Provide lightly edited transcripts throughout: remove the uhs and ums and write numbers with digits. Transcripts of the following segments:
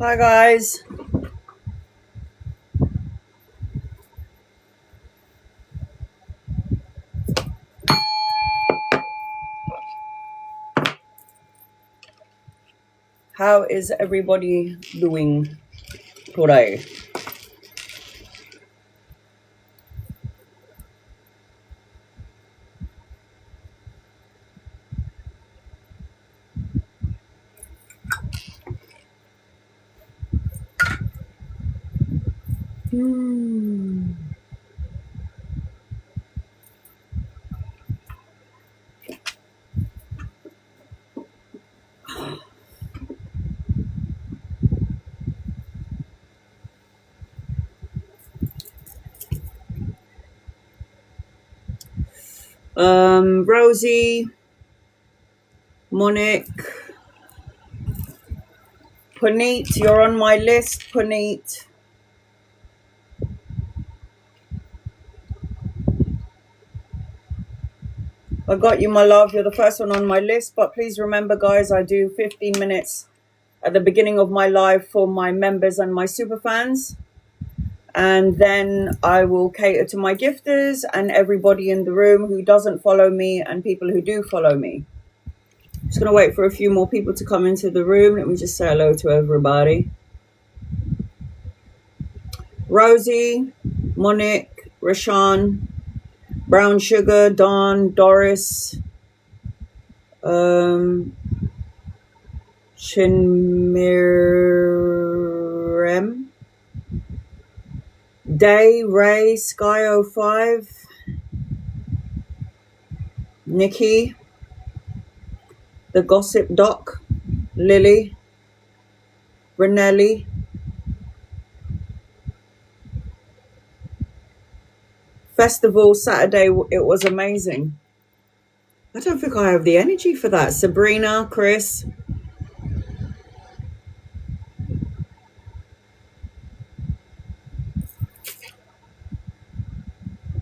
Hi guys. How is everybody doing today? Rosie, Monique, Puneet, you're on my list, Puneet. I got you, my love. You're the first one on my list, but please remember, guys, I do 15 minutes at the beginning of my live for my members and my super fans. And then I will cater to my gifters and everybody in the room who doesn't follow me and people who do follow me. Just going to wait for a few more people to come into the room. Let me just say hello to everybody. Rosie, Monique, Rashawn, Brown Sugar, Dawn, Doris, Shinmirem, Day, Ray, Sky05, Nikki, The Gossip Doc, Lily, Renelli, Festival Saturday, it was amazing. I don't think I have the energy for that. Sabrina, Chris.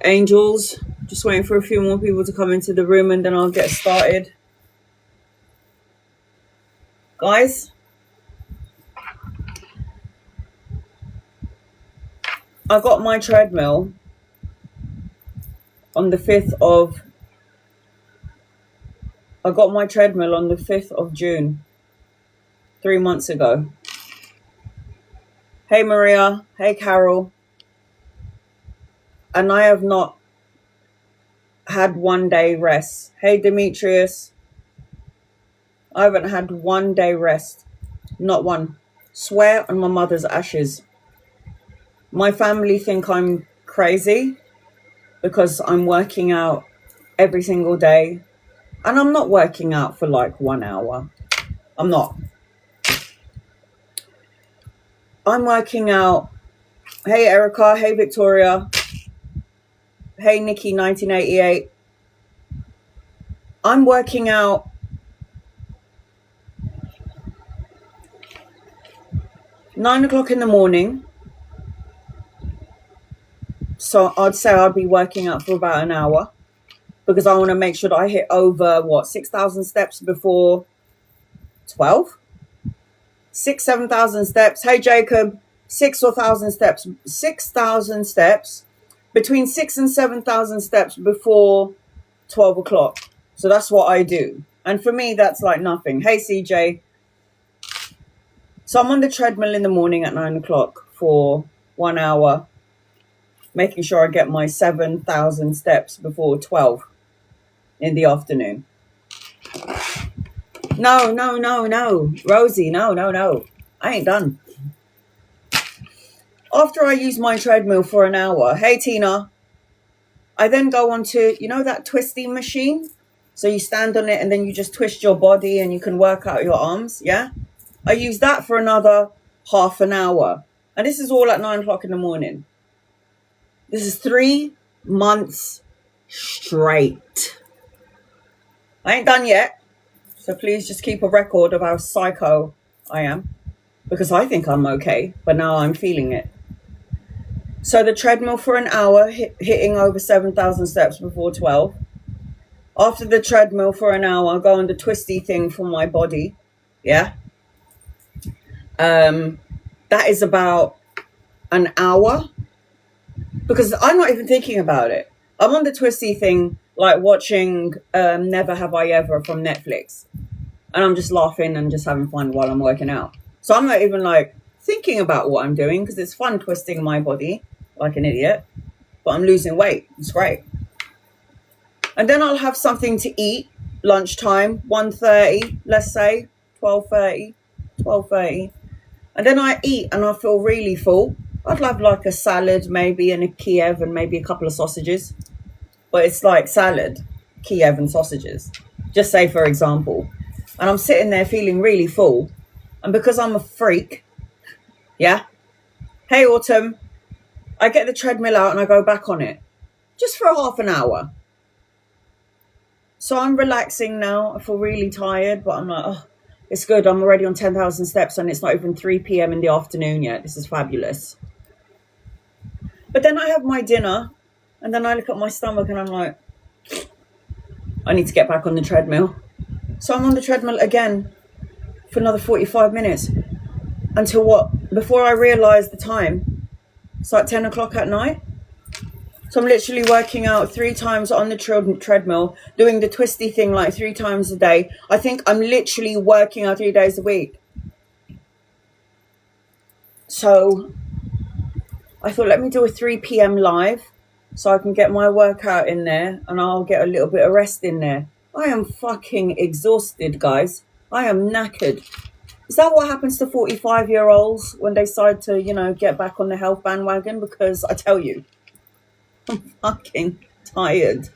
Angels. Just waiting for a few more people to come into the room and then I'll get started. Guys, I got my treadmill on the 5th of... I got my treadmill on the 5th of June, 3 months ago. Hey, Maria. Hey, Carol. And I have not had 1 day rest. Hey, Demetrius. I haven't had 1 day rest. Not one. Swear on my mother's ashes. My family think I'm crazy because I'm working out every single day. And I'm not working out for like 1 hour. I'm not. I'm working out. Hey, Erica. Hey, Victoria. Hey, Nikki, 1988. I'm working out 9 o'clock in the morning. So I'd say I'd be working out for about an hour because I want to make sure that I hit over, 6,000 steps before 12? 7,000 steps. Hey, Jacob, 6,000 steps. 6,000 steps. Between 6,000 and 7,000 steps before 12 o'clock. So that's what I do. And for me, that's like nothing. Hey, CJ. So I'm on the treadmill in the morning at 9 o'clock for 1 hour, making sure I get my 7,000 steps before 12 in the afternoon. No. Rosie, no. I ain't done. After I use my treadmill for an hour, hey, Tina, I then go on to, that twisting machine? So you stand on it and then you just twist your body and you can work out your arms, yeah? I use that for another half an hour. And this is all at 9 o'clock in the morning. This is 3 months straight. I ain't done yet. So please just keep a record of how psycho I am. Because I think I'm okay, but now I'm feeling it. So the treadmill for an hour, hitting over 7,000 steps before 12. After the treadmill for an hour, go on the twisty thing for my body. Yeah. That is about an hour. Because I'm not even thinking about it. I'm on the twisty thing, like watching Never Have I Ever from Netflix. And I'm just laughing and just having fun while I'm working out. So I'm not even like thinking about what I'm doing because it's fun twisting my body like an idiot. But I'm losing weight. It's great. And then I'll have something to eat, lunchtime, 1:30, let's say, 12:30. And then I eat and I feel really full. I'd have like a salad maybe and a Kiev and maybe a couple of sausages. But it's like salad, Kiev and sausages. Just say, for example. And I'm sitting there feeling really full. And because I'm a freak, yeah? Hey, Autumn. I get the treadmill out and I go back on it. Just for half an hour. So I'm relaxing now. I feel really tired, but I'm like, oh, it's good. I'm already on 10,000 steps and it's not even 3 p.m. in the afternoon yet. This is fabulous. But then I have my dinner and then I look at my stomach and I'm like, I need to get back on the treadmill. So I'm on the treadmill again for another 45 minutes until what? Before I realize the time, it's like 10 o'clock at night. So I'm literally working out 3 times on the treadmill, doing the twisty thing like 3 times a day. I think I'm literally working out 3 days a week. So I thought, let me do a 3 p.m. live so I can get my workout in there and I'll get a little bit of rest in there. I am fucking exhausted, guys. I am knackered. Is that what happens to 45-year-olds when they decide to, get back on the health bandwagon? Because I tell you, I'm fucking tired.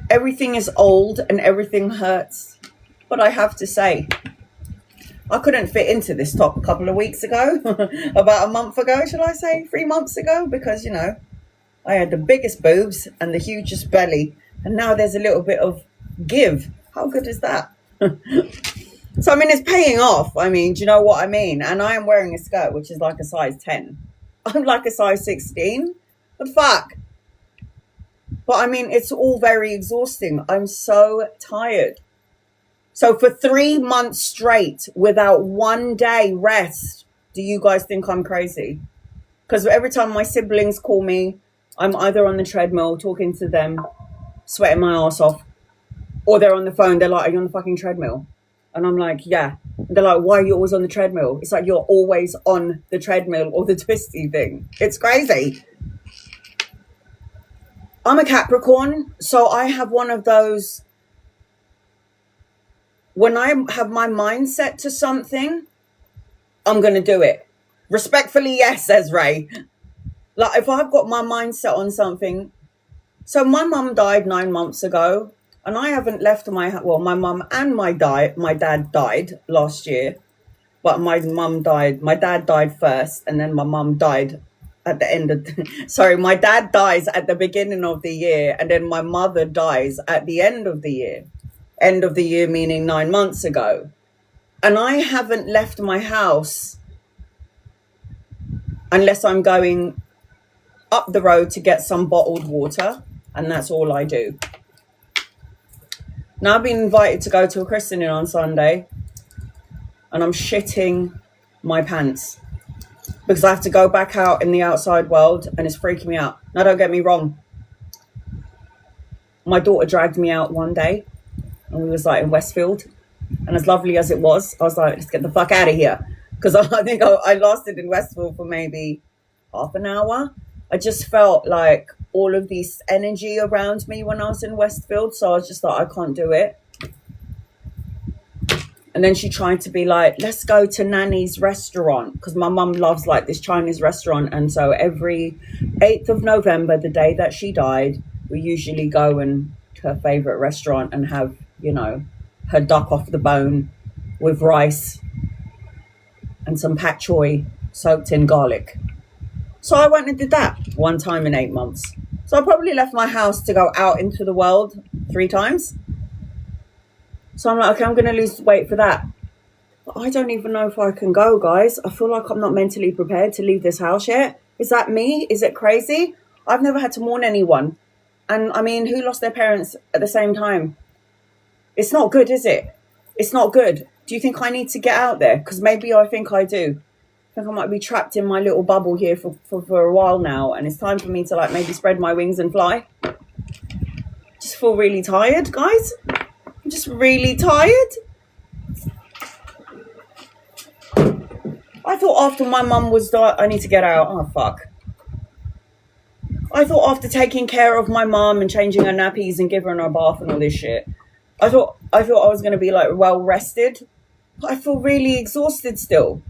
Everything is old and everything hurts. But I have to say, I couldn't fit into this top a couple of weeks ago. About a month ago, should I say? 3 months ago. Because, I had the biggest boobs and the hugest belly. And now there's a little bit of give. How good is that? So, it's paying off. Do you know what I mean? And I am wearing a skirt, which is like a size 10. I'm like a size 16. But fuck. But it's all very exhausting. I'm so tired. So for 3 months straight without 1 day rest, do you guys think I'm crazy? Because every time my siblings call me, I'm either on the treadmill talking to them, sweating my ass off, or they're on the phone. They're like, are you on the fucking treadmill? And I'm like, yeah. And they're like, why are you always on the treadmill? It's like you're always on the treadmill or the twisty thing. It's crazy. I'm a Capricorn, so I have one of those, when I have my mind set to something, I'm going to do it. Respectfully, yes, says Ray. Like, if I've got my mind set on something. So my mum died 9 months ago, and I haven't left my mum and my dad died last year. But my dad died first, and then my mum died at the end of, my dad dies at the beginning of the year, and then my mother dies at the end of the year. End of the year meaning 9 months ago. And I haven't left my house unless I'm going up the road to get some bottled water, and that's all I do. Now I've been invited to go to a christening on Sunday, and I'm shitting my pants because I have to go back out in the outside world, and it's freaking me out. Now, don't get me wrong. My daughter dragged me out one day, and we was like in Westfield, and as lovely as it was, I was like, let's get the fuck out of here. Because I think I lasted in Westfield for maybe half an hour. I just felt like all of this energy around me when I was in Westfield. So I was just like, I can't do it. And then she tried to be like, let's go to Nanny's restaurant. Because my mum loves like this Chinese restaurant. And so every 8th of November, the day that she died, we usually go to her favourite restaurant and have, you know, her duck off the bone with rice and some pak choy soaked in garlic. So I went and did that one time in 8 months. So I probably left my house to go out into the world 3 times. So I'm like, okay, I'm going to lose weight for that. But I don't even know if I can go, guys. I feel like I'm not mentally prepared to leave this house yet. Is that me? Is it crazy? I've never had to mourn anyone. And I mean, who lost their parents at the same time? It's not good, is it? It's not good. Do you think I need to get out there? Because maybe I think I do. I think I might be trapped in my little bubble here for a while now. And it's time for me to like maybe spread my wings and fly. Just feel really tired, guys. I'm just really tired. I thought after my mum was died, I need to get out. Oh, fuck. I thought after taking care of my mum and changing her nappies and giving her a bath and all this shit, I thought I was going to be like well rested. But I feel really exhausted still.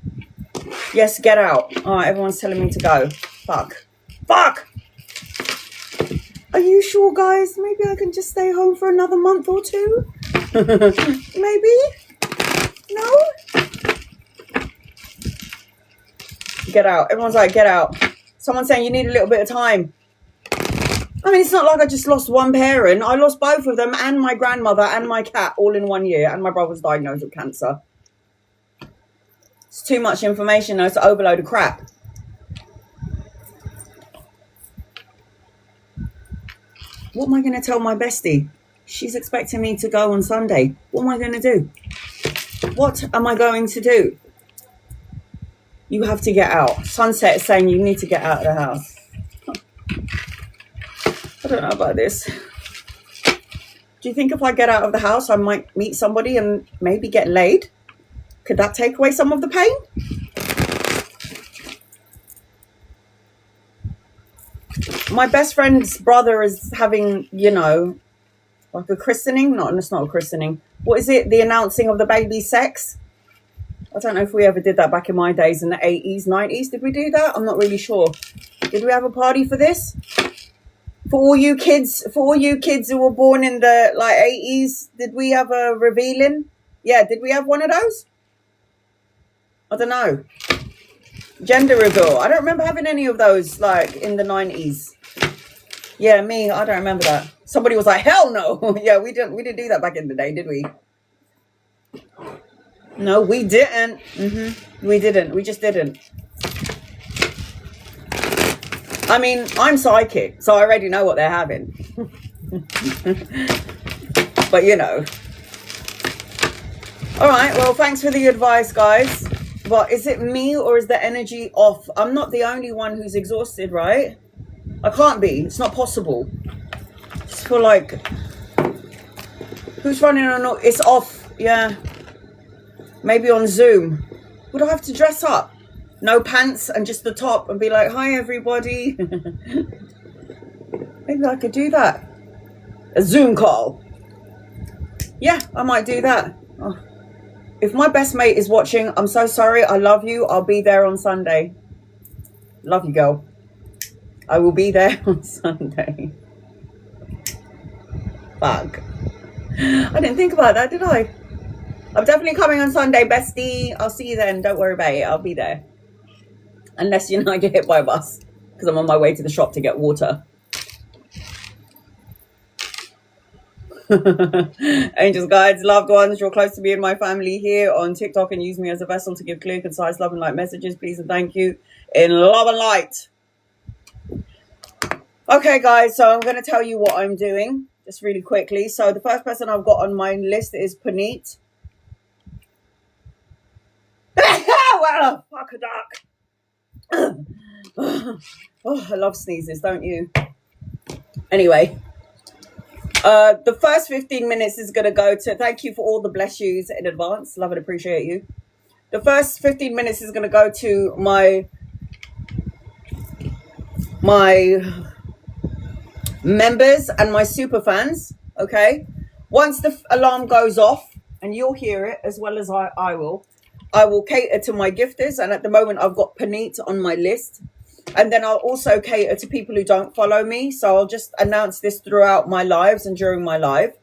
Yes, get out. All right, everyone's telling me to go. Fuck. Fuck! Are you sure, guys? Maybe I can just stay home for another month or 2? Maybe? No? Get out. Everyone's like, get out. Someone's saying you need a little bit of time. I mean, it's not like I just lost one parent. I lost both of them and my grandmother and my cat all in 1 year. And my brother's diagnosed with cancer. It's too much information. It's an overload of crap. What am I going to tell my bestie? She's expecting me to go on Sunday. What am I going to do? What am I going to do? You have to get out. Sunset is saying you need to get out of the house. I don't know about this. Do you think if I get out of the house, I might meet somebody and maybe get laid? Could that take away some of the pain? My best friend's brother is having, you know, like a christening. No, it's not a christening. What is it? The announcing of the baby's sex? I don't know if we ever did that back in my days in the 80s, 90s. Did we do that? I'm not really sure. Did we have a party for this? For all you kids who were born in the like 80s, did we have a revealing? Yeah, did we have one of those? I don't know. Gender reveal. I don't remember having any of those like in the 90s. Yeah, me, I don't remember that. Somebody was like, hell no. Yeah, we didn't do that back in the day, did we? No, we didn't. We didn't. We just didn't. I mean, I'm psychic, so I already know what they're having. But, you know. All right, well, thanks for the advice, guys. But is it me or is the energy off? I'm not the only one who's exhausted, right? I can't be. It's not possible. Just feel like... Who's running on... It's off, yeah. Maybe on Zoom. Would I have to dress up? No pants and just the top and be like, hi, everybody. Maybe I could do that. A Zoom call. Yeah, I might do that. Oh. If my best mate is watching, I'm so sorry. I love you. I'll be there on Sunday. Love you, girl. I will be there on Sunday. Fuck. I didn't think about that, did I? I'm definitely coming on Sunday, bestie. I'll see you then. Don't worry about it. I'll be there. Unless, you know, I get hit by a bus. Because I'm on my way to the shop to get water. Angels, guides, loved ones, you're close to me and my family here on TikTok and use me as a vessel to give clear, concise, love and light messages. Please and thank you in love and light. Okay, guys, so I'm going to tell you what I'm doing just really quickly. So the first person I've got on my list is Puneet. Well, fuck a duck. Oh, I love sneezes, don't you? Anyway, the first 15 minutes is going to go to, thank you for all the bless yous in advance. Love and appreciate you. The first 15 minutes is going to go to my members and my super fans. Okay. Once the alarm goes off, and you'll hear it as well as I will cater to my gifters. And at the moment, I've got Puneet on my list. And then I'll also cater to people who don't follow me. So I'll just announce this throughout my lives and during my live.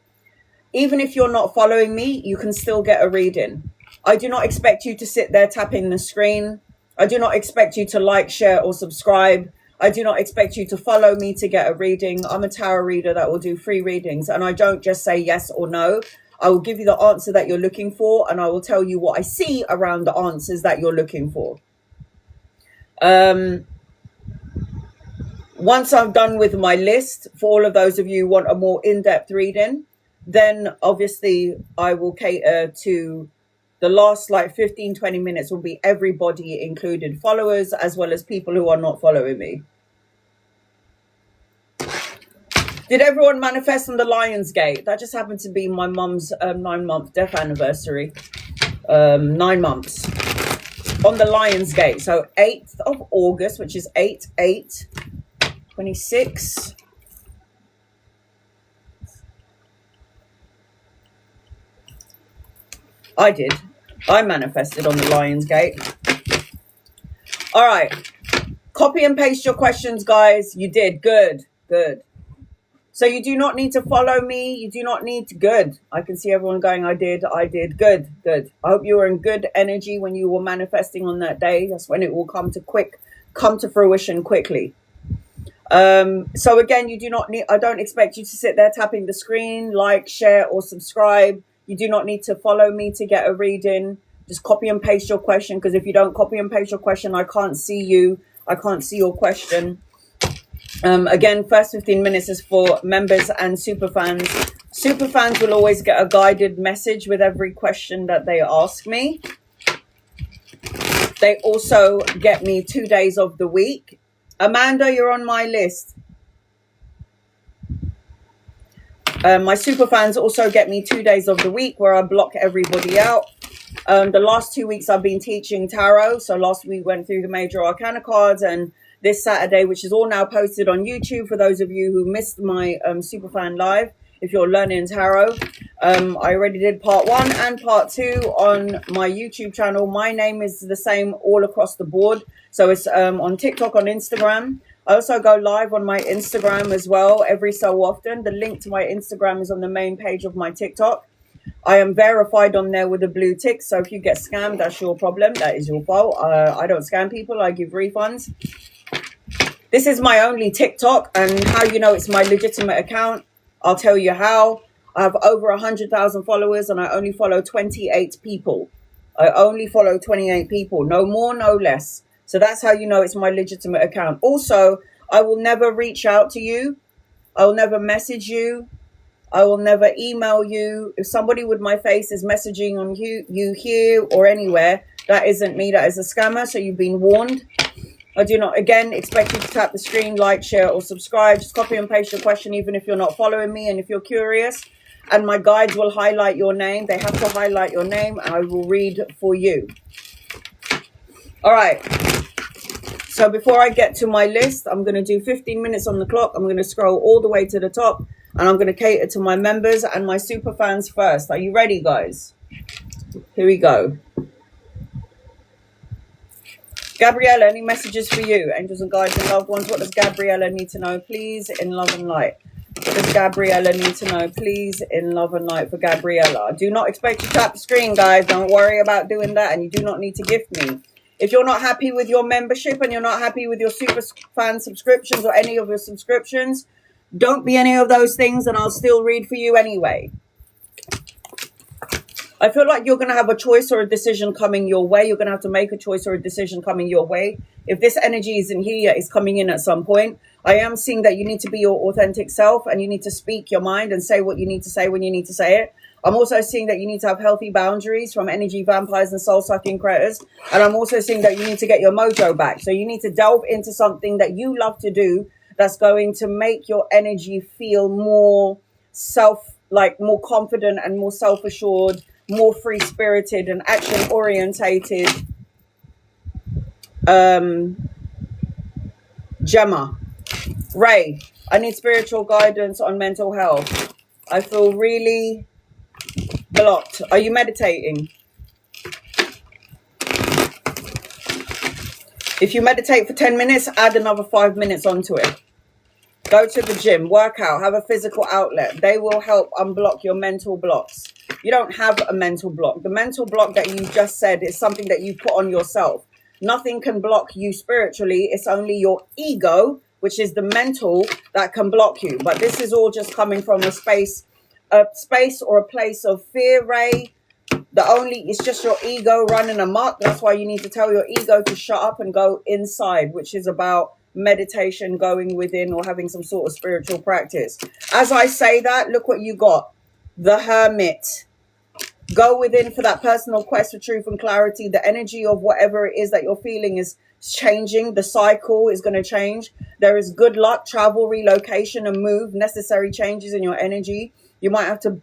Even if you're not following me, you can still get a reading. I do not expect you to sit there tapping the screen. I do not expect you to like, share, or subscribe. I do not expect you to follow me to get a reading. I'm a tarot reader that will do free readings. And I don't just say yes or no. I will give you the answer that you're looking for. And I will tell you what I see around the answers that you're looking for. Once I'm done with my list, for all of those of you who want a more in-depth reading, then obviously I will cater to the last like 15, 20 minutes will be everybody included, followers as well as people who are not following me. Did everyone manifest on the Lion's Gate? That just happened to be my mum's 9-month death anniversary. 9 months. On the Lion's Gate. So 8th of August, which is 8/8/26. I did. I manifested on the Lion's Gate. All right. Copy and paste your questions, guys. You did. Good. Good. So you do not need to follow me. You do not need to. Good. I can see everyone going, I did. Good. Good. I hope you were in good energy when you were manifesting on that day. That's when it will come to fruition quickly. So again, you do not need, I don't expect you to sit there tapping the screen, like, share, or subscribe. You do not need to follow me to get a reading. Just copy and paste your question, because if you don't copy and paste your question, I can't see you. I can't see your question. Again, first 15 minutes is for members and super fans. Super fans will always get a guided message with every question that they ask me. They also get me 2 days of the week. Amanda, you're on my list. My super fans also get me 2 days of the week where I block everybody out. The last 2 weeks I've been teaching tarot. So last week went through the major arcana cards, and this Saturday, which is all now posted on YouTube for those of you who missed my super fan live. If you're learning tarot, I already did part 1 and part 2 on my YouTube channel. My name is the same all across the board. So it's on TikTok, on Instagram. I also go live on my Instagram as well every so often. The link to my Instagram is on the main page of my TikTok. I am verified on there with a blue tick. So if you get scammed, that's your problem. That is your fault. I don't scam people. I give refunds. This is my only TikTok, and how you know it's my legitimate account, I'll tell you how. I have over 100,000 followers, and I only follow 28 people. I only follow 28 people, no more, no less. So that's how you know it's my legitimate account. Also, I will never reach out to you. I will never message you. I will never email you. If somebody with my face is messaging on you here or anywhere, that isn't me. That is a scammer. So you've been warned. I do not, again, expect you to tap the screen, like, share, or subscribe. Just copy and paste your question, even if you're not following me. And if you're curious, and my guides will highlight your name. They have to highlight your name, and I will read for you. All right. So before I get to my list, I'm going to do 15 minutes on the clock. I'm going to scroll all the way to the top, and I'm going to cater to my members and my super fans first. Are you ready, guys? Here we go. Gabriella, any messages for you? Angels and guides and loved ones. What does Gabriella need to know, please, in love and light? What does Gabriella need to know, please, in love and light for Gabriella? I do not expect you to tap the screen, guys. Don't worry about doing that, and you do not need to gift me. If you're not happy with your membership and you're not happy with your super fan subscriptions or any of your subscriptions, Don't be any of those things, and I'll still read for you anyway. I feel like you're going to have a choice or a decision coming your way. You're going to have to make a choice or a decision coming your way. If this energy isn't here yet, it's coming in at some point. I am seeing that you need to be your authentic self, and you need to speak your mind and say what you need to say when you need to say it. I'm also seeing that you need to have healthy boundaries from energy vampires and soul-sucking critters. And I'm also seeing that you need to get your mojo back. So you need to delve into something that you love to do that's going to make your energy feel more more confident and more self-assured, more free-spirited and action-orientated. Gemma. Ray, I need spiritual guidance on mental health. I feel really blocked. Are you meditating? If you meditate for 10 minutes, add another 5 minutes onto it. Go to the gym, work out, have a physical outlet. They will help unblock your mental blocks. You don't have a mental block. The mental block that you just said is something that you put on yourself. Nothing can block you spiritually. It's only your ego, which is the mental, that can block you. But this is all just coming from a space or a place of fear, Ray. It's just your ego running amok. That's why you need to tell your ego to shut up and go inside, which is about meditation, going within, or having some sort of spiritual practice. As I say that, look what you got. The Hermit. Go within for that personal quest for truth and clarity. The energy of whatever it is that you're feeling is changing. The cycle is going to change. There is good luck, travel, relocation, and move. Necessary changes in your energy. You might have to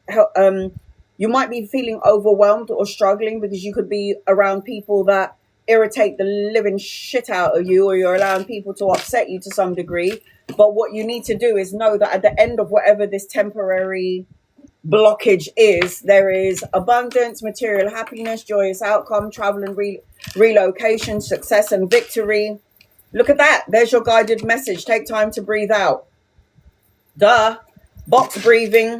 you might be feeling overwhelmed or struggling because you could be around people that irritate the living shit out of you, or you're allowing people to upset you to some degree. But what you need to do is know that at the end of whatever this temporary blockage is, there is abundance, material happiness, joyous outcome, travel and relocation, success and victory. Look at that. There's your guided message. Take time to breathe out. Duh. Box breathing.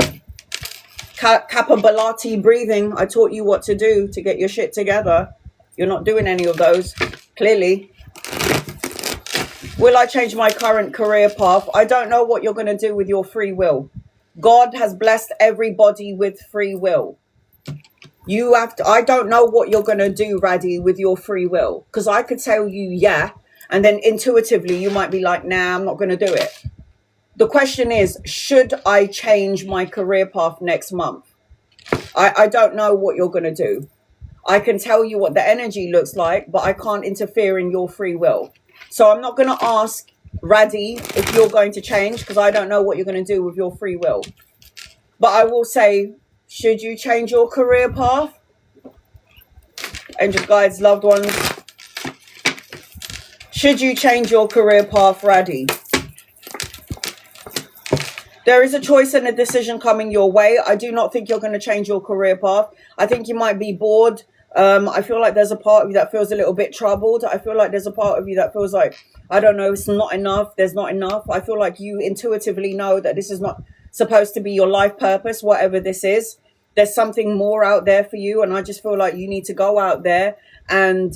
Capability breathing. I taught you what to do to get your shit together. You're not doing any of those, clearly. Will I change my current career path? I don't know what you're going to do with your free will. God has blessed everybody with free will. I don't know what you're going to do, Radhi, with your free will. Because I could tell you, yeah. And then intuitively, you might be like, nah, I'm not going to do it. The question is, should I change my career path next month? I don't know what you're going to do. I can tell you what the energy looks like, but I can't interfere in your free will. So I'm not going to ask Radhi if you're going to change, because I don't know what you're going to do with your free will. But I will say, should you change your career path? Angel guides, loved ones. Should you change your career path, Radhi? There is a choice and a decision coming your way. I do not think you're going to change your career path. I think you might be bored. I feel like there's a part of you that feels a little bit troubled. I feel like there's a part of you that feels like, I don't know, it's not enough. There's not enough. I feel like you intuitively know that this is not supposed to be your life purpose, whatever this is. There's something more out there for you. And I just feel like you need to go out there and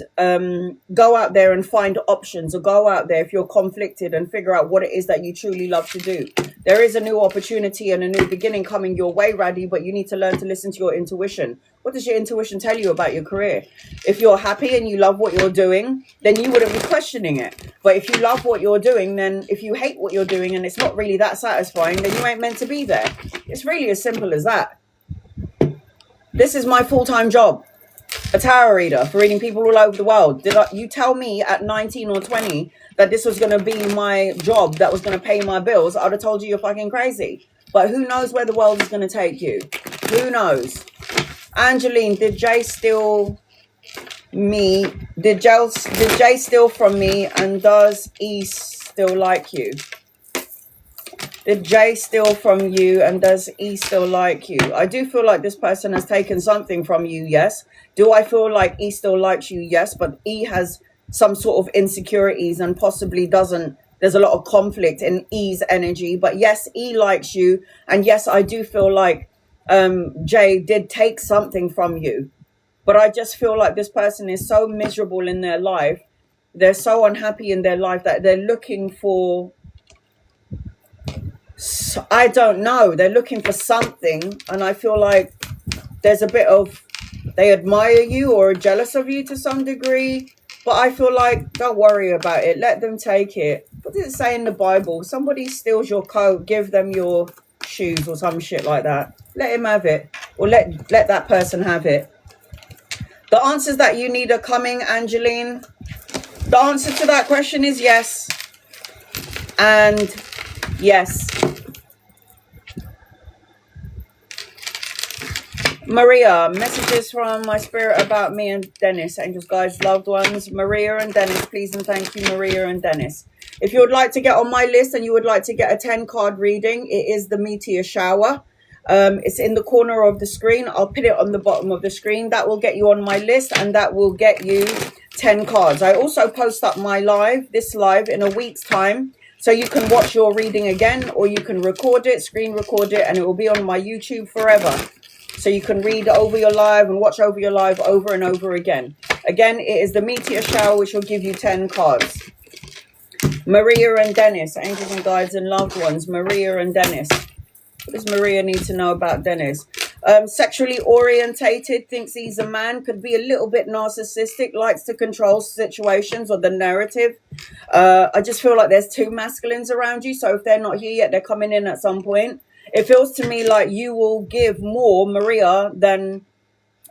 find options, or go out there if you're conflicted and figure out what it is that you truly love to do. There is a new opportunity and a new beginning coming your way, Radhi, but you need to learn to listen to your intuition. What does your intuition tell you about your career? If you're happy and you love what you're doing, then you wouldn't be questioning it. But if you love what you're doing, then if you hate what you're doing and it's not really that satisfying, then you ain't meant to be there. It's really as simple as that. This is my full-time job. A tarot reader for reading people all over the world. You tell me at 19 or 20 that this was going to be my job that was going to pay my bills, I'd have told you you're fucking crazy. But who knows where the world is going to take you? Who knows? Angeline, did Jay steal me? Did Jay steal from me? And does E still like you? Did Jay steal from you, and does E still like you? I do feel like this person has taken something from you, yes. Do I feel like E still likes you? Yes, but E has some sort of insecurities and possibly doesn't. There's a lot of conflict in E's energy. But yes, E likes you. And yes, I do feel like Jay did take something from you. But I just feel like this person is so miserable in their life. They're so unhappy in their life that they're looking for So, I don't know. They're looking for something, and I feel like there's a bit of, they admire you or are jealous of you to some degree. But I feel like, don't worry about it. Let them take it. What does it say in the Bible? Somebody steals your coat, give them your shoes or some shit like that. Let him have it. Or let that person have it. The answers that you need are coming, Angeline. The answer to that question is yes. And yes. Maria, messages from my spirit about me and Dennis, angels, guides, loved ones. Maria and Dennis, please and thank you, Maria and Dennis. If you would like to get on my list and you would like to get a 10-card reading, it is the meteor shower. It's in the corner of the screen. I'll put it on the bottom of the screen. That will get you on my list and that will get you 10 cards. I also post up my this live in a week's time. So you can watch your reading again, or you can record it, screen record it, and it will be on my YouTube forever. So you can read over your live and watch over your live over and over again. Again, it is the meteor shower, which will give you 10 cards. Maria and Dennis, angels and guides and loved ones. Maria and Dennis. What does Maria need to know about Dennis? Sexually orientated, thinks he's a man, could be a little bit narcissistic, likes to control situations or the narrative. I just feel like there's two masculines around you. So if they're not here yet, they're coming in at some point. It feels to me like you will give more, Maria, than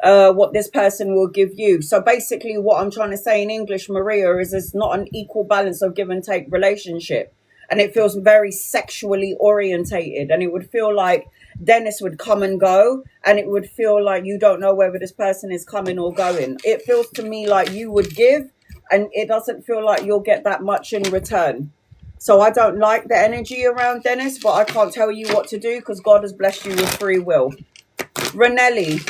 what this person will give you. So basically what I'm trying to say in English, Maria, is it's not an equal balance of give and take relationship. And it feels very sexually orientated. And it would feel like Dennis would come and go. And it would feel like you don't know whether this person is coming or going. It feels to me like you would give. And it doesn't feel like you'll get that much in return. So I don't like the energy around Dennis, but I can't tell you what to do because God has blessed you with free will. Renelli,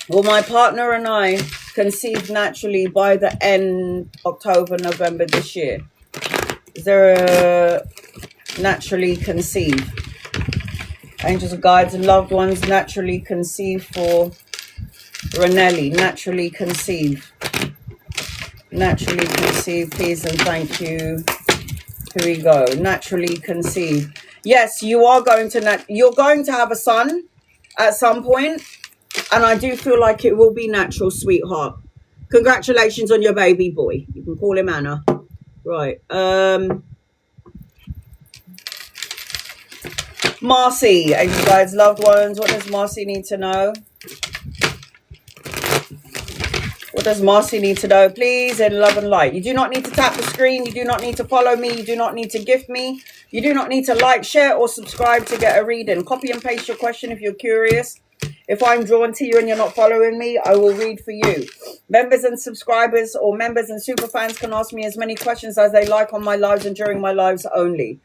will my partner and I conceive naturally by the end October, November this year? Is there a naturally conceive? Angels and guides and loved ones, naturally conceive for Renelli. Naturally conceive. Naturally conceive, please and thank you. Here we go. Naturally conceive. Yes, you are going to you're going to have a son at some point, and I do feel like it will be natural, sweetheart. Congratulations on your baby boy. You can call him Anna. Right. Marcy, and you guys, loved ones, what does Marcy need to know? What does Marcy need to know? Please, in love and light. You do not need to tap the screen. You do not need to follow me. You do not need to gift me. You do not need to like, share, or subscribe to get a reading. Copy and paste your question if you're curious. If I'm drawn to you and you're not following me, I will read for you. Members and subscribers or members and super fans can ask me as many questions as they like on my lives and during my lives only.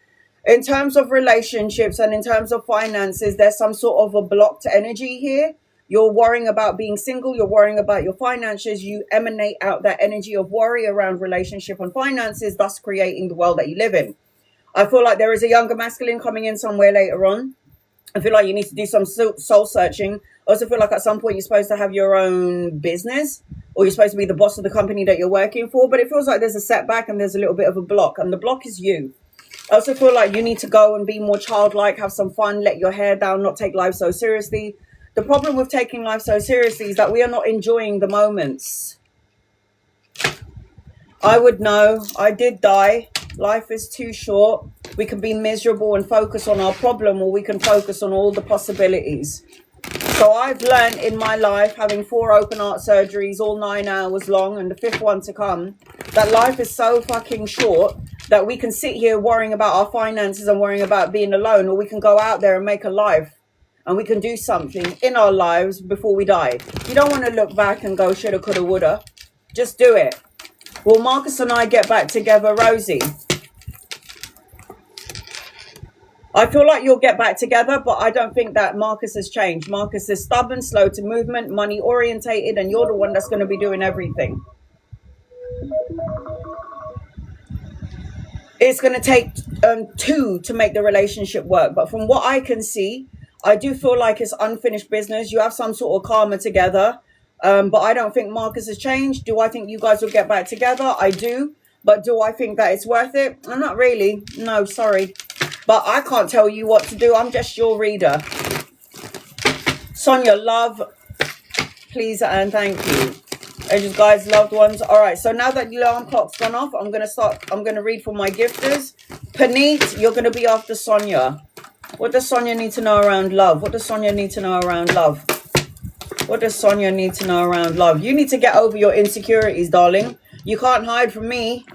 In terms of relationships and in terms of finances, there's some sort of a blocked energy here. You're worrying about being single. You're worrying about your finances. You emanate out that energy of worry around relationship and finances, thus creating the world that you live in. I feel like there is a younger masculine coming in somewhere later on. I feel like you need to do some soul searching. I also feel like at some point you're supposed to have your own business, or you're supposed to be the boss of the company that you're working for. But it feels like there's a setback and there's a little bit of a block. And the block is you. I also feel like you need to go and be more childlike, have some fun, let your hair down, not take life so seriously. The problem with taking life so seriously is that we are not enjoying the moments. I would know. I did die. Life is too short. We can be miserable and focus on our problem, or we can focus on all the possibilities. So I've learned in my life, having 4 open heart surgeries, all 9 hours long, and the 5th one to come, that life is so fucking short that we can sit here worrying about our finances and worrying about being alone, or we can go out there and make a life. And we can do something in our lives before we die. You don't want to look back and go, shoulda, coulda, woulda. Just do it. Will Marcus and I get back together, Rosie? I feel like you'll get back together, but I don't think that Marcus has changed. Marcus is stubborn, slow to movement, money orientated, and you're the one that's going to be doing everything. It's going to take 2 to make the relationship work. But from what I can see, I do feel like it's unfinished business. You have some sort of karma together. But I don't think Marcus has changed. Do I think you guys will get back together? I do. But do I think that it's worth it? Not really. No, sorry. But I can't tell you what to do. I'm just your reader. Sonia, love, please and thank you. Angels, guides, loved ones. All right, so now that the alarm clock's gone off, I'm going to read for my gifters. Paneet, you're going to be after Sonia. What does Sonia need to know around love? What does Sonia need to know around love? What does Sonia need to know around love? You need to get over your insecurities, darling. You can't hide from me.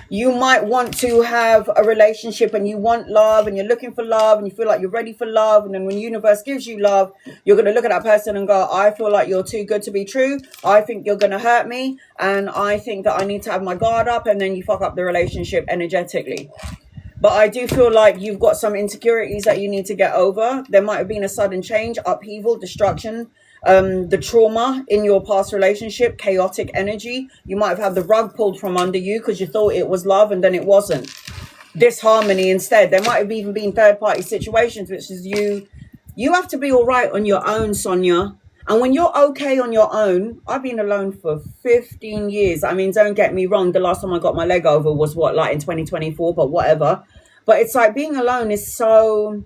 You might want to have a relationship and you want love and you're looking for love and you feel like you're ready for love. And then when the universe gives you love, you're going to look at that person and go, I feel like you're too good to be true. I think you're going to hurt me. And I think that I need to have my guard up. And then you fuck up the relationship energetically. But I do feel like you've got some insecurities that you need to get over. There might have been a sudden change, upheaval, destruction. The trauma in your past relationship, chaotic energy. You might have had the rug pulled from under you because you thought it was love and then it wasn't. Disharmony instead. There might have even been third-party situations, which is you have to be all right on your own, Sonia. And when you're okay on your own, I've been alone for 15 years. I mean, don't get me wrong. The last time I got my leg over was what, like in 2024, but whatever. But it's like being alone is so...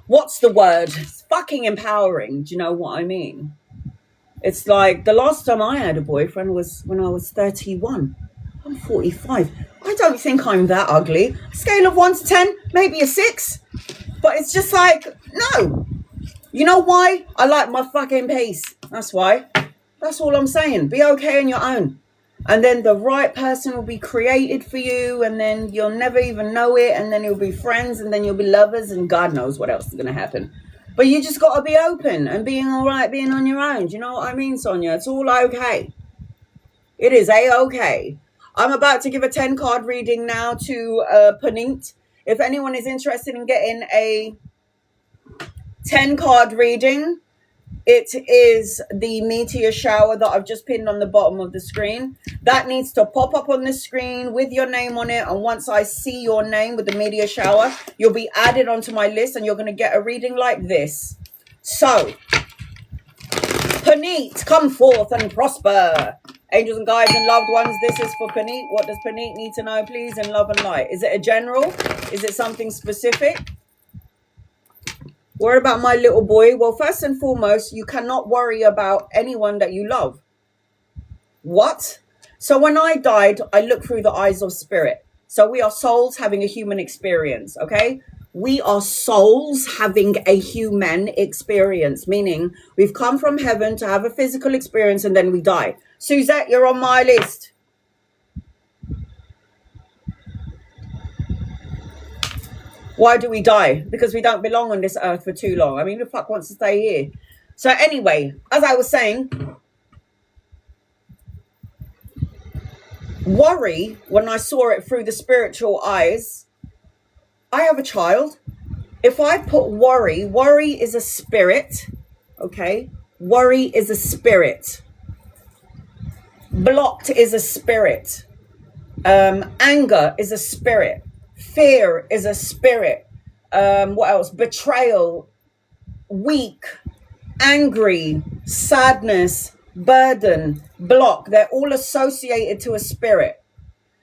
What's the word? It's fucking empowering. Do you know what I mean? It's like the last time I had a boyfriend was when I was 31. I'm 45. I don't think I'm that ugly. Scale of 1 to 10, maybe a 6. But it's just like, no. You know why? I like my fucking peace. That's why. That's all I'm saying. Be okay on your own. And then the right person will be created for you. And then you'll never even know it. And then you'll be friends. And then you'll be lovers. And God knows what else is going to happen. But you just got to be open and being all right, being on your own. Do you know what I mean, Sonia? It's all okay. It is A-okay. I'm about to give a 10-card reading now to Paneet. If anyone is interested in getting a 10-card reading, it is the meteor shower that I've just pinned on the bottom of the screen. That needs to pop up on the screen with your name on it. And once I see your name with the meteor shower, you'll be added onto my list and you're going to get a reading like this. So, Paneet, come forth and prosper. Angels and guides and loved ones, this is for Paneet. What does Paneet need to know, please, in love and light? Is it a general? Is it something specific? Worry about my little boy. Well, first and foremost, you cannot worry about anyone that you love. What? So when I died, I looked through the eyes of spirit. So we are souls having a human experience, okay? We are souls having a human experience, meaning we've come from heaven to have a physical experience and then we die. Suzette, you're on my list. Why do we die? Because we don't belong on this earth for too long. I mean, who the fuck wants to stay here? So anyway, as I was saying, worry, when I saw it through the spiritual eyes, I have a child. If I put worry, worry is a spirit, okay? Worry is a spirit. Blocked is a spirit. Anger is a spirit. Fear is a spirit. What else? Betrayal, weak, angry, sadness, burden, block. They're all associated to a spirit.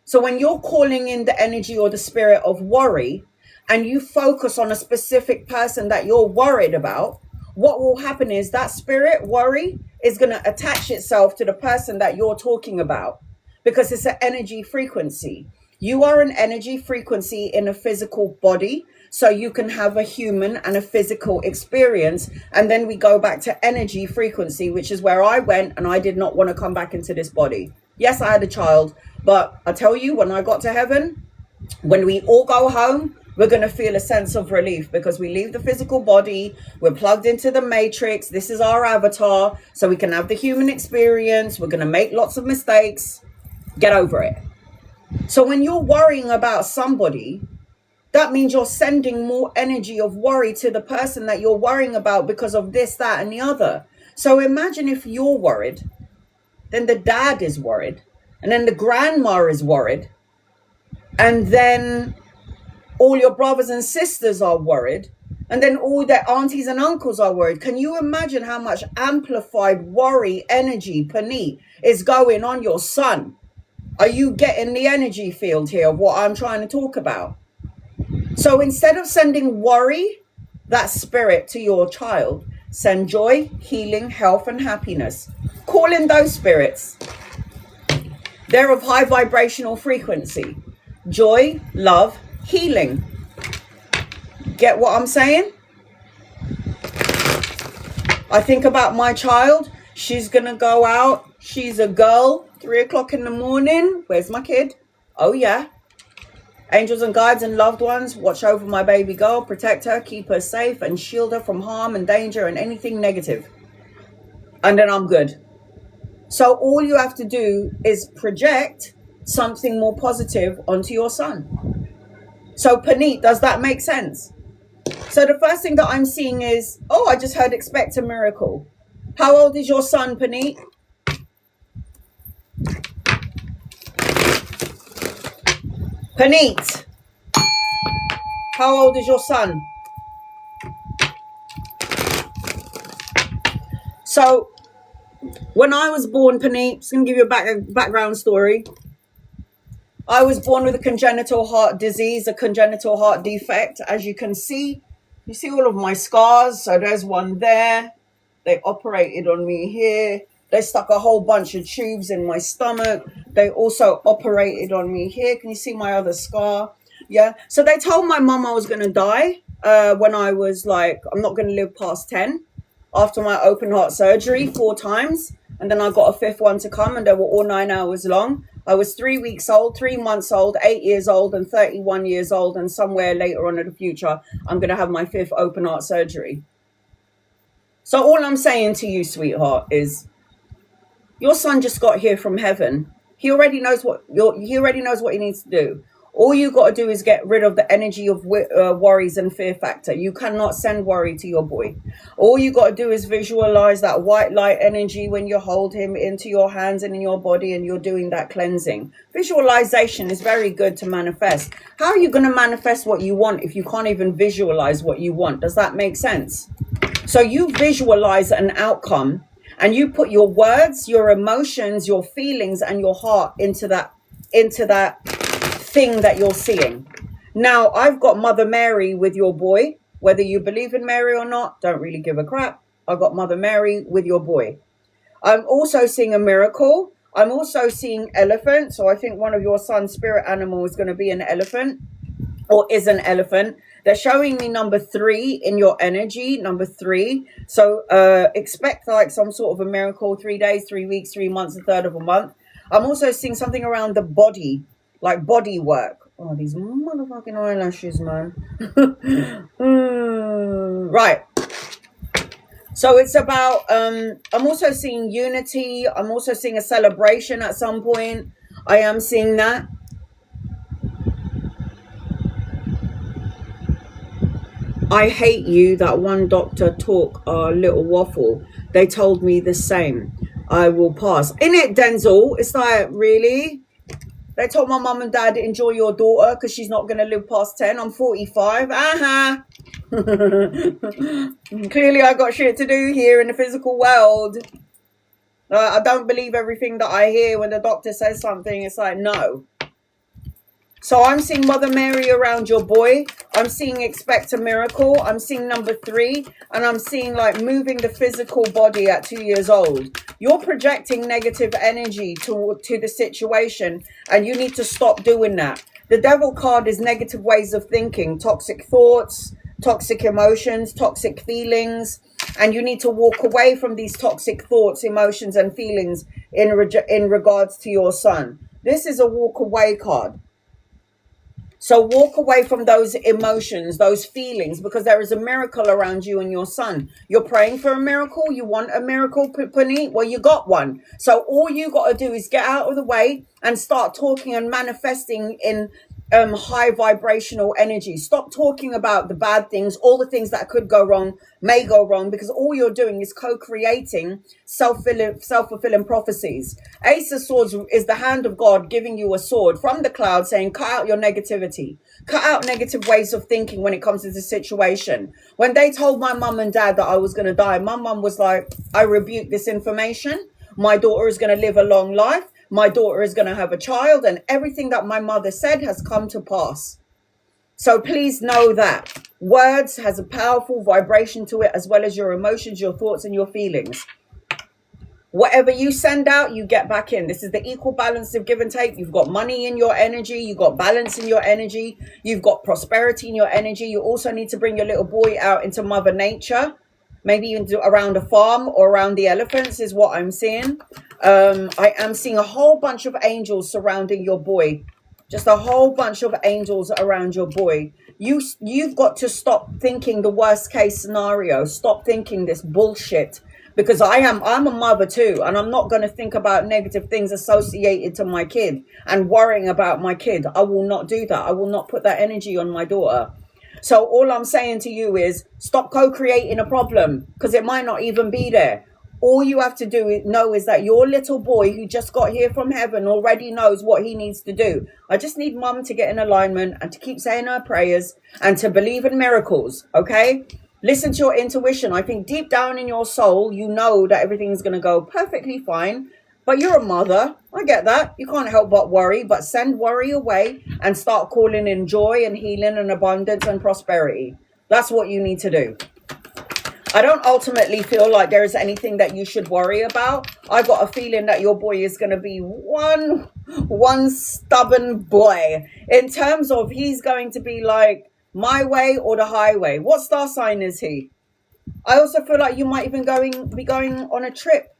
So when you're calling in the energy or the spirit of worry and you focus on a specific person that you're worried about, what will happen is that spirit, worry, is going to attach itself to the person that you're talking about because it's an energy frequency. You are an energy frequency in a physical body, so you can have a human and a physical experience. And then we go back to energy frequency, which is where I went and I did not want to come back into this body. Yes, I had a child, but I tell you, when I got to heaven, when we all go home, we're going to feel a sense of relief because we leave the physical body. We're plugged into the matrix. This is our avatar, so we can have the human experience. We're going to make lots of mistakes. Get over it. So when you're worrying about somebody, that means you're sending more energy of worry to the person that you're worrying about because of this, that, and the other. So imagine if you're worried, then the dad is worried, and then the grandma is worried, and then all your brothers and sisters are worried, and then all their aunties and uncles are worried. Can you imagine how much amplified worry energy, Paneet, is going on your son? Are you getting the energy field here of what I'm trying to talk about? So instead of sending worry, that spirit to your child, send joy, healing, health, and happiness. Call in those spirits. They're of high vibrational frequency. Joy, love, healing. Get what I'm saying? I think about my child. She's going to go out. She's a girl. 3 o'clock in the morning. Where's my kid? Oh, yeah. Angels and guides and loved ones, watch over my baby girl, protect her, keep her safe, and shield her from harm and danger and anything negative. And then I'm good. So all you have to do is project something more positive onto your son. So Paneet, does that make sense? So the first thing that I'm seeing is, oh, I just heard expect a miracle. How old is your son, Paneet? Paneet, how old is your son? So when I was born, Paneet, just going to give you a background story. I was born with a congenital heart disease, a congenital heart defect. As you can see, you see all of my scars. So there's one there. They operated on me here. They stuck a whole bunch of tubes in my stomach. They also operated on me here. Can you see my other scar? Yeah. So they told my mum I was going to die when I was like, I'm not going to live past 10 after my open heart surgery 4 times. And then I got a 5th one to come, and they were all 9 hours long. I was 3 weeks old, 3 months old, 8 years old, and 31 years old. And somewhere later on in the future, I'm going to have my 5th open heart surgery. So all I'm saying to you, sweetheart, is your son just got here from heaven. He already knows what he needs to do. All you got to do is get rid of the energy of worries and fear factor. You cannot send worry to your boy. All you got to do is visualize that white light energy when you hold him into your hands and in your body, and you're doing that cleansing. Visualization is very good to manifest. How are you going to manifest what you want if you can't even visualize what you want? Does that make sense? So you visualize an outcome, and you put your words, your emotions, your feelings, and your heart into that thing that you're seeing. Now, I've got Mother Mary with your boy. Whether you believe in Mary or not, don't really give a crap. I've got Mother Mary with your boy. I'm also seeing a miracle. I'm also seeing elephant. So I think one of your son's spirit animal is going to be an elephant, or is an elephant. They're showing me number 3 in your energy, number 3. So expect like some sort of a miracle, 3 days, 3 weeks, 3 months, a third of a month. I'm also seeing something around the body, like body work. Oh, these motherfucking eyelashes, man. Right. So it's about, I'm also seeing unity. I'm also seeing a celebration at some point. I am seeing that. I hate you, that one doctor talk a little waffle. They told me the same. I will pass. In it, Denzel, it's like, really? They told my mum and dad, enjoy your daughter because she's not going to live past 10. I'm 45. Clearly, I got shit to do here in the physical world. I don't believe everything that I hear when the doctor says something. It's like, no. So I'm seeing Mother Mary around your boy. I'm seeing expect a miracle. I'm seeing number 3. And I'm seeing like moving the physical body at 2 years old. You're projecting negative energy to the situation. And you need to stop doing that. The devil card is negative ways of thinking. Toxic thoughts, toxic emotions, toxic feelings. And you need to walk away from these toxic thoughts, emotions, and feelings in regards to your son. This is a walk away card. So walk away from those emotions, those feelings, because there is a miracle around you and your son. You're praying for a miracle. You want a miracle, Paneet? Well, you got one. So all you got to do is get out of the way and start talking and manifesting in high vibrational energy. Stop talking about the bad things, all the things that could go wrong, may go wrong, because all you're doing is co-creating self-fulfilling prophecies. Ace of Swords is the hand of God giving you a sword from the cloud saying, cut out your negativity. Cut out negative ways of thinking when it comes to the situation. When they told my mum and dad that I was going to die, my mum was like, I rebuke this information. My daughter is going to live a long life. My daughter is going to have a child, and everything that my mother said has come to pass. So please know that words has a powerful vibration to it, as well as your emotions, your thoughts, and your feelings. Whatever you send out, you get back in. This is the equal balance of give and take. You've got money in your energy. You've got balance in your energy. You've got prosperity in your energy. You also need to bring your little boy out into Mother Nature. Maybe even around a farm or around the elephants is what I'm seeing. I am seeing a whole bunch of angels surrounding your boy. Just a whole bunch of angels around your boy. You've got to stop thinking the worst case scenario. Stop thinking this bullshit. Because I'm a mother too, and I'm not going to think about negative things associated to my kid and worrying about my kid. I will not do that. I will not put that energy on my daughter. So all I'm saying to you is stop co-creating a problem, because it might not even be there. All you have to know is that your little boy who just got here from heaven already knows what he needs to do. I just need mum to get in alignment and to keep saying her prayers and to believe in miracles, okay? Listen to your intuition. I think deep down in your soul, you know that everything's going to go perfectly fine. But you're a mother. I get that. You can't help but worry. But send worry away and start calling in joy and healing and abundance and prosperity. That's what you need to do. I don't ultimately feel like there is anything that you should worry about. I got a feeling that your boy is going to be one stubborn boy. In terms of he's going to be like, my way or the highway. What star sign is he? I also feel like you might even be going on a trip,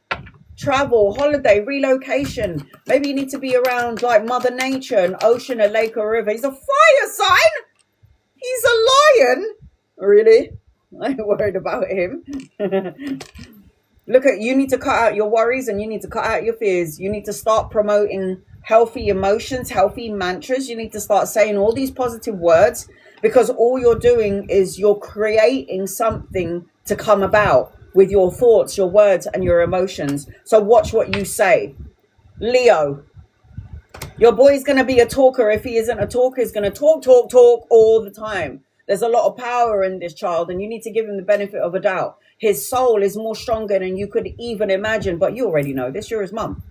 travel, holiday, relocation. Maybe you need to be around like Mother Nature, an ocean, a lake, or a river. He's a fire sign. He's a lion. Really? I ain't worried about him. Look, you need to cut out your worries and you need to cut out your fears. You need to start promoting healthy emotions, healthy mantras. You need to start saying all these positive words. Because all you're doing is you're creating something to come about with your thoughts, your words, and your emotions. So watch what you say. Leo, your boy's going to be a talker. If he isn't a talker, he's going to talk all the time. There's a lot of power in this child, and you need to give him the benefit of a doubt. His soul is more stronger than you could even imagine, but you already know this. You're his mum.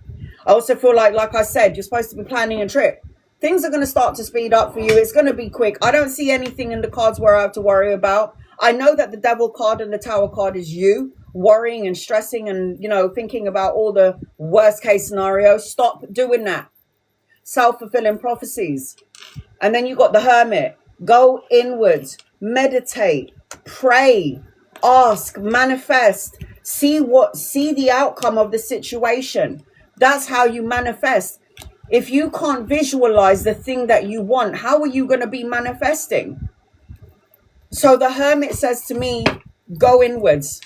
I also feel like I said, you're supposed to be planning a trip. Things are going to start to speed up for you. It's going to be quick. I don't see anything in the cards where I have to worry about. I know that the Devil card and the Tower card is you worrying and stressing and, thinking about all the worst case scenarios. Stop doing that. Self-fulfilling prophecies. And then you got the Hermit. Go inwards. Meditate. Pray. Ask. Manifest. See the outcome of the situation. That's how you manifest. If you can't visualize the thing that you want, how are you going to be manifesting? So the Hermit says to me, go inwards.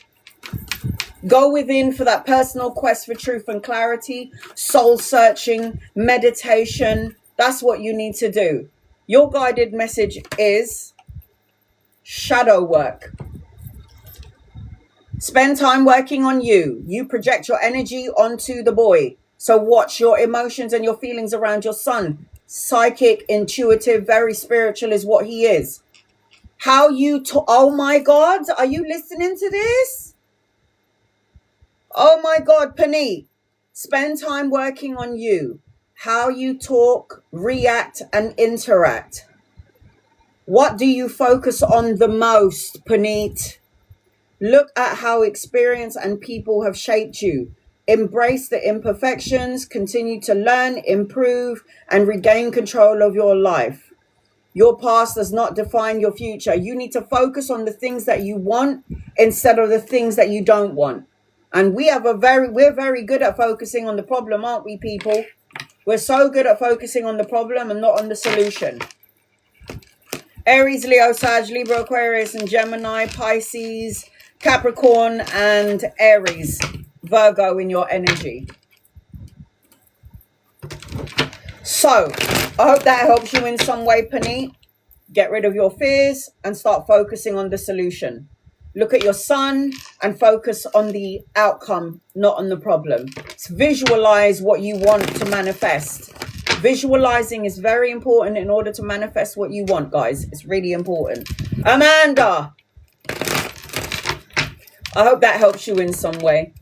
Go within for that personal quest for truth and clarity, soul searching, meditation. That's what you need to do. Your guided message is shadow work. Spend time working on you. You project your energy onto the boy. So watch your emotions and your feelings around your son. Psychic, intuitive, very spiritual is what he is. How you oh my God, are you listening to this? Oh my God, Paneet. Spend time working on you. How you talk, react, and interact. What do you focus on the most, Paneet? Look at how experience and people have shaped you. Embrace the imperfections, continue to learn, improve, and regain control of your life. Your past does not define your future. You need to focus on the things that you want instead of the things that you don't want. And we're very good at focusing on the problem, aren't we, people? We're so good at focusing on the problem and not on the solution. Aries, Leo, Sag, Libra, Aquarius, and Gemini, Pisces, Capricorn, and Aries. Virgo in your energy. So, I hope that helps you in some way, Paneet. Get rid of your fears and start focusing on the solution. Look at your sun and focus on the outcome, not on the problem. So visualize what you want to manifest. Visualizing is very important in order to manifest what you want, guys. It's really important. Amanda, I hope that helps you in some way.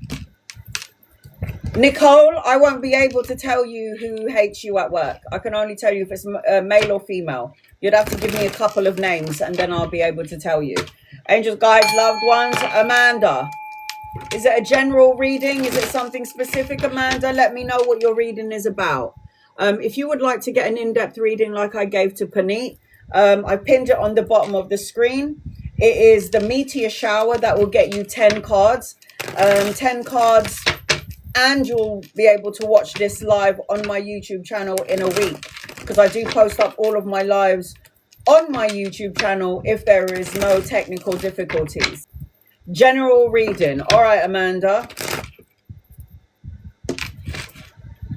Nicole, I won't be able to tell you who hates you at work. I can only tell you if it's male or female. You'd have to give me a couple of names and then I'll be able to tell you. Angels, guides, loved ones. Amanda, is it a general reading? Is it something specific, Amanda? Let me know what your reading is about. If you would like to get an in-depth reading like I gave to Paneet, I pinned it on the bottom of the screen. It is the meteor shower that will get you 10 cards. 10 cards, and you'll be able to watch this live on my YouTube channel in a week, because I do post up all of my lives on my YouTube channel if there is no technical difficulties. General reading. All right, Amanda.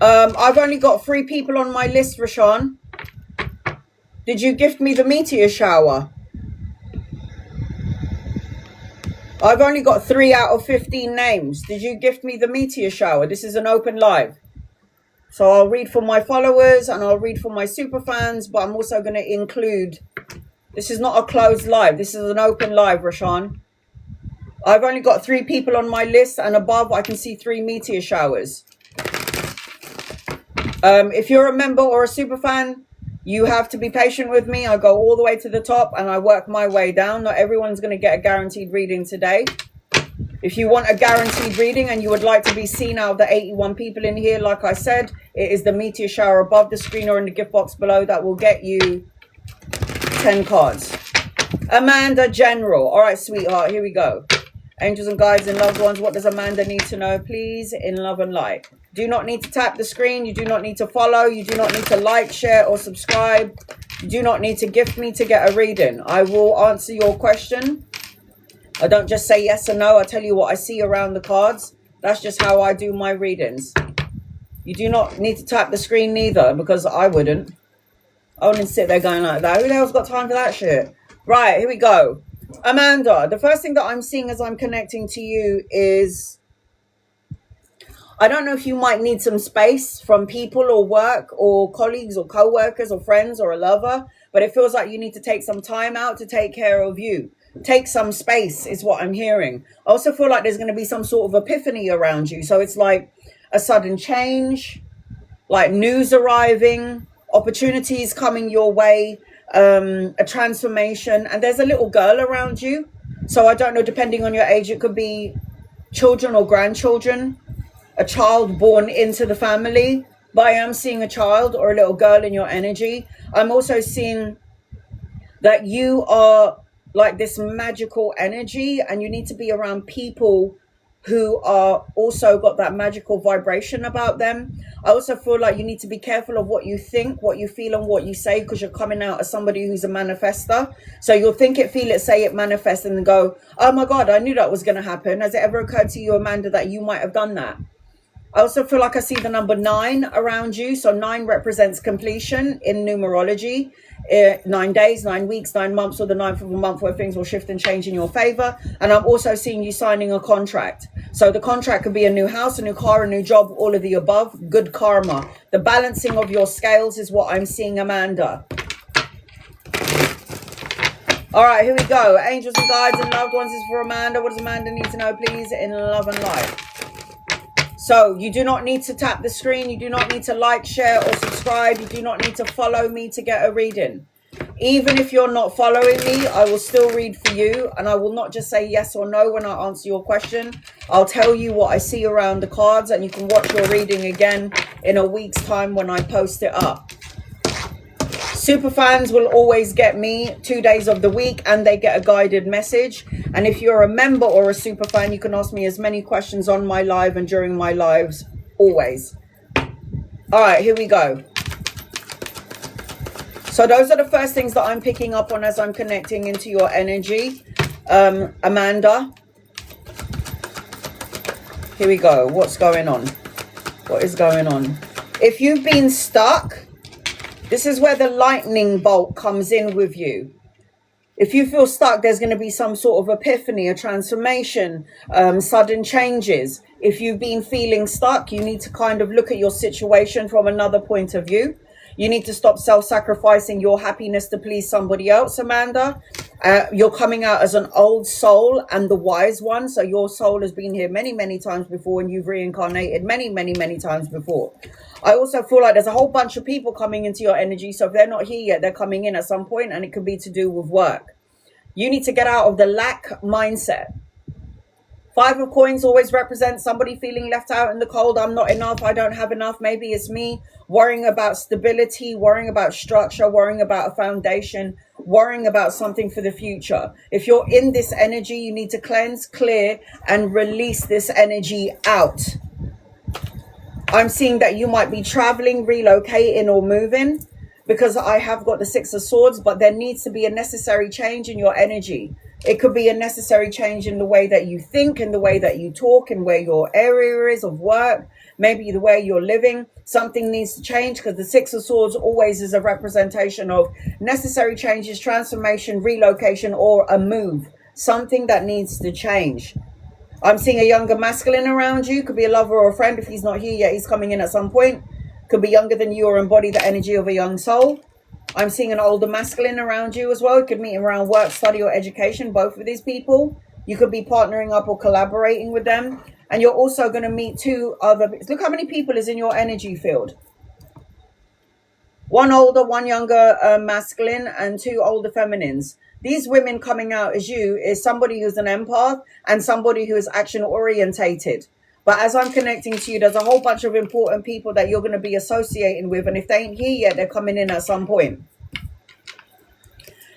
I've only got 3 people on my list, Rashawn. Did you gift me the meteor shower? I've only got 3 out of 15 names. Did you gift me the meteor shower? This is an open live. So I'll read for my followers and I'll read for my super fans, but I'm also going to include, this is not a closed live. This is an open live, Rashawn. I've only got 3 people on my list, and above I can see 3 meteor showers. If you're a member or a super fan, you have to be patient with me. I go all the way to the top and I work my way down. Not everyone's going to get a guaranteed reading today. If you want a guaranteed reading and you would like to be seen out of the 81 people in here, like I said, it is the meteor shower above the screen or in the gift box below that will get you 10 cards. Amanda, general. All right, sweetheart, here we go. Angels and guides and loved ones, what does Amanda need to know, please, in love and light? Do not need to tap the screen. You do not need to follow. You do not need to like, share, or subscribe. You do not need to gift me to get a reading. I will answer your question. I don't just say yes or no. I tell you what I see around the cards. That's just how I do my readings. You do not need to tap the screen neither, because I wouldn't. I wouldn't sit there going like that. Who the hell's got time for that shit? Right, here we go. Amanda, the first thing that I'm seeing as I'm connecting to you is, I don't know if you might need some space from people or work or colleagues or co-workers or friends or a lover, but it feels like you need to take some time out to take care of you. Take some space is what I'm hearing. I also feel like there's going to be some sort of epiphany around you. So it's like a sudden change, like news arriving, opportunities coming your way, a transformation, and there's a little girl around you. So I don't know, depending on your age, it could be children or grandchildren, a child born into the family, but I am seeing a child or a little girl in your energy. I'm also seeing that you are like this magical energy, and you need to be around people who are also got that magical vibration about them. I also feel like you need to be careful of what you think, what you feel, and what you say, because you're coming out as somebody who's a manifester. So you'll think it, feel it, say it, manifest, and then go, oh my God, I knew that was going to happen. Has it ever occurred to you, Amanda, that you might have done that? I also feel like I see the number 9 around you. So 9 represents completion in numerology. 9 days, 9 weeks, 9 months, or the 9th of a month where things will shift and change in your favor. And I'm also seeing you signing a contract. So the contract could be a new house, a new car, a new job, all of the above. Good karma. The balancing of your scales is what I'm seeing, Amanda. All right, here we go. Angels and guides and loved ones is for Amanda. What does Amanda need to know, please, in love and light? So you do not need to tap the screen. You do not need to like, share, or subscribe. You do not need to follow me to get a reading. Even if you're not following me, I will still read for you. And I will not just say yes or no when I answer your question. I'll tell you what I see around the cards, and you can watch your reading again in a week's time when I post it up. Super fans will always get me 2 days of the week, and they get a guided message. And if you're a member or a super fan, you can ask me as many questions on my live and during my lives, always. All right, here we go. So those are the first things that I'm picking up on as I'm connecting into your energy. Amanda, here we go. What's going on? What is going on? If you've been stuck, this is where the lightning bolt comes in with you. If you feel stuck, there's going to be some sort of epiphany, a transformation, sudden changes. If you've been feeling stuck, you need to kind of look at your situation from another point of view. You need to stop self-sacrificing your happiness to please somebody else, Amanda. You're coming out as an old soul and the wise one. So your soul has been here many, many times before, and you've reincarnated many, many, many times before. I also feel like there's a whole bunch of people coming into your energy. So if they're not here yet, they're coming in at some point, and it could be to do with work. You need to get out of the lack mindset. 5 of coins always represents somebody feeling left out in the cold. I'm not enough. I don't have enough. Maybe it's me worrying about stability, worrying about structure, worrying about a foundation, worrying about something for the future. If you're in this energy, you need to cleanse, clear, and release this energy out. I'm seeing that you might be traveling, relocating, or moving, because I have got the 6 of Swords, but there needs to be a necessary change in your energy. It could be a necessary change in the way that you think, in the way that you talk, and where your area is of work, maybe the way you're living. Something needs to change, because the 6 of Swords always is a representation of necessary changes, transformation, relocation, or a move. Something that needs to change. I'm seeing a younger masculine around you. Could be a lover or a friend. If he's not here yet, he's coming in at some point. Could be younger than you or embody the energy of a young soul. I'm seeing an older masculine around you as well. You could meet him around work, study, or education. Both of these people. You could be partnering up or collaborating with them. And you're also going to meet 2 other... Look how many people is in your energy field. 1 older, 1 younger masculine, and 2 older feminines. These women coming out as you is somebody who's an empath and somebody who is action orientated. But as I'm connecting to you, there's a whole bunch of important people that you're going to be associating with. And if they ain't here yet, they're coming in at some point.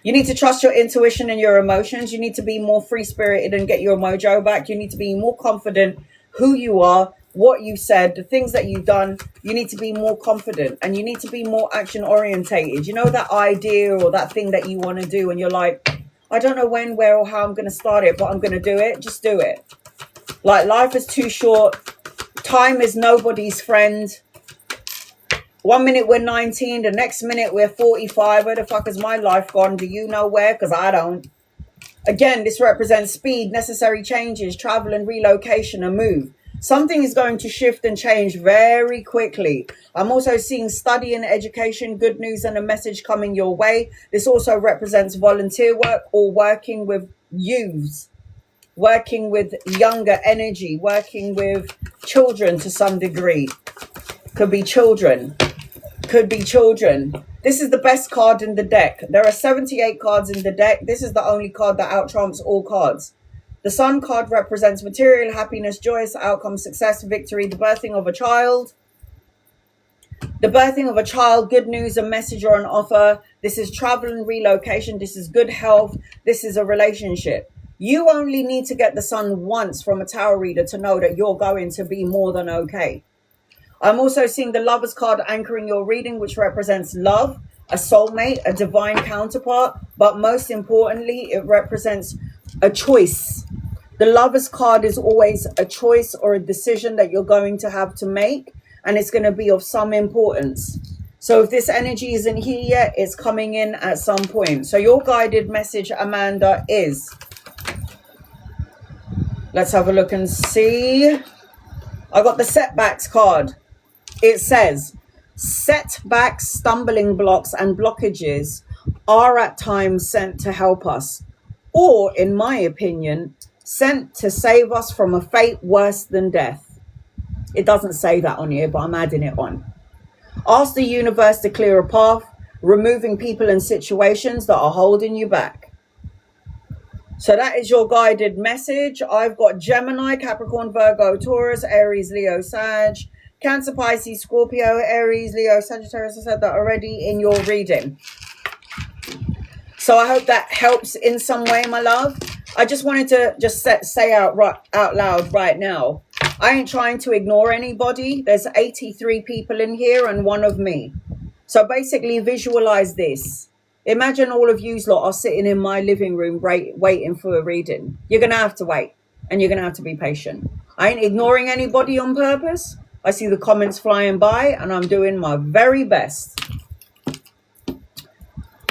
You need to trust your intuition and your emotions. You need to be more free-spirited and get your mojo back. You need to be more confident who you are, what you said, the things that you've done. You need to be more confident, and you need to be more action-orientated. You know, that idea or that thing that you want to do, and you're like, I don't know when, where, or how I'm going to start it, but I'm going to do it. Just do it. Like, life is too short. Time is nobody's friend. 1 minute we're 19, the next minute we're 45. Where the fuck is my life gone? Do you know where? Because I don't. Again, this represents speed, necessary changes, travel and relocation, a move. Something is going to shift and change very quickly. I'm also seeing study and education, good news, and a message coming your way. This also represents volunteer work or working with youths. Working with younger energy, working with children to some degree. Could be children. Could be children. This is the best card in the deck. There are 78 cards in the deck. This is the only card that out-trumps all cards. The Sun card represents material happiness, joyous outcome, success, victory, the birthing of a child. The birthing of a child, good news, a message or an offer. This is travel and relocation. This is good health. This is a relationship. You only need to get the Sun once from a tarot reader to know that you're going to be more than okay. I'm also seeing the Lovers card anchoring your reading, which represents love, a soulmate, a divine counterpart, but most importantly, it represents a choice. The Lovers card is always a choice or a decision that you're going to have to make, and it's going to be of some importance. So if this energy isn't here yet, it's coming in at some point. So your guided message, Amanda, is... Let's have a look and see. I got the setbacks card. It says, setbacks, stumbling blocks, and blockages are at times sent to help us, or, in my opinion, sent to save us from a fate worse than death. It doesn't say that on here, but I'm adding it on. Ask the universe to clear a path, removing people and situations that are holding you back. So that is your guided message. I've got Gemini, Capricorn, Virgo, Taurus, Aries, Leo, Sag, Cancer, Pisces, Scorpio, Aries, Leo, Sagittarius. I said that already in your reading. So I hope that helps in some way, my love. I just wanted to just say out loud right now. I ain't trying to ignore anybody. There's 83 people in here and one of me. So basically visualize this. Imagine all of you lot are sitting in my living room waiting for a reading. You're going to have to wait, and you're going to have to be patient. I ain't ignoring anybody on purpose. I see the comments flying by, and I'm doing my very best.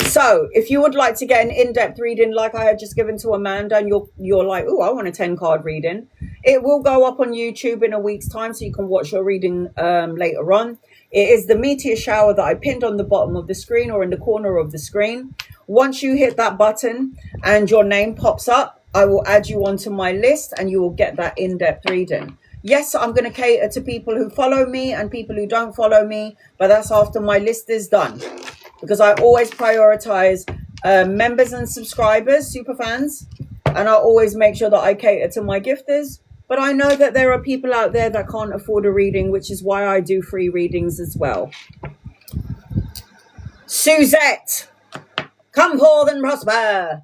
So if you would like to get an in-depth reading like I had just given to Amanda, and you're like, oh, I want a 10-card reading, it will go up on YouTube in a week's time, so you can watch your reading later on. It is the meteor shower that I pinned on the bottom of the screen or in the corner of the screen. Once you hit that button and your name pops up, I will add you onto my list and you will get that in-depth reading. Yes, I'm going to cater to people who follow me and people who don't follow me, but that's after my list is done. Because I always prioritize members and subscribers, super fans, and I always make sure that I cater to my gifters. But I know that there are people out there that can't afford a reading, which is why I do free readings as well. Suzette, come forth and prosper.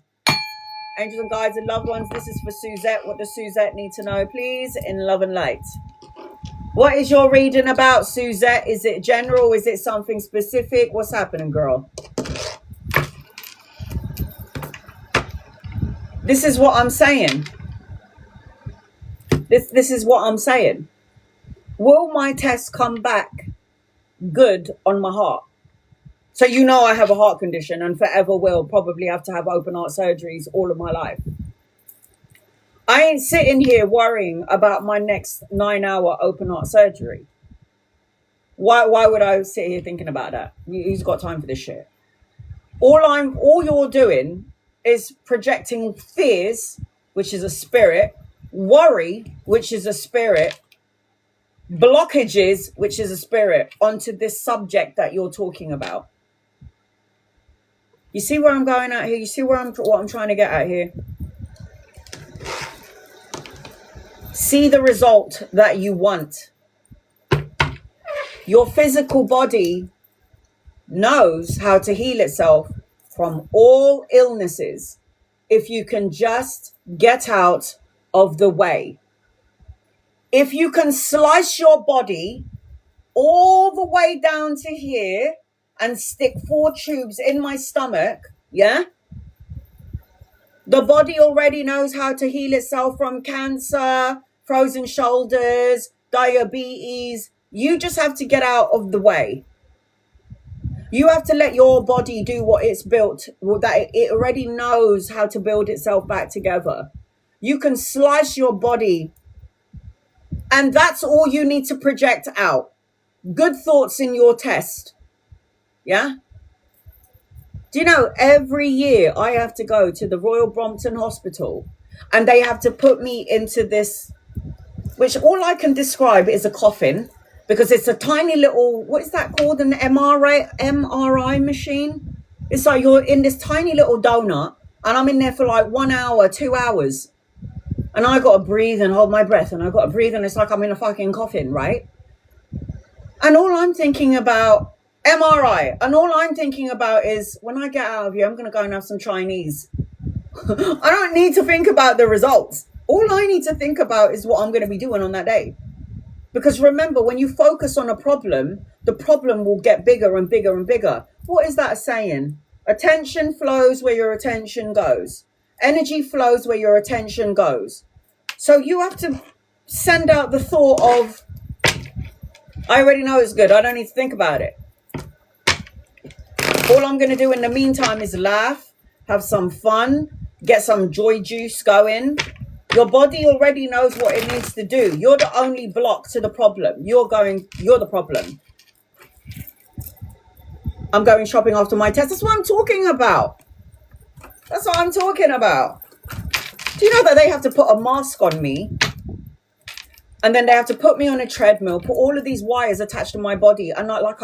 Angels and guides and loved ones, this is for Suzette. What does Suzette need to know, please? In love and light. What is your reading about, Suzette? Is it general? Is it something specific? What's happening, girl? This is what I'm saying. This is what I'm saying. Will my test come back good on my heart? So you know I have a heart condition and forever will probably have to have open heart surgeries all of my life. I ain't sitting here worrying about my next 9-hour open heart surgery. Why would I sit here thinking about that? Who's got time for this shit? All you're doing is projecting fears, which is a spirit, worry, which is a spirit, blockages, which is a spirit, onto this subject that you're talking about. You see where I'm going at here? You see what I'm trying to get at here? See the result that you want. Your physical body knows how to heal itself from all illnesses if you can just get out of the way. If you can slice your body all the way down to here and stick 4 tubes in my stomach, yeah? The body already knows how to heal itself from cancer, frozen shoulders, diabetes. You just have to get out of the way. You have to let your body do what it's built, that it already knows how to build itself back together. You can slice your body, and that's all you need to project out. Good thoughts in your test. Yeah? Do you know, every year I have to go to the Royal Brompton Hospital and they have to put me into this, which all I can describe is a coffin, because it's a tiny little, what is that called? An MRI machine? It's like you're in this tiny little donut and I'm in there for like 1 hour, 2 hours. And I got to breathe and hold my breath and I got to breathe and it's like I'm in a fucking coffin, right? And all I'm thinking about, MRI, and all I'm thinking about is when I get out of here, I'm going to go and have some Chinese. I don't need to think about the results. All I need to think about is what I'm going to be doing on that day. Because remember, when you focus on a problem, the problem will get bigger and bigger and bigger. What is that saying? Attention flows where your attention goes. Energy flows where your attention goes. So you have to send out the thought of, I already know it's good. I don't need to think about it. All I'm going to do in the meantime is laugh, have some fun, get some joy juice going. Your body already knows what it needs to do. You're the only block to the problem. You're the problem. I'm going shopping after my test. That's what I'm talking about. That's what I'm talking about. Do you know that they have to put a mask on me? And then they have to put me on a treadmill, put all of these wires attached to my body. And not like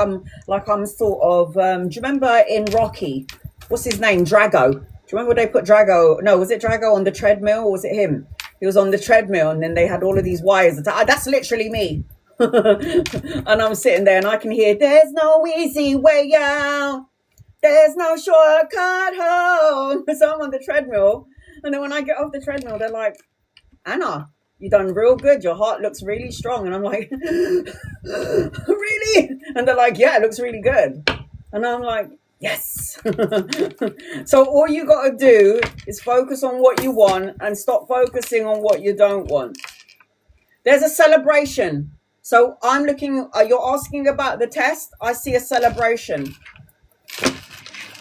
I'm sort of, do you remember in Rocky, what's his name? Drago. Do you remember they put Drago? No, was it Drago on the treadmill or was it him? He was on the treadmill and then they had all of these wires attached. That's literally me. And I'm sitting there and I can hear, there's no easy way out. There's no shortcut home. So I'm on the treadmill. And then when I get off the treadmill, they're like, Anna, you done real good. Your heart looks really strong. And I'm like, really? And they're like, yeah, it looks really good. And I'm like, yes. So all you got to do is focus on what you want and stop focusing on what you don't want. There's a celebration. So I'm looking, you're asking about the test. I see a celebration.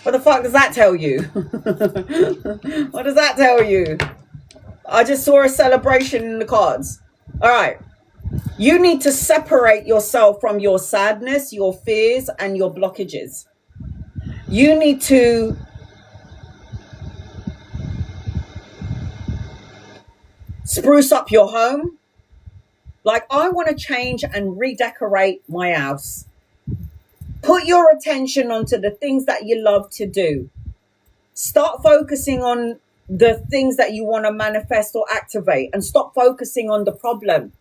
What the fuck does that tell you? What does that tell you? I just saw a celebration in the cards. All right. You need to separate yourself from your sadness, your fears, and your blockages. You need to spruce up your home. Like, I want to change and redecorate my house. Put your attention onto the things that you love to do. Start focusing on the things that you want to manifest or activate, and stop focusing on the problem.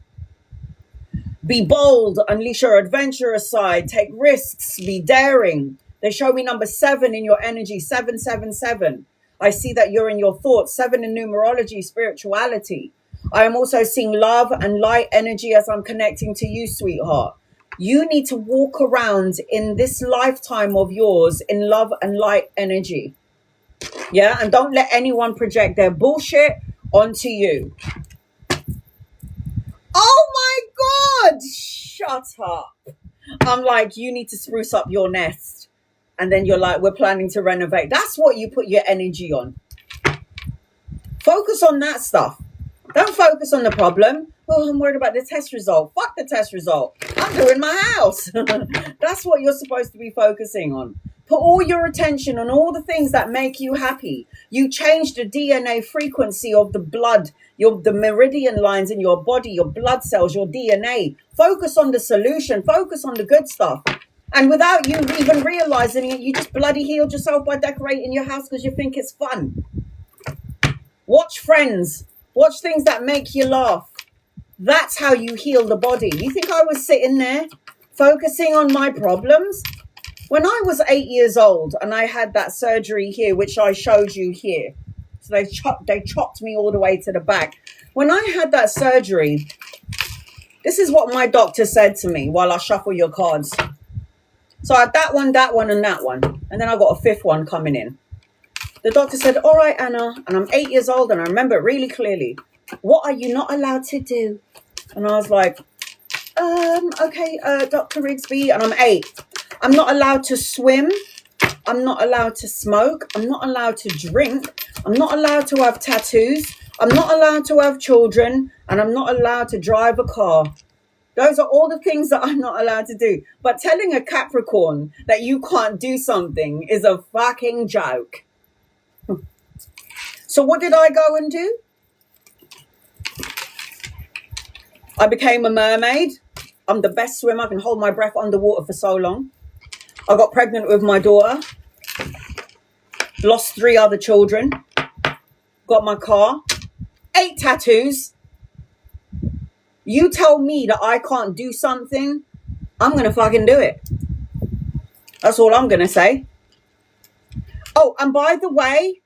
Be bold, unleash your adventurous side, take risks, be daring. They show me number 7 in your energy, 777. I see that you're in your thoughts, 7 in numerology, spirituality. I am also seeing love and light energy as I'm connecting to you, sweetheart. You need to walk around in this lifetime of yours in love and light energy. Yeah, and don't let anyone project their bullshit onto you. Oh my God, shut up. I'm like, you need to spruce up your nest. And then you're like, we're planning to renovate. That's what you put your energy on. Focus on that stuff. Don't focus on the problem. Oh, I'm worried about the test result. Fuck the test result. I'm doing my house. That's what you're supposed to be focusing on. Put all your attention on all the things that make you happy. You change the DNA frequency of the blood, the meridian lines in your body, your blood cells, your DNA. Focus on the solution. Focus on the good stuff. And without you even realizing it, you just bloody healed yourself by decorating your house because you think it's fun. Watch Friends. Watch things that make you laugh. That's how you heal the body. You think I was sitting there focusing on my problems? When I was 8 years old and I had that surgery here, which I showed you here. So they chopped me all the way to the back. When I had that surgery, this is what my doctor said to me while I shuffle your cards. So I had that one, and that one. And then I got a 5th one coming in. The doctor said, all right, Anna, and I'm 8 years old and I remember it really clearly. What are you not allowed to do? And I was like, okay, Dr. Rigsby, and I'm 8. I'm not allowed to swim. I'm not allowed to smoke. I'm not allowed to drink. I'm not allowed to have tattoos. I'm not allowed to have children. And I'm not allowed to drive a car. Those are all the things that I'm not allowed to do. But telling a Capricorn that you can't do something is a fucking joke. So what did I go and do? I became a mermaid. I'm the best swimmer. I can hold my breath underwater for so long. I got pregnant with my daughter. Lost 3 other children. Got my car. 8 tattoos. You tell me that I can't do something, I'm going to fucking do it. That's all I'm going to say. Oh, and by the way,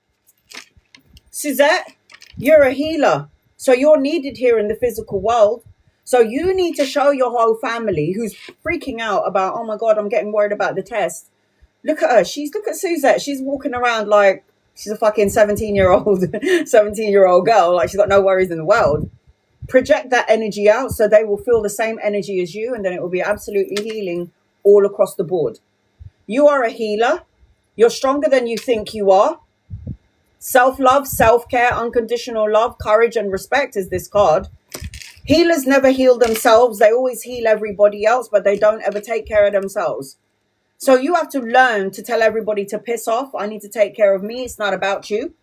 Suzette, you're a healer. So you're needed here in the physical world. So you need to show your whole family who's freaking out about, oh my God, I'm getting worried about the test. Look at her. Look at Suzette. She's walking around like she's a fucking 17-year-old girl. Like she's got no worries in the world. Project that energy out so they will feel the same energy as you. And then it will be absolutely healing all across the board. You are a healer. You're stronger than you think you are. Self-love, self-care, unconditional love, courage and respect is this card. Healers never heal themselves. They always heal everybody else, but they don't ever take care of themselves. So you have to learn to tell everybody to piss off. I need to take care of me. It's not about you.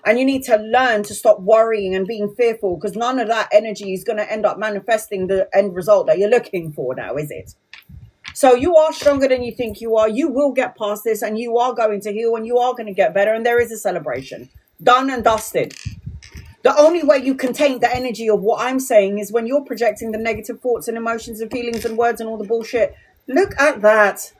And you need to learn to stop worrying and being fearful, because none of that energy is going to end up manifesting the end result that you're looking for now, is it? So you are stronger than you think you are. You will get past this and you are going to heal and you are going to get better. And there is a celebration. Done and dusted. The only way you contain the energy of what I'm saying is when you're projecting the negative thoughts and emotions and feelings and words and all the bullshit. Look at that.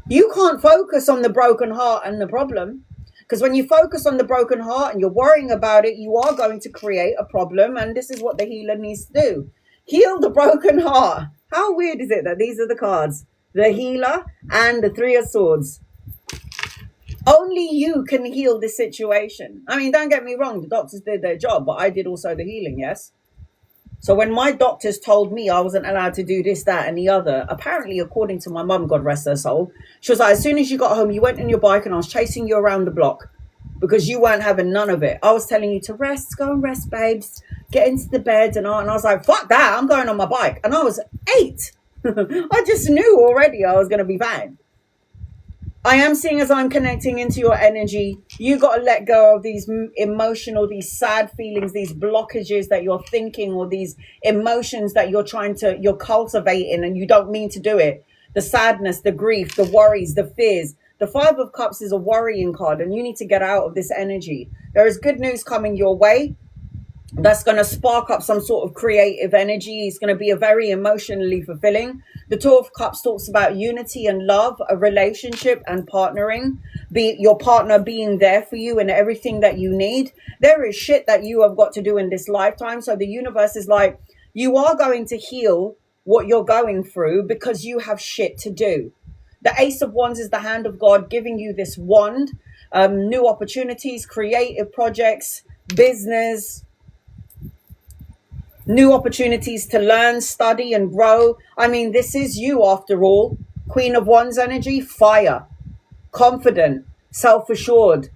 You can't focus on the broken heart and the problem. Because when you focus on the broken heart and you're worrying about it, you are going to create a problem. And this is what the healer needs to do. Heal the broken heart. How weird is it that these are the cards? The healer and the 3 of Swords. Only you can heal this situation. I mean, don't get me wrong. The doctors did their job, but I did also the healing, yes? So when my doctors told me I wasn't allowed to do this, that, and the other, apparently, according to my mum, God rest her soul, she was like, as soon as you got home, you went on your bike and I was chasing you around the block because you weren't having none of it. I was telling you to rest, go and rest, babes, get into the bed. And I was like, fuck that, I'm going on my bike. And I was 8. I just knew already I was going to be fine. I am seeing as I'm connecting into your energy, you got to let go of these emotional, these sad feelings, these blockages that you're thinking, or these emotions that you're cultivating and you don't mean to do it. The sadness, the grief, the worries, the fears. The Five of Cups is a worrying card, and you need to get out of this energy. There is good news coming your way. That's going to spark up some sort of creative energy. It's going to be a very emotionally fulfilling. The Two of Cups talks about unity and love, a relationship and partnering. Be your partner being there for you and everything that you need. There is shit that you have got to do in this lifetime. So the universe is like, you are going to heal what you're going through because you have shit to do. The Ace of Wands is the hand of God giving you this wand, new opportunities, creative projects, business, new opportunities to learn, study, and grow. I mean, this is you after all. Queen of Wands energy, fire, confident, self-assured,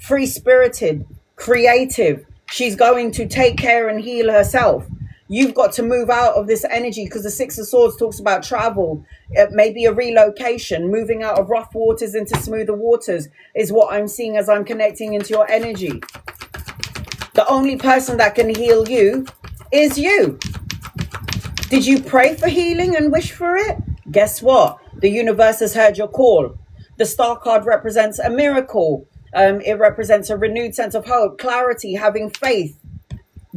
free-spirited, creative. She's going to take care and heal herself. You've got to move out of this energy because the Six of Swords talks about travel, maybe a relocation, moving out of rough waters into smoother waters is what I'm seeing as I'm connecting into your energy. The only person that can heal you is you. Did you pray for healing and wish for it? Guess what? The universe has heard your call. The Star card represents a miracle. It represents a renewed sense of hope, clarity, having faith,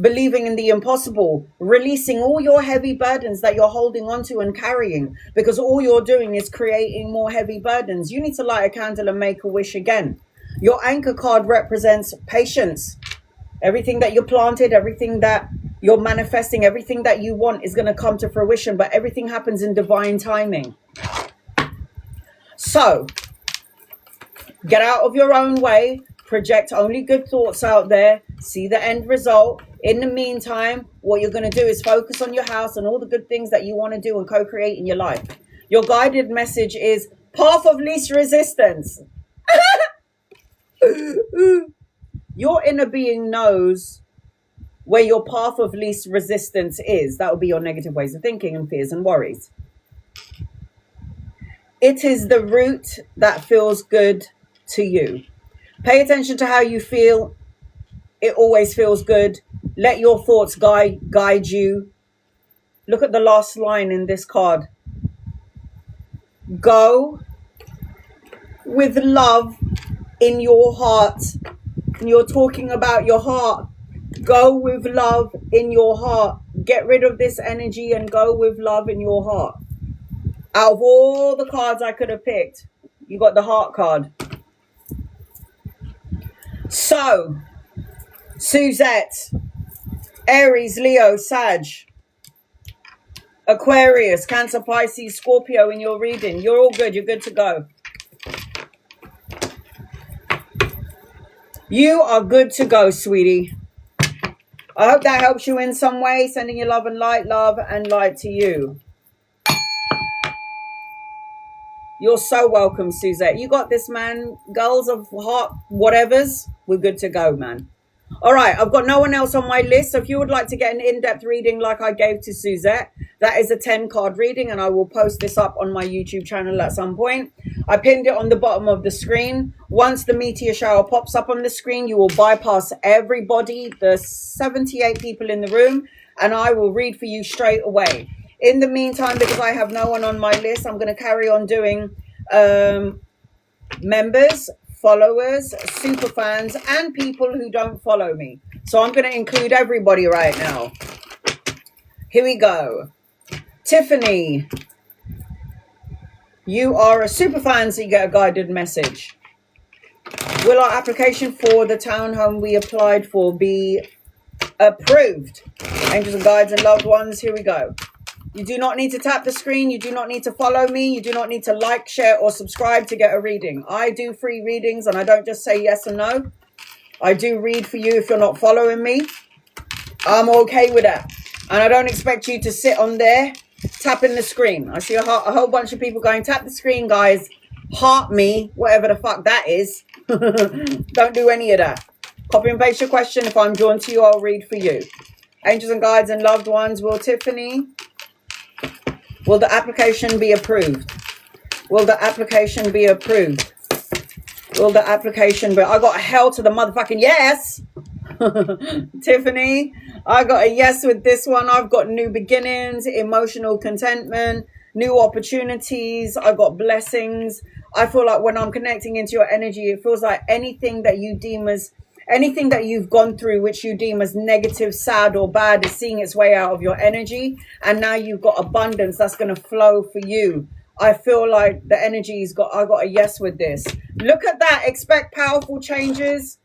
believing in the impossible, releasing all your heavy burdens that you're holding onto and carrying, because all you're doing is creating more heavy burdens. You need to light a candle and make a wish again. Your Anchor card represents patience. Everything that you planted, everything that you're manifesting, everything that you want is going to come to fruition, but everything happens in divine timing. So, get out of your own way, project only good thoughts out there, see the end result. In the meantime, what you're going to do is focus on your house and all the good things that you want to do and co-create in your life. Your guided message is path of least resistance. Your inner being knows where your path of least resistance is. That will be your negative ways of thinking and fears and worries. It is the route that feels good to you. Pay attention to how you feel. It always feels good. Let your thoughts guide you. Look at the last line in this card. Go with love in your heart. And you're talking about your heart. Go with love in your heart. Get rid of this energy and go with love in your heart. Out of all the cards I could have picked, you got the heart card. So, Suzette, Aries, Leo, Sag, Aquarius, Cancer, Pisces, Scorpio in your reading. You're all good. You're good to go. You are good to go, sweetie. I hope that helps you in some way. Sending you love and light to you. You're so welcome, Suzette. You got this, man. Girls of heart, whatevers. We're good to go, man. All right, I've got no one else on my list. So if you would like to get an in-depth reading like I gave to Suzette, that is a 10-card reading, and I will post this up on my YouTube channel at some point. I pinned it on the bottom of the screen. Once the meteor shower pops up on the screen, you will bypass everybody, the 78 people in the room, and I will read for you straight away. In the meantime, because I have no one on my list, I'm going to carry on doing members, followers, super fans, and people who don't follow me. So I'm going to include everybody right now. Here we go. Tiffany, you are a super fan, so you get a guided message. Will our application for the townhome we applied for be approved? Angels and guides and loved ones, here we go. You do not need to tap the screen. You do not need to follow me. You do not need to like, share, or subscribe to get a reading. I do free readings, and I don't just say yes and no. I do read for you if you're not following me. I'm okay with that. And I don't expect you to sit on there tapping the screen. I see a whole bunch of people going, tap the screen, guys. Heart me, whatever the fuck that is. Don't do any of that. Copy and paste your question. If I'm drawn to you, I'll read for you. Angels and guides and loved ones, will Tiffany... Will the application be approved? Will the application be approved? All the application, but I got a hell to the motherfucking yes. Tiffany, I got a yes with this one. I've got new beginnings, emotional contentment, new opportunities. I got blessings. I feel like when I'm connecting into your energy, it feels like anything that you deem as, anything that you've gone through, which you deem as negative, sad, or bad, is seeing its way out of your energy. And now you've got abundance that's going to flow for you. I feel like the energy's got, I got a yes with this. Look at that. Expect powerful changes.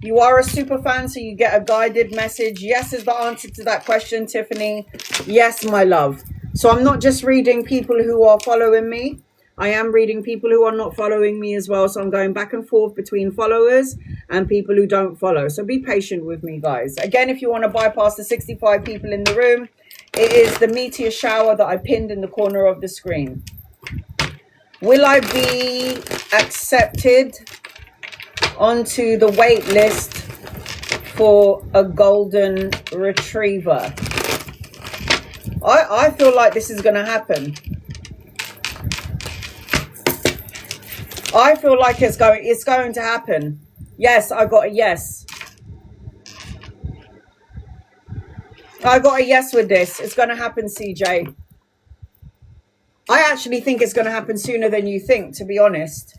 You are a super fan, so you get a guided message. Yes is the answer to that question, Tiffany. Yes, my love. So I'm not just reading people who are following me. I am reading people who are not following me as well. So I'm going back and forth between followers and people who don't follow. So be patient with me, guys. Again, if you want to bypass the 65 people in the room, it is the meteor shower that I pinned in the corner of the screen. Will I be accepted onto the wait list for a golden retriever? I feel like this is going to happen. I feel like it's going to happen. Yes, I got a yes. I got a yes with this. It's going to happen, CJ. I actually think it's going to happen sooner than you think, to be honest.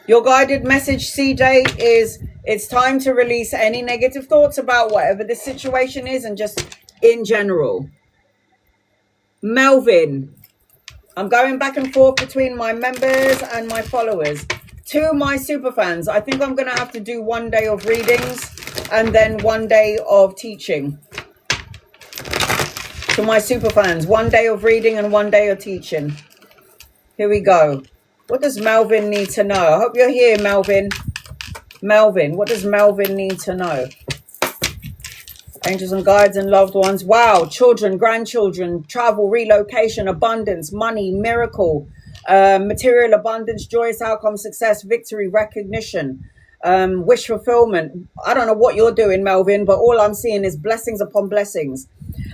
Your guided message, CJ, is it's time to release any negative thoughts about whatever the situation is and just in general. Melvin, I'm going back and forth between my members and my followers. To my super fans, I think I'm going to have to do 1 day of readings and then 1 day of teaching. To my super fans, 1 day of reading and 1 day of teaching. Here we go. What does Melvin need to know? I hope you're here, Melvin. Melvin, what does Melvin need to know? Angels and guides and loved ones. Wow, children, grandchildren, travel, relocation, abundance, money, miracle, material abundance, joyous outcome, success, victory, recognition, wish fulfillment. I don't know what you're doing, Melvin, but all I'm seeing is blessings upon blessings.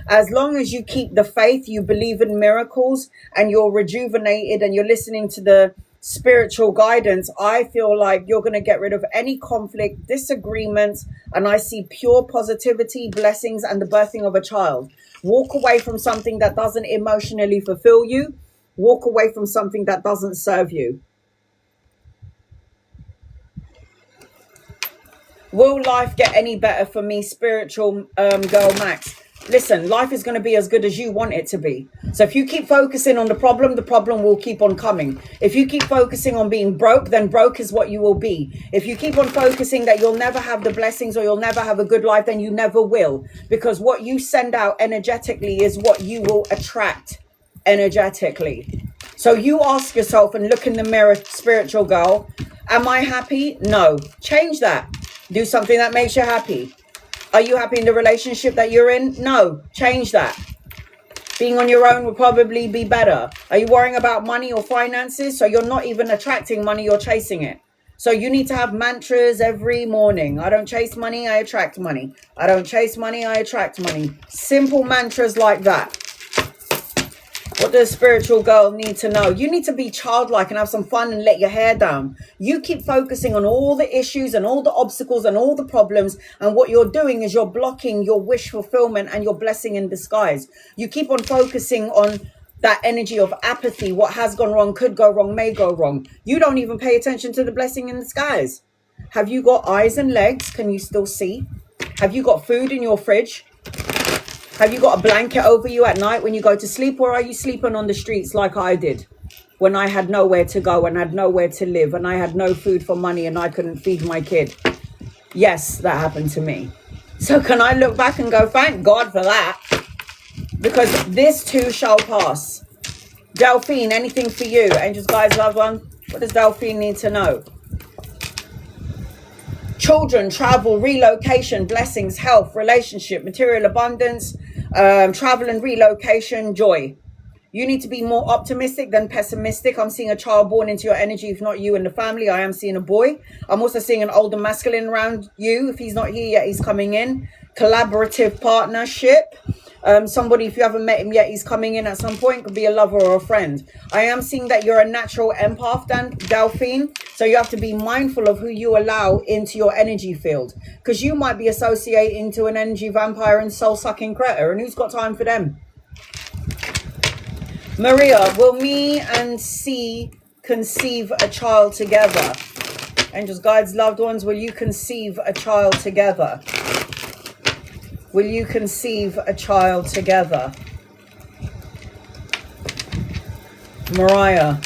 As long as you keep the faith, you believe in miracles, and you're rejuvenated and you're listening to the spiritual guidance, I feel like you're going to get rid of any conflict, disagreements, and I see pure positivity, blessings, and the birthing of a child. Walk away from something that doesn't emotionally fulfill you. Walk away from something that doesn't serve you. Will life get any better for me, spiritual girl Max? Listen, life is going to be as good as you want it to be. So if you keep focusing on the problem will keep on coming. If you keep focusing on being broke, then broke is what you will be. If you keep on focusing that you'll never have the blessings or you'll never have a good life, then you never will. Because what you send out energetically is what you will attract energetically. So you ask yourself and look in the mirror, spiritual girl, am I happy? No. Change that. Do something that makes you happy. Are you happy in the relationship that you're in? No. Change that. Being on your own will probably be better. Are you worrying about money or finances? So you're not even attracting money, you're chasing it. So you need to have mantras every morning. I don't chase money, I attract money. I don't chase money, I attract money. Simple mantras like that. What does spiritual girl need to know? You need to be childlike and have some fun and let your hair down. You keep focusing on all the issues and all the obstacles and all the problems. And what you're doing is you're blocking your wish fulfillment and your blessing in disguise. You keep on focusing on that energy of apathy. What has gone wrong, could go wrong, may go wrong. You don't even pay attention to the blessing in disguise. Have you got eyes and legs? Can you still see? Have you got food in your fridge? Have you got a blanket over you at night when you go to sleep, or are you sleeping on the streets like I did when I had nowhere to go and had nowhere to live and I had no food for money and I couldn't feed my kid? Yes, that happened to me. So can I look back and go, thank God for that? Because this too shall pass. Delphine, anything for you? Angels, guys, loved one. What does Delphine need to know? Children, travel, relocation, blessings, health, relationship, material abundance, travel and relocation, joy. You need to be more optimistic than pessimistic. I'm seeing a child born into your energy, if not you and the family. I am seeing a boy. I'm also seeing an older masculine around you. If he's not here yet, he's coming in. Collaborative partnership. Somebody, if you haven't met him yet, he's coming in at some point. Could be a lover or a friend. I am seeing that you're a natural empath, Delphine. So you have to be mindful of who you allow into your energy field, because you might be associating to an energy vampire and soul-sucking creature, and who's got time for them? Maria, will me and C conceive a child together? Angels, guides, loved ones, will you conceive a child together? Will you conceive a child together? Mariah.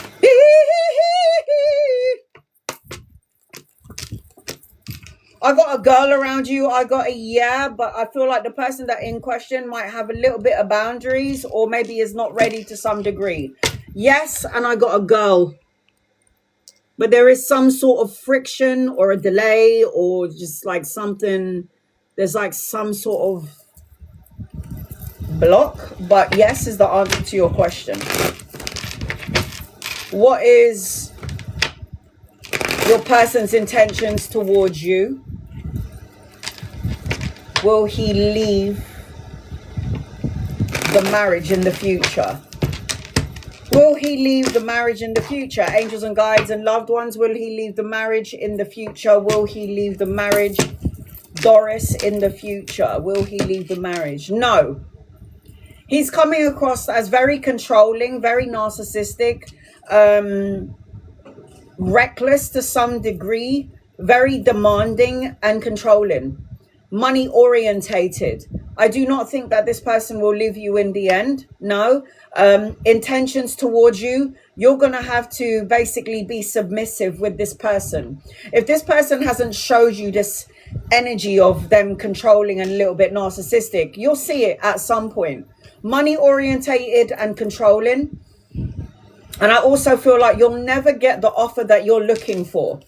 I got a girl around you. I got a yeah, but I feel like the person that in question might have a little bit of boundaries, or maybe is not ready to some degree. Yes, and I got a girl. But there is some sort of friction or a delay, or just like something, there's like some sort of block. But yes is the answer to your question. What is your person's intentions towards you? Will he leave the marriage in the future? Will he leave the marriage in the future? Angels and guides and loved ones, will he leave the marriage in the future? Will he leave the marriage, Doris, in the future? Will he leave the marriage? No. He's coming across as very controlling, very narcissistic, reckless to some degree, very demanding and controlling. Money orientated. I do not think that this person will leave you in the end. No. Intentions towards you, you're going to have to basically be submissive with this person. If this person hasn't showed you this energy of them controlling and a little bit narcissistic, you'll see it at some point. Money orientated and controlling. And I also feel like you'll never get the offer that you're looking for.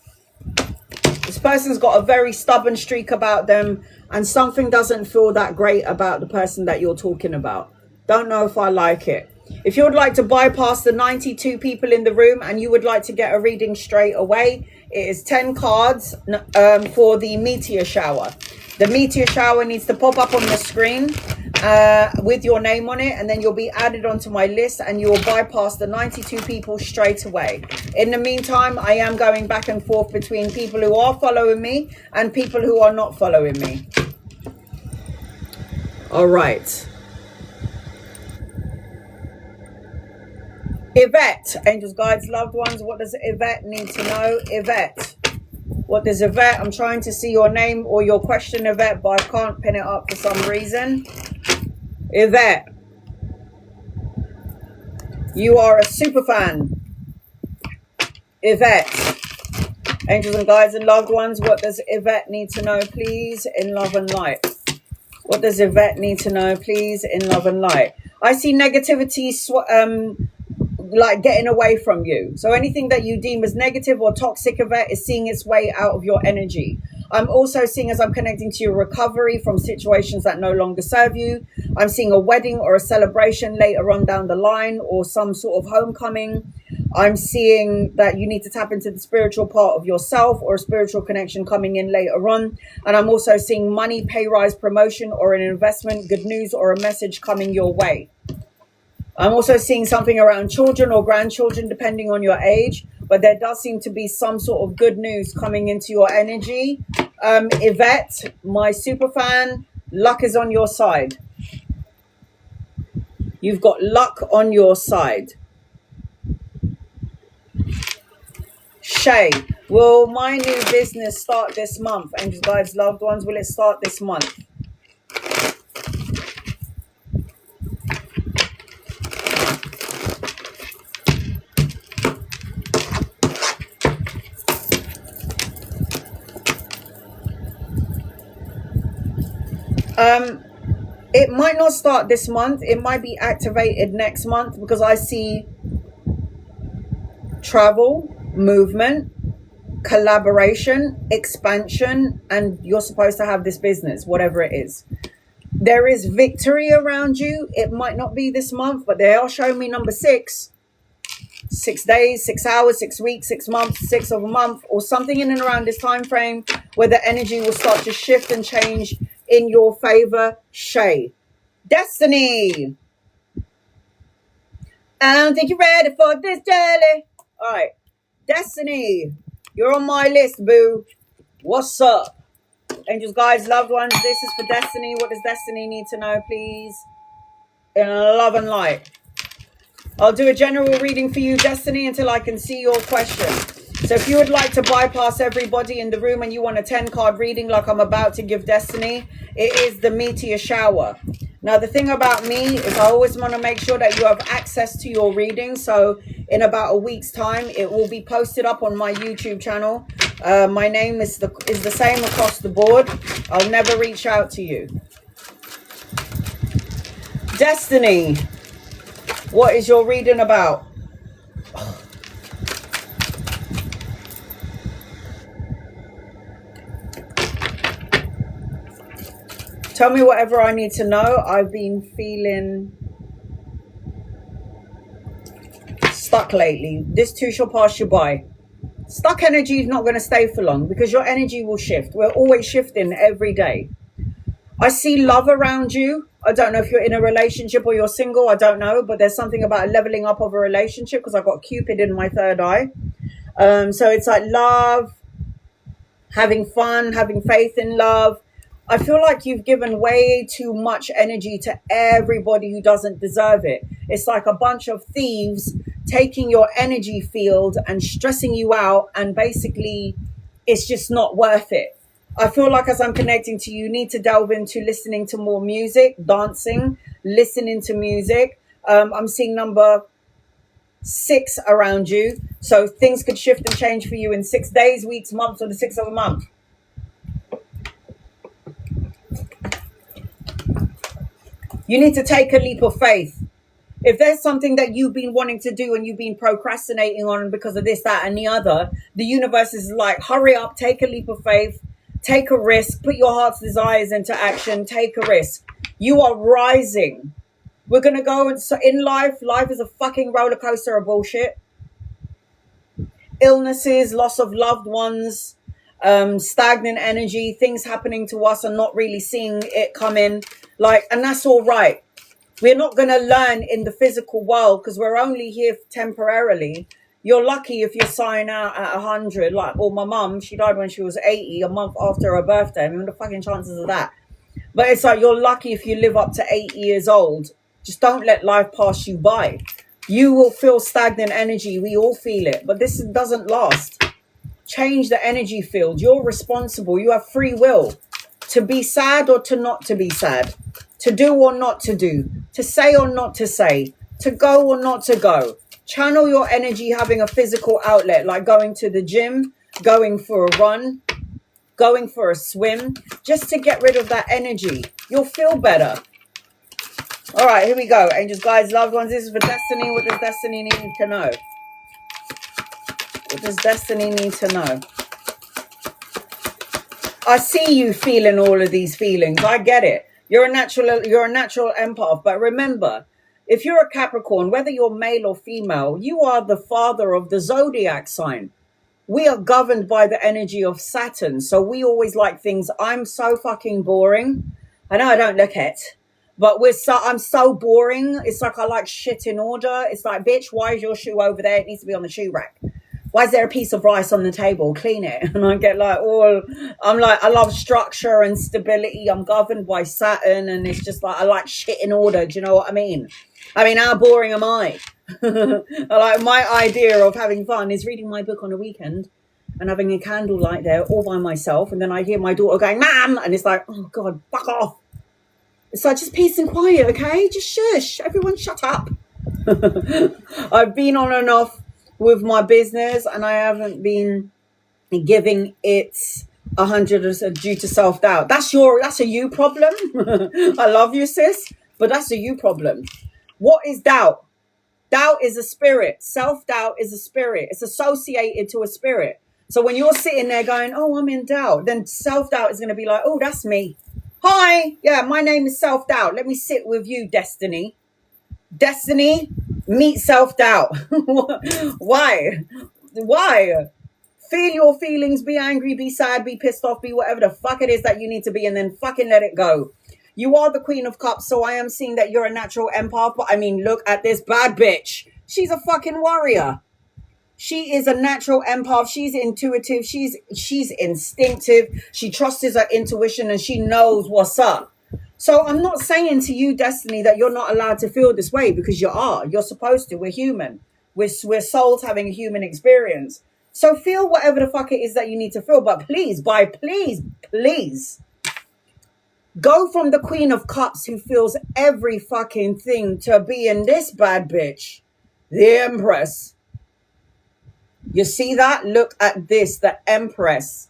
This person's got a very stubborn streak about them, and something doesn't feel that great about the person that you're talking about. Don't know if I like it. If you would like to bypass the 92 people in the room and you would like to get a reading straight away, it is 10 cards for the meteor shower. The meteor shower needs to pop up on the screen with your name on it, and then you'll be added onto my list and you will bypass the 92 people straight away. In the meantime, I am going back and forth between people who are following me and people who are not following me. All right. Yvette, angels, guides, loved ones, what does Yvette need to know? Yvette, what does Yvette? I'm trying to see your name or your question, Yvette, but I can't pin it up for some reason. Yvette, you are a super fan. Yvette, angels and guides and loved ones, what does Yvette need to know, please, in love and light? What does Yvette need to know, please, in love and light? I see negativity like getting away from you. So anything that you deem as negative or toxic, Yvette, is seeing its way out of your energy. I'm also seeing, as I'm connecting to your recovery from situations that no longer serve you, I'm seeing a wedding or a celebration later on down the line, or some sort of homecoming. I'm seeing that you need to tap into the spiritual part of yourself, or a spiritual connection coming in later on. And I'm also seeing money, pay rise, promotion, or an investment, good news, or a message coming your way. I'm also seeing something around children or grandchildren, depending on your age. But there does seem to be some sort of good news coming into your energy. Yvette, my super fan, luck is on your side. You've got luck on your side. Shay, will my new business start this month? Angels, guides, loved ones, will it start this month? It might not start this month. It might be activated next month, because I see travel, movement, collaboration, expansion, and you're supposed to have this business, whatever it is. There is victory around you. It might not be this month, but they are showing me number 6. 6 days, 6 hours, 6 weeks, 6 months, 6 of a month, or something in and around this time frame where the energy will start to shift and change in your favor. Shay, Destiny. I don't think you're ready for this jelly. All right. Destiny. You're on my list, boo. What's up? Angels, guys, loved ones, this is for Destiny. What does Destiny need to know, please? In love and light. I'll do a general reading for you, Destiny, until I can see your question. So if you would like to bypass everybody in the room and you want a 10-card reading like I'm about to give Destiny, it is the meteor shower. Now, the thing about me is I always want to make sure that you have access to your reading. So in about a week's time, it will be posted up on my YouTube channel. My name is the same across the board. I'll never reach out to you. Destiny, what is your reading about? Tell me whatever I need to know. I've been feeling stuck lately. This too shall pass you by. Stuck energy is not going to stay for long because your energy will shift. We're always shifting every day. I see love around you. I don't know if you're in a relationship or you're single. I don't know. But there's something about a leveling up of a relationship because I've got Cupid in my third eye. So it's like love, having fun, having faith in love. I feel like you've given way too much energy to everybody who doesn't deserve it. It's like a bunch of thieves taking your energy field and stressing you out. And basically, it's just not worth it. I feel like as I'm connecting to you, you need to delve into listening to more music, dancing, listening to music. I'm seeing number 6 around you. So things could shift and change for you in 6 days, weeks, months, or the 6th of a month. You need to take a leap of faith. If there's something that you've been wanting to do and you've been procrastinating on because of this, that, and the other, the universe is like, hurry up, take a leap of faith, take a risk, put your heart's desires into action, take a risk. You are rising. We're going to go in life. Life is a fucking roller coaster of bullshit. Illnesses, loss of loved ones, stagnant energy, things happening to us and not really seeing it come in. And that's all right. We're not going to learn in the physical world because we're only here temporarily. You're lucky if you're signing out at 100. My mum, she died when she was 80, a month after her birthday. I mean, the fucking chances of that. But it's like you're lucky if you live up to 80 years old. Just don't let life pass you by. You will feel stagnant energy. We all feel it. But this doesn't last. Change the energy field. You're responsible. You have free will to be sad or to not to be sad. To do or not to do, to say or not to say, to go or not to go. Channel your energy having a physical outlet, like going to the gym, going for a run, going for a swim, just to get rid of that energy. You'll feel better. All right, here we go. Angels, guys, loved ones, this is for Destiny. What does Destiny need to know? What does Destiny need to know? I see you feeling all of these feelings. I get it. You're a natural empath. But remember, if you're a Capricorn, whether you're male or female, you are the father of the zodiac sign. We are governed by the energy of Saturn. So we always like things. I'm so fucking boring. I know I don't look it, but I'm so boring. It's like I like shit in order. It's like, bitch, why is your shoe over there? It needs to be on the shoe rack. Why is there a piece of rice on the table? Clean it. And I get I love structure and stability. I'm governed by Saturn. And it's just like, I like shit in order. Do you know what I mean? I mean, how boring am I? My idea of having fun is reading my book on a weekend and having a candlelight there all by myself. And then I hear my daughter going, Mom! And it's like, oh God, fuck off. It's like, just peace and quiet, okay? Just shush. Everyone shut up. I've been on and off with my business and I haven't been giving it 100% due to self-doubt. That's a you problem. I love you, sis, but that's a you problem. What is doubt? Doubt is a spirit. Self-doubt is a spirit. It's associated to a spirit. So when you're sitting there going, oh, I'm in doubt, then self-doubt is going to be like, oh, that's me. Hi, yeah, my name is self-doubt. Let me sit with you, Destiny. Destiny, meet self-doubt. Why? Feel your feelings, be angry, be sad, be pissed off, be whatever the fuck it is that you need to be, and then fucking let it go. You are the Queen of Cups, so I am seeing that you're a natural empath. But I mean, look at this bad bitch. She's a fucking warrior. She is a natural empath. She's intuitive. She's instinctive. She trusts her intuition and she knows what's up. So I'm not saying to you, Destiny, that you're not allowed to feel this way, because you are. You're supposed to. We're human. We're souls having a human experience. So feel whatever the fuck it is that you need to feel. But please, please, go from the Queen of Cups who feels every fucking thing to being this bad bitch, the Empress. You see that? Look at this, the Empress.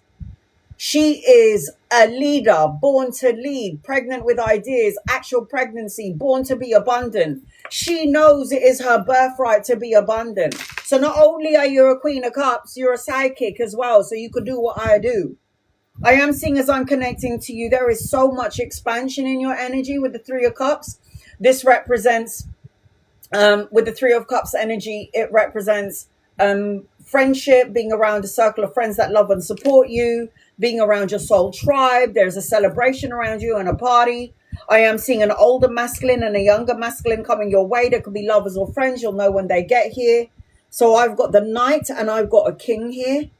She is a leader, born to lead, pregnant with ideas, actual pregnancy, born to be abundant. She knows it is her birthright to be abundant. So not only are you a Queen of Cups, you're a sidekick as well. So you could do what I do. I am seeing, as I'm connecting to you, there is so much expansion in your energy with the Three of Cups. This represents, with the Three of Cups energy, it represents friendship, being around a circle of friends that love and support you, being around your soul tribe. There's a celebration around you and a party. I am seeing an older masculine and a younger masculine coming your way. There could be lovers or friends. You'll know when they get here. So I've got the Knight and I've got a King here.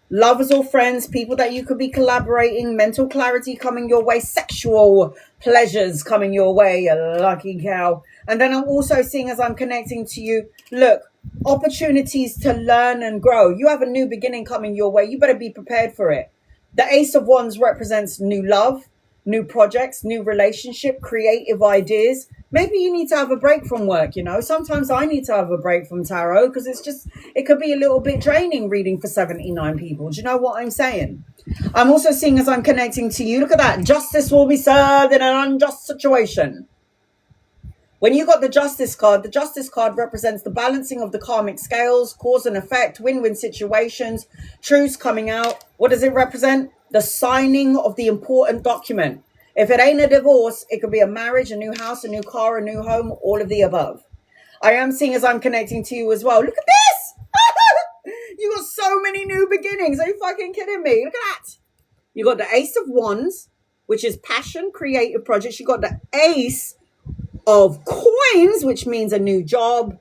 Lovers or friends, people that you could be collaborating, mental clarity coming your way, sexual pleasures coming your way, you lucky cow. And then I'm also seeing, as I'm connecting to you, look, opportunities to learn and grow. You have a new beginning coming your way. You better be prepared for it. The Ace of Wands represents new love, new projects, new relationship, creative ideas. Maybe you need to have a break from work, you know. Sometimes I need to have a break from tarot because it could be a little bit draining reading for 79 people. Do you know what I'm saying? I'm also seeing, as I'm connecting to you, look at that. Justice will be served in an unjust situation. When you got the Justice card represents the balancing of the karmic scales, cause and effect, win-win situations, truths coming out. What does it represent? The signing of the important document. If it ain't a divorce, it could be a marriage, a new house, a new car, a new home, all of the above. I am seeing, as I'm connecting to you as well. Look at this! You got so many new beginnings. Are you fucking kidding me? Look at that. You got the Ace of Wands, which is passion, creative projects. You got the Ace of Coins, which means a new job,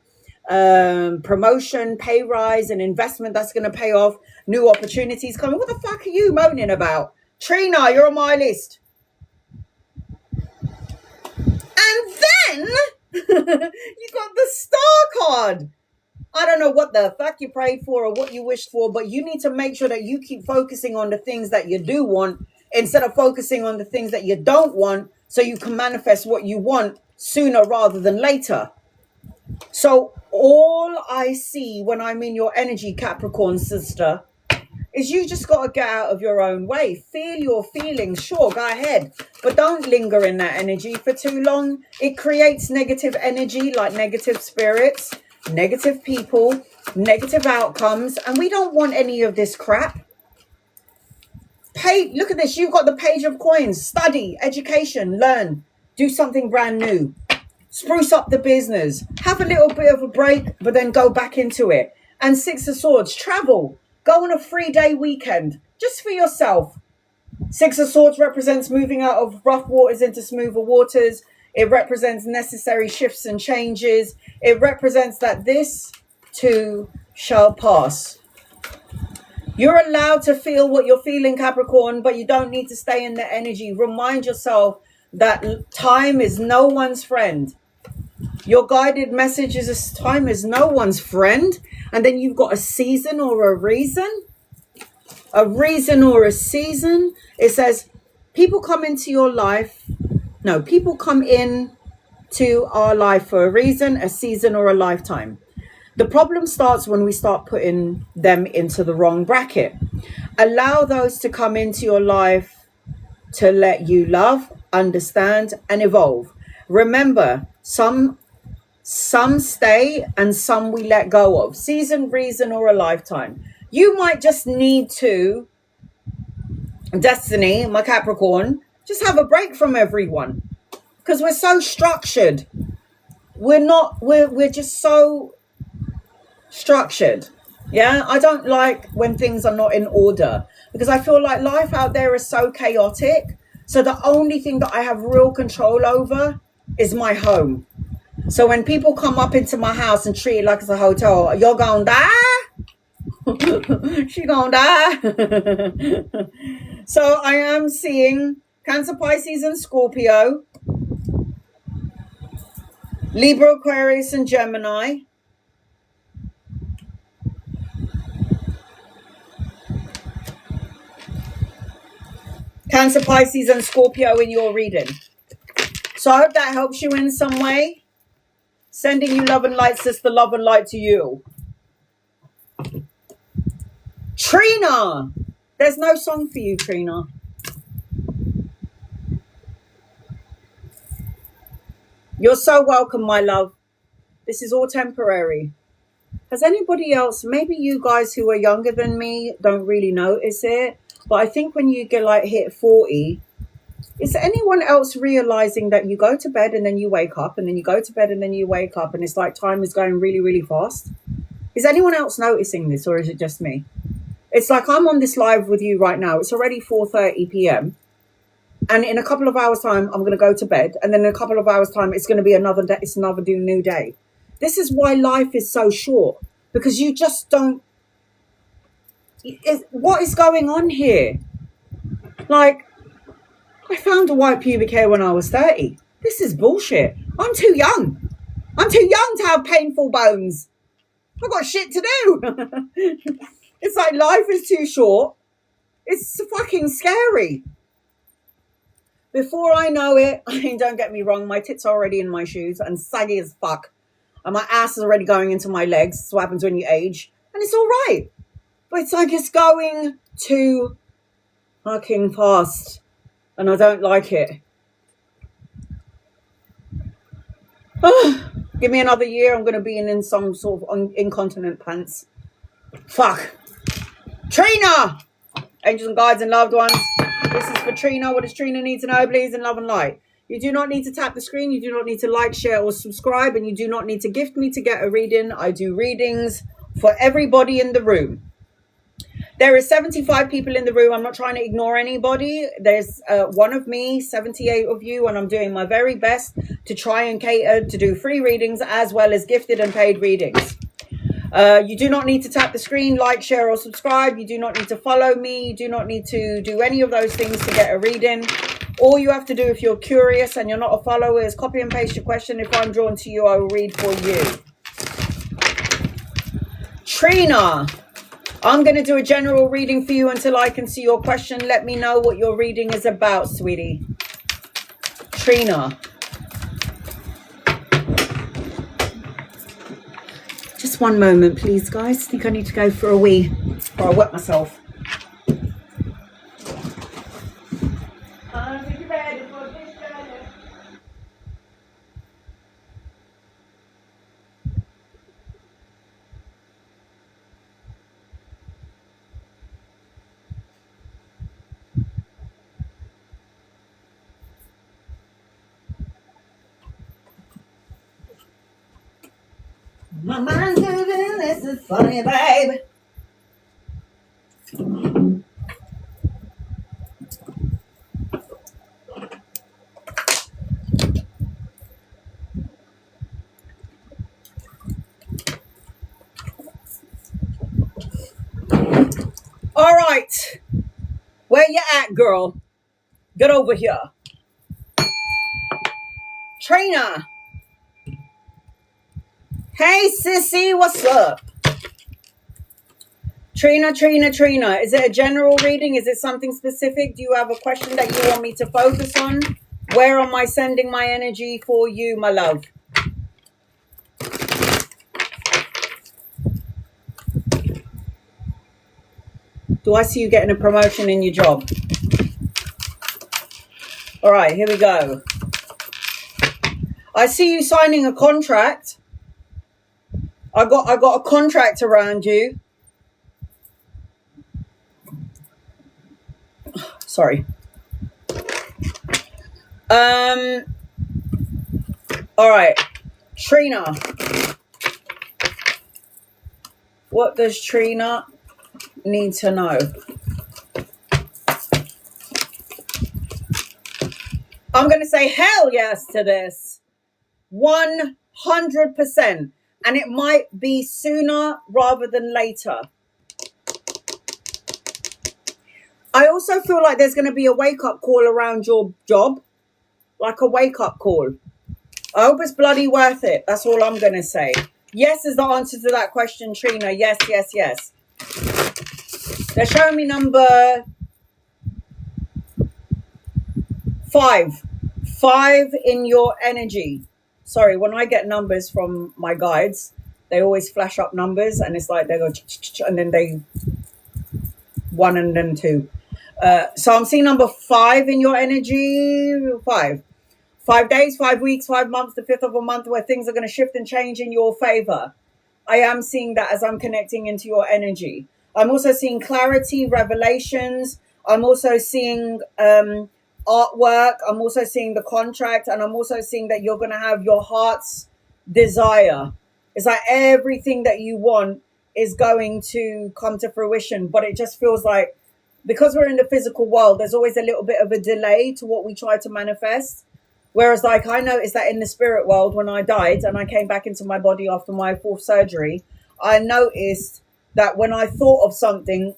promotion, pay rise, an investment that's going to pay off, new opportunities coming. What the fuck are you moaning about? Trina, you're on my list. And then you got the Star card. I don't know what the fuck you prayed for or what you wished for, but you need to make sure that you keep focusing on the things that you do want instead of focusing on the things that you don't want, so you can manifest what you want sooner rather than later. So all I see when I'm in your energy, Capricorn sister, is you just got to get out of your own way. Feel your feelings, sure, go ahead, but don't linger in that energy for too long. It creates negative energy, like negative spirits, negative people, negative outcomes, and we don't want any of this crap. Look at this. You've got the Page of Coins. Study, education, learn, do something brand new, spruce up the business, have a little bit of a break, but then go back into it. And Six of Swords, travel, go on a 3-day weekend just for yourself. Six of Swords represents moving out of rough waters into smoother waters. It represents necessary shifts and changes. It represents that this too shall pass. You're allowed to feel what you're feeling, Capricorn, but you don't need to stay in the energy. Remind yourself that time is no one's friend. Your guided message is time is no one's friend. And then you've got a season or a reason. A reason or a season. It says people come into your life. No, people come in to our life for a reason, a season, or a lifetime. The problem starts when we start putting them into the wrong bracket. Allow those to come into your life to let you love, understand, and evolve. Remember, some stay and some we let go of. Season, reason, or a lifetime. You might just need to, Destiny, my Capricorn, just have a break from everyone. Because we're so structured. We're just so structured. Yeah, I don't like when things are not in order, because I feel like life out there is so chaotic. So the only thing that I have real control over is my home. So when people come up into my house and treat it like it's a hotel, you're gonna die. She gonna die. So I am seeing Cancer, Pisces, and Scorpio, Libra, Aquarius, and Gemini. Cancer, Pisces, and Scorpio in your reading. So I hope that helps you in some way. Sending you love and light, sister. Love and light to you. Trina. There's no song for you, Trina. You're so welcome, my love. This is all temporary. Has anybody else, maybe you guys who are younger than me don't really notice it, but I think when you get like hit 40, is anyone else realizing that you go to bed and then you wake up and then you go to bed and then you wake up and it's like time is going really, really fast? Is anyone else noticing this, or is it just me? It's like I'm on this live with you right now. It's already 4:30 p.m. And in a couple of hours time, I'm going to go to bed. And then in a couple of hours time, it's going to be another day. It's another new day. This is why life is so short, because you just don't. What is going on here? Like, I found a white pubic hair when I was 30. This is bullshit. I'm too young. I'm too young to have painful bones. I've got shit to do. It's like life is too short. It's fucking scary. Before I know it, I mean, don't get me wrong, my tits are already in my shoes and saggy as fuck. And my ass is already going into my legs. That's what happens when you age. And it's all right. But it's like it's going too fucking fast. And I don't like it. Oh, give me another year. I'm going to be in some sort of incontinent pants. Fuck. Trina! Angels and guides and loved ones. This is for Trina. What does Trina need to know, please, in love and light? You do not need to tap the screen. You do not need to like, share, or subscribe. And you do not need to gift me to get a reading. I do readings for everybody in the room. There is 75 people in the room. I'm not trying to ignore anybody. There's one of me, 78 of you, and I'm doing my very best to try and cater to do free readings as well as gifted and paid readings. You do not need to tap the screen, like, share, or subscribe. You do not need to follow me. You do not need to do any of those things to get a reading. All you have to do if you're curious and you're not a follower is copy and paste your question. If I'm drawn to you, I will read for you. Trina, I'm going to do a general reading for you until I can see your question. Let me know what your reading is about, sweetie. Trina. Just one moment, please, guys. I think I need to go for a wee before I wet myself. My mind's moving, this is funny, babe. All right. Where you at, girl? Get over here. Trina. Hey, sissy, what's up? Trina. Is it a general reading? Is it something specific? Do you have a question that you want me to focus on? Where am I sending my energy for you, my love? Do I see you getting a promotion in your job? All right, here we go. I see you signing a contract. I got a contract around you. Sorry. All right. Trina. What does Trina need to know? I'm going to say hell yes to this. 100%. And it might be sooner rather than later. I also feel like there's going to be a wake-up call around your job. Like a wake-up call. I hope it's bloody worth it. That's all I'm going to say. Yes is the answer to that question, Trina. Yes, yes, yes. They're showing me number 5. 5 in your energy. Sorry, when I get numbers from my guides, they always flash up numbers, and it's like they go, and then they 1 and then 2. So I'm seeing number 5 in your energy. 5. 5 days, 5 weeks, 5 months, the 5th of a month where things are going to shift and change in your favor. I am seeing that as I'm connecting into your energy. I'm also seeing clarity, revelations. I'm also seeing artwork. I'm also seeing the contract, and I'm also seeing that you're going to have your heart's desire. It's like everything that you want is going to come to fruition, but it just feels like because we're in the physical world, there's always a little bit of a delay to what we try to manifest. Whereas like I noticed that in the spirit world, when I died and I came back into my body after my 4th surgery, I noticed that when I thought of something,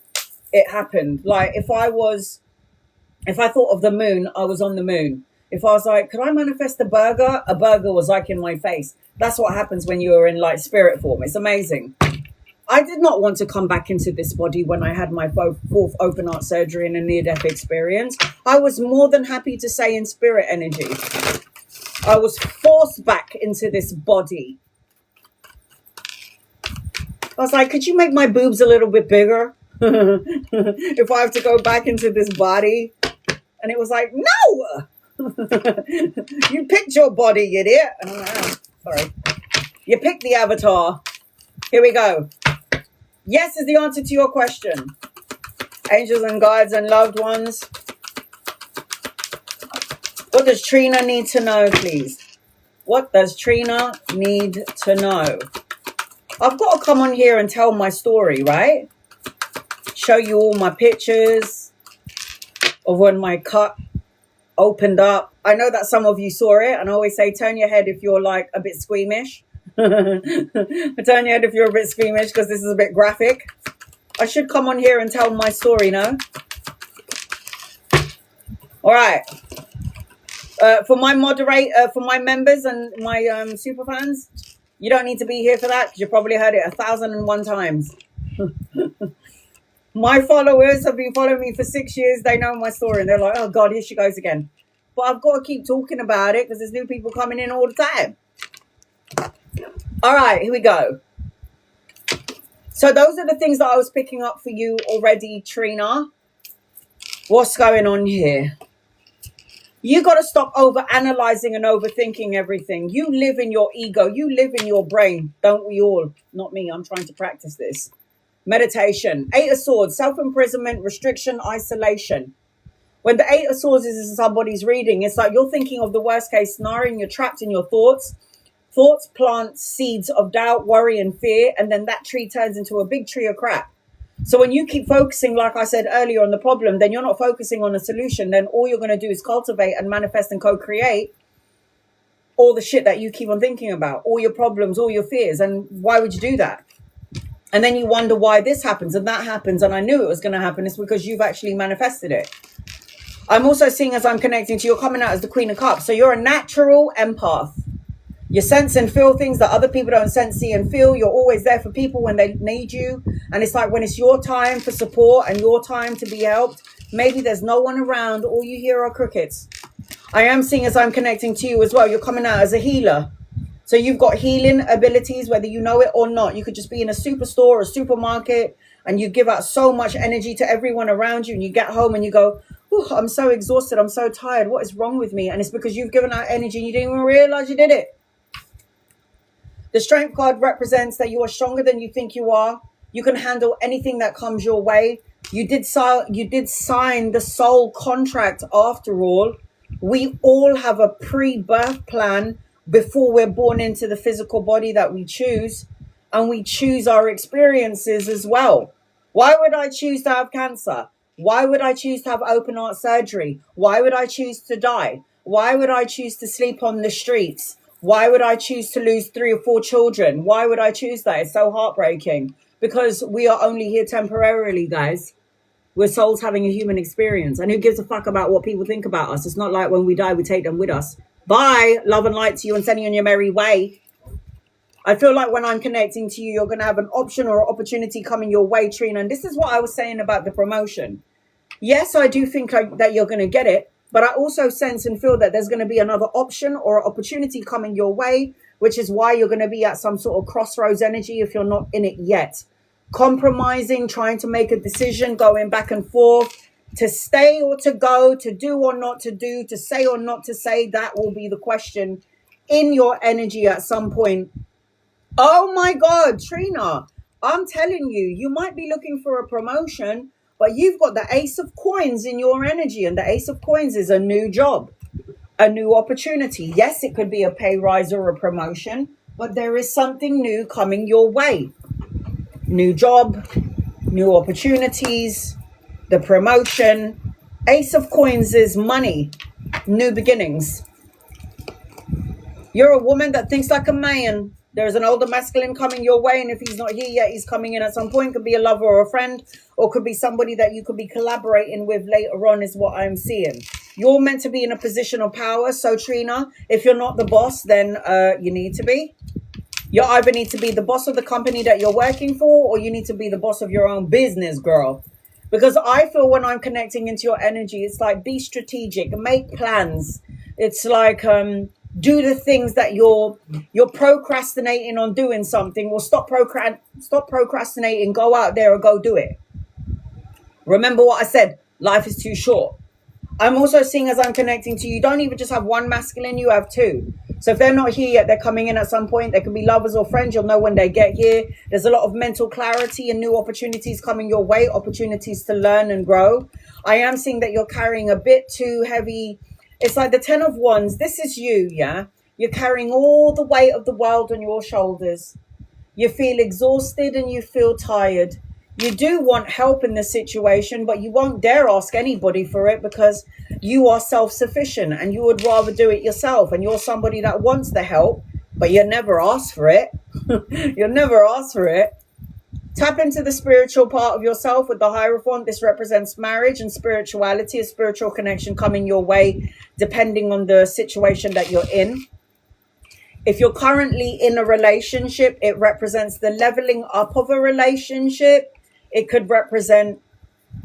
it happened. Like if I thought of the moon, I was on the moon. If I was like, could I manifest a burger was like in my face. That's what happens when you're in like spirit form. It's amazing. I did not want to come back into this body when I had my 4th open heart surgery and a near-death experience. I was more than happy to say in spirit energy. I was forced back into this body. I was like, could you make my boobs a little bit bigger? If I have to go back into this body. And it was like, no! You picked your body, you idiot. Sorry. You picked the avatar. Here we go. Yes is the answer to your question. Angels and guides and loved ones. What does Trina need to know, please? What does Trina need to know? I've got to come on here and tell my story, right? Show you all my pictures of when my cut opened up. I know that some of you saw it, and I always say turn your head if you're like a bit squeamish. Turn your head if you're a bit squeamish because this is a bit graphic. I should come on here and tell my story, no? All right. For my for my members and my super fans, you don't need to be here for that because you probably heard it 1,001 times. My followers have been following me for 6 years. They know my story and they're like, oh God, here she goes again. But I've got to keep talking about it because there's new people coming in all the time. All right, here we go. So those are the things that I was picking up for you already, Trina. What's going on here? You got to stop over-analyzing and overthinking everything. You live in your ego. You live in your brain. Don't we all? Not me. I'm trying to practice this. Meditation. 8 of Swords. Self-imprisonment, restriction, isolation. When the 8 of Swords is in somebody's reading, it's like you're thinking of the worst case scenario and you're trapped in your thoughts. Thoughts plant seeds of doubt, worry, and fear, and then that tree turns into a big tree of crap. So when you keep focusing, like I said earlier, on the problem, then you're not focusing on a solution. Then all you're going to do is cultivate and manifest and co-create all the shit that you keep on thinking about, all your problems, all your fears. And why would you do that? And then you wonder why this happens and that happens. And I knew it was going to happen. It's because you've actually manifested it. I'm also seeing, as I'm connecting to you, you're coming out as the Queen of Cups. So you're a natural empath. You sense and feel things that other people don't sense, see, and feel. You're always there for people when they need you. And it's like when it's your time for support and your time to be helped, maybe there's no one around. All you hear are crickets. I am seeing, as I'm connecting to you as well, you're coming out as a healer. So you've got healing abilities, whether you know it or not. You could just be in a superstore or a supermarket and you give out so much energy to everyone around you. And you get home and you go, oh, I'm so exhausted. I'm so tired. What is wrong with me? And it's because you've given out energy and you didn't even realize you did it. The Strength card represents that you are stronger than you think you are. You can handle anything that comes your way. You did sign the soul contract after all. We all have a pre-birth plan before we're born into the physical body that we choose. And we choose our experiences as well. Why would I choose to have cancer? Why would I choose to have open heart surgery? Why would I choose to die? Why would I choose to sleep on the streets? Why would I choose to lose 3 or 4 children? Why would I choose that? It's so heartbreaking, because we are only here temporarily, guys. We're souls having a human experience. And who gives a fuck about what people think about us? It's not like when we die, we take them with us. Bye. Love and light to you and sending you on your merry way. I feel like when I'm connecting to you, you're going to have an option or opportunity coming your way, Trina. And this is what I was saying about the promotion. Yes, I do think that you're going to get it. But I also sense and feel that there's going to be another option or opportunity coming your way, which is why you're going to be at some sort of crossroads energy if you're not in it yet. Compromising, trying to make a decision, going back and forth, to stay or to go, to do or not to do, to say or not to say. That will be the question in your energy at some point. Oh my God, Trina, I'm telling you, you might be looking for a promotion, but you've got the Ace of Coins in your energy, and the Ace of Coins is a new job, a new opportunity. Yes, it could be a pay rise or a promotion, but there is something new coming your way. New job, new opportunities, the promotion. Ace of Coins is money, new beginnings. You're a woman that thinks like a man. There's an older masculine coming your way, and if he's not here yet, he's coming in at some point. Could be a lover or a friend, or could be somebody that you could be collaborating with later on, is what I'm seeing. You're meant to be in a position of power. So, Trina, if you're not the boss, then you need to be. You either need to be the boss of the company that you're working for, or you need to be the boss of your own business, girl. Because I feel when I'm connecting into your energy, it's like be strategic, make plans. It's like do the things that you're procrastinating on doing something. Well, stop procrastinating, go out there and go do it. Remember what I said, life is too short. I'm also seeing, as I'm connecting to you, don't even just have one masculine, you have 2. So if they're not here yet, they're coming in at some point. They can be lovers or friends. You'll know when they get here. There's a lot of mental clarity and new opportunities coming your way, opportunities to learn and grow. I am seeing that you're carrying a bit too heavy. It's like the 10 of Wands. This is you, yeah? You're carrying all the weight of the world on your shoulders. You feel exhausted and you feel tired. You do want help in the situation, but you won't dare ask anybody for it because you are self-sufficient and you would rather do it yourself. And you're somebody that wants the help, but you never ask for it. You'll never ask for it. Tap into the spiritual part of yourself with the Hierophant. This represents marriage and spirituality, a spiritual connection coming your way depending on the situation that you're in. If you're currently in a relationship, it represents the leveling up of a relationship. It could represent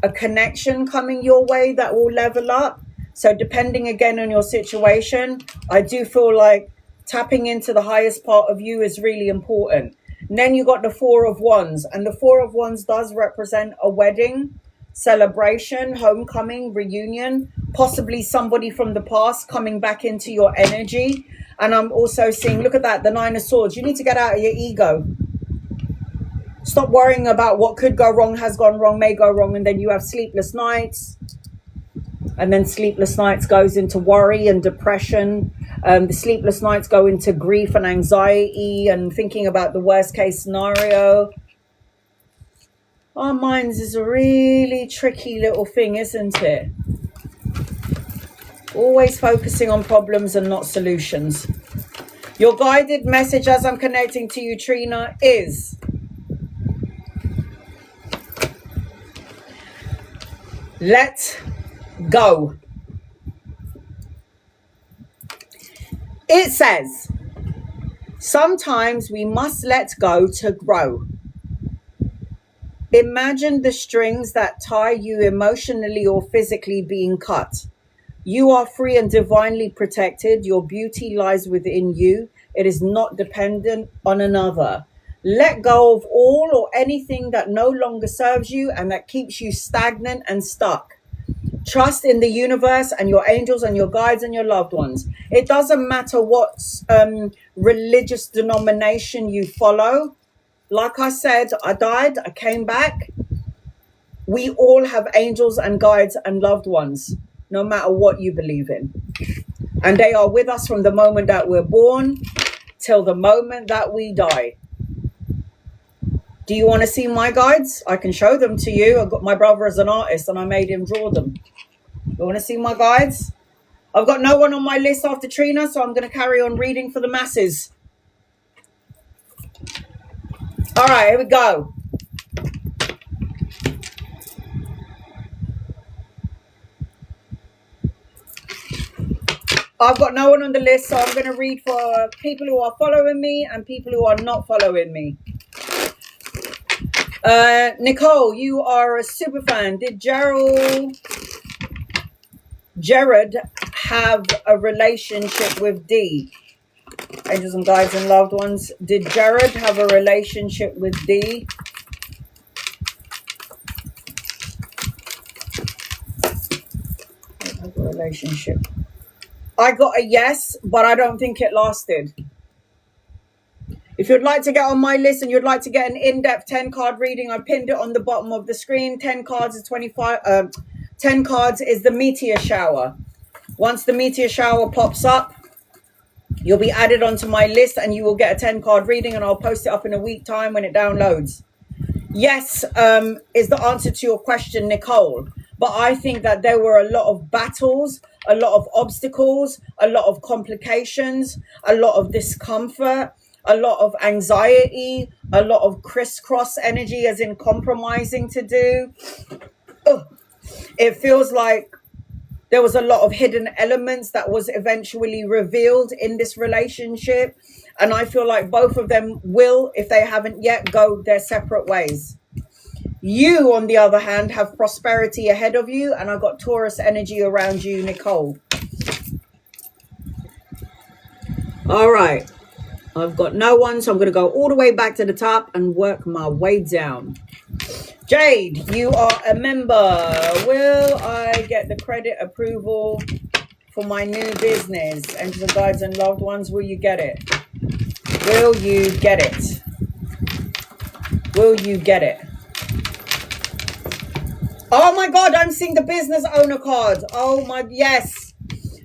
a connection coming your way that will level up. So depending again on your situation, I do feel like tapping into the highest part of you is really important. And then you got the 4 of Wands, and the 4 of Wands does represent a wedding, celebration, homecoming, reunion, possibly somebody from the past coming back into your energy. And I'm also seeing, look at that, the 9 of Swords. You need to get out of your ego. Stop worrying about what could go wrong, has gone wrong, may go wrong. And then you have sleepless nights. And then sleepless nights goes into worry and depression. The sleepless nights go into grief and anxiety and thinking about the worst case scenario. Our minds is a really tricky little thing, isn't it? Always focusing on problems and not solutions. Your guided message as I'm connecting to you, Trina, is let go. It says, sometimes we must let go to grow. Imagine the strings that tie you emotionally or physically being cut. You are free and divinely protected. Your beauty lies within you. It is not dependent on another. Let go of all or anything that no longer serves you and that keeps you stagnant and stuck. Trust in the universe and your angels and your guides and your loved ones. It doesn't matter what religious denomination you follow. Like I said, I died, I came back. We all have angels and guides and loved ones, no matter what you believe in. And they are with us from the moment that we're born till the moment that we die. Do you want to see my guides? I can show them to you. I've got my brother as an artist and I made him draw them. You want to see my guides? I've got no one on my list after Trina, so I'm going to carry on reading for the masses. All right, here we go. I've got no one on the list, so I'm going to read for people who are following me and people who are not following me. Nicole, you are a super fan. Did Jared have a relationship with D? Angels and guides and loved ones. Did Jared have a relationship with D? Have a relationship. I got a yes, but I don't think it lasted. If you'd like to get on my list and you'd like to get an in-depth 10-card reading, I pinned it on the bottom of the screen. 10 cards is 25. 10 cards is the meteor shower. Once the meteor shower pops up, you'll be added onto my list and you will get a 10-card reading, and I'll post it up in a week time when it downloads. Yes, is the answer to your question, Nicole. But I think that there were a lot of battles, a lot of obstacles, a lot of complications, a lot of discomfort, a lot of anxiety, a lot of crisscross energy, as in compromising to do. Ugh. It feels like there was a lot of hidden elements that was eventually revealed in this relationship. And I feel like both of them will, if they haven't yet, go their separate ways. You, on the other hand, have prosperity ahead of you. And I've got Taurus energy around you, Nicole. All right. I've got no one, so I'm going to go all the way back to the top and work my way down. Jade, you are a member. Will I get the credit approval for my new business? Angels and guides and loved ones, will you get it? Will you get it? Will you get it? Oh my God, I'm seeing the business owner card. Oh my, yes.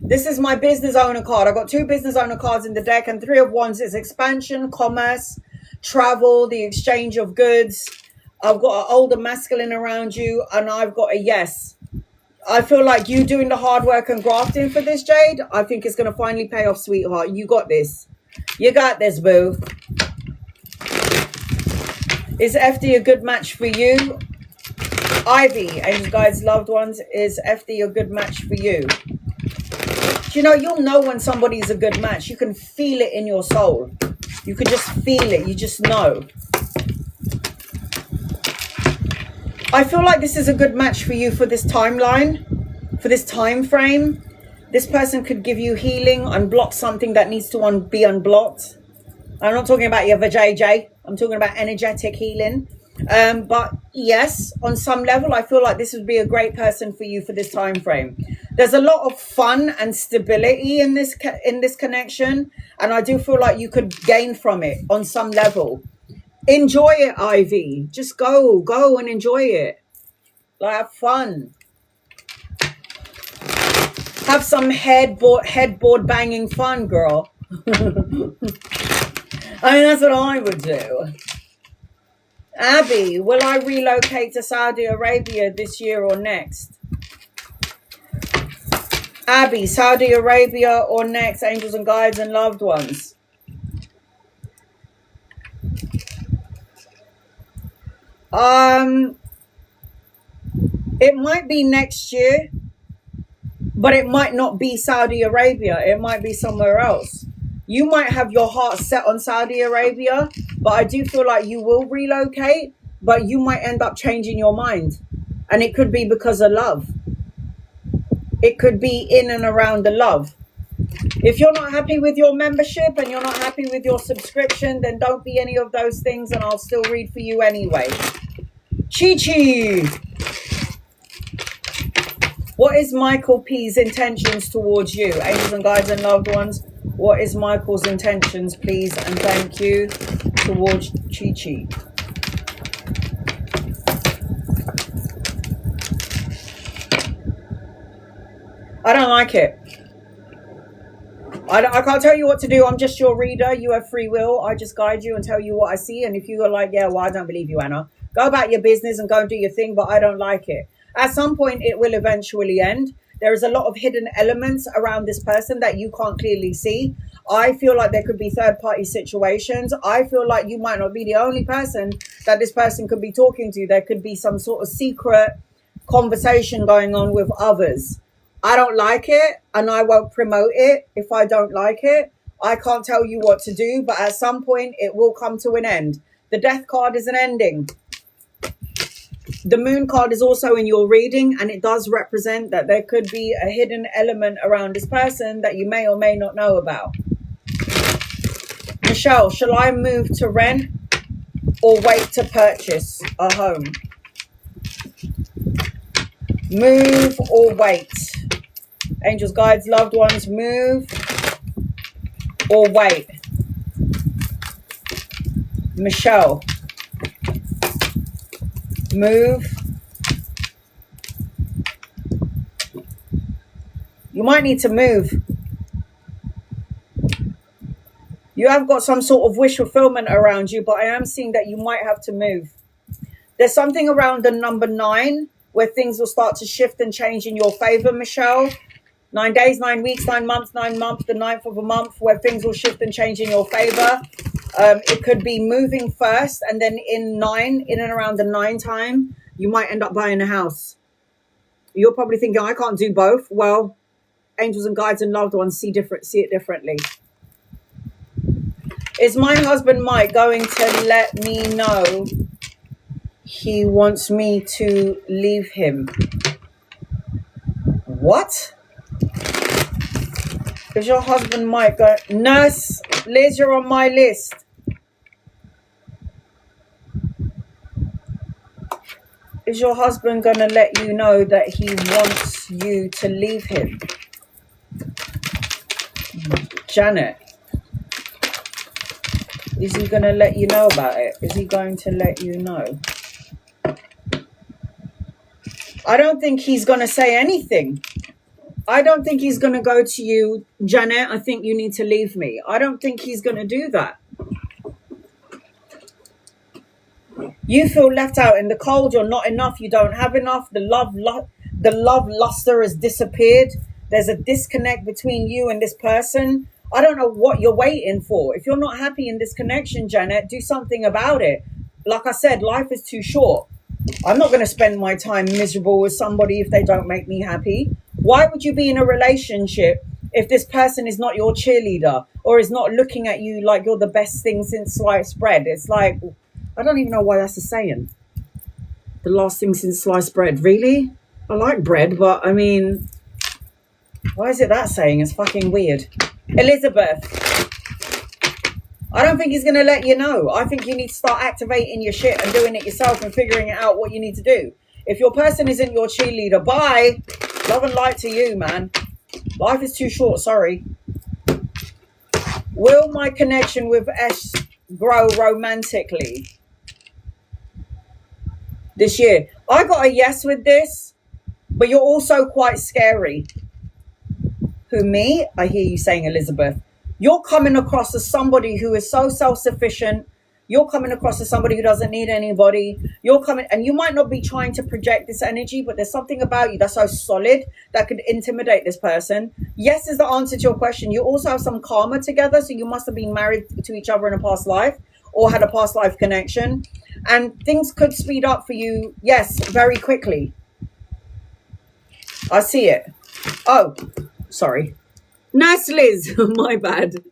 This is my business owner card. I got 2 business owner cards in the deck, and 3 of wands is expansion, commerce, travel, the exchange of goods. I've got an older masculine around you, and I've got a yes. I feel like you doing the hard work and grafting for this, Jade. I think it's going to finally pay off, sweetheart. You got this. You got this, boo. Is FD a good match for you? Ivy, and guys, loved ones, is FD a good match for you? You know, you'll know when somebody's a good match. You can feel it in your soul. You can just feel it. You just know. I feel like this is a good match for you for this timeline, for this time frame. This person could give you healing, unblock something that needs to be unblocked. I'm not talking about your vajayjay. I'm talking about energetic healing. But yes, on some level, I feel like this would be a great person for you for this time frame. There's a lot of fun and stability in this connection, and I do feel like you could gain from it on some level. Enjoy it, Ivy. Just go and enjoy it. Like, have fun. Have some headboard banging fun, girl. I mean, that's what I would do. Abby, will I relocate to Saudi Arabia this year or next? Abby, Saudi Arabia or next, angels and guides and loved ones. It might be next year, but it might not be Saudi Arabia. It might be somewhere else. You might have your heart set on Saudi Arabia, but I do feel like you will relocate, but you might end up changing your mind. And it could be because of love. It could be in and around the love. If you're not happy with your membership and you're not happy with your subscription, then don't be any of those things, and I'll still read for you anyway. Chi-Chi. What is Michael P's intentions towards you? Angels and guides and loved ones. What is Michael's intentions, please, and thank you, towards Chi-Chi? I don't like it. I can't tell you what to do. I'm just your reader. You have free will. I just guide you and tell you what I see. And if you are like, yeah, well, I don't believe you, Anna, go about your business and go and do your thing, but I don't like it. At some point, it will eventually end. there is a lot of hidden elements around this person that you can't clearly see. I feel like there could be third-party situations. I feel like you might not be the only person that this person could be talking to. There could be some sort of secret conversation going on with others. I don't like it, and I won't promote it if I don't like it. I can't tell you what to do, but at some point it will come to an end. The death card is an ending. The moon card is also in your reading, and it does represent that there could be a hidden element around this person that you may or may not know about. Michelle, shall I move to rent or wait to purchase a home? Move or wait? Angels, guides, loved ones, move or wait? Michelle, move. You might need to move. You have got some sort of wish fulfillment around you, but I am seeing that you might have to move. There's something around the number 9 where things will start to shift and change in your favor, Michelle. 9 days, 9 weeks, 9 months, 9 months, the 9th of a month where things will shift and change in your favor. It could be moving first, and then in and around the 9 time, you might end up buying a house. You're probably thinking, I can't do both. Well, angels and guides and loved ones see it differently. Is my husband Mike going to let me know he wants me to leave him? What? Is your husband Mike going? Nurse Liz, you're on my list. Is your husband going to let you know that he wants you to leave him? Janet, is he going to let you know about it? Is he going to let you know? I don't think he's going to say anything. I don't think he's going to go to you, Janet, I think you need to leave me. I don't think he's going to do that. You feel left out in the cold. You're not enough. You don't have enough. The love luster has disappeared. There's a disconnect between you and this person. I don't know what you're waiting for. If you're not happy in this connection, Janet, do something about it. Like I said, life is too short. I'm not going to spend my time miserable with somebody if they don't make me happy. Why would you be in a relationship if this person is not your cheerleader or is not looking at you like you're the best thing since sliced bread? It's like, I don't even know why that's a saying. The last thing since sliced bread. Really? I like bread, but I mean, why is it that saying? It's fucking weird. Elizabeth, I don't think he's going to let you know. I think you need to start activating your shit and doing it yourself and figuring out what you need to do. If your person isn't your cheerleader, bye. Love and light to you, man. Life is too short, sorry. Will my connection with S grow romantically this year? I got a yes with this, but you're also quite scary. Who, me? I hear you saying, Elizabeth. You're coming across as somebody who is so self-sufficient. You're coming across as somebody who doesn't need anybody. You're coming, and you might not be trying to project this energy, but there's something about you that's so solid that could intimidate this person. Yes is the answer to your question. You also have some karma together, so you must have been married to each other in a past life or had a past life connection. And things could speed up for you, yes, very quickly. I see it. Oh, sorry. Nice, Liz. My bad.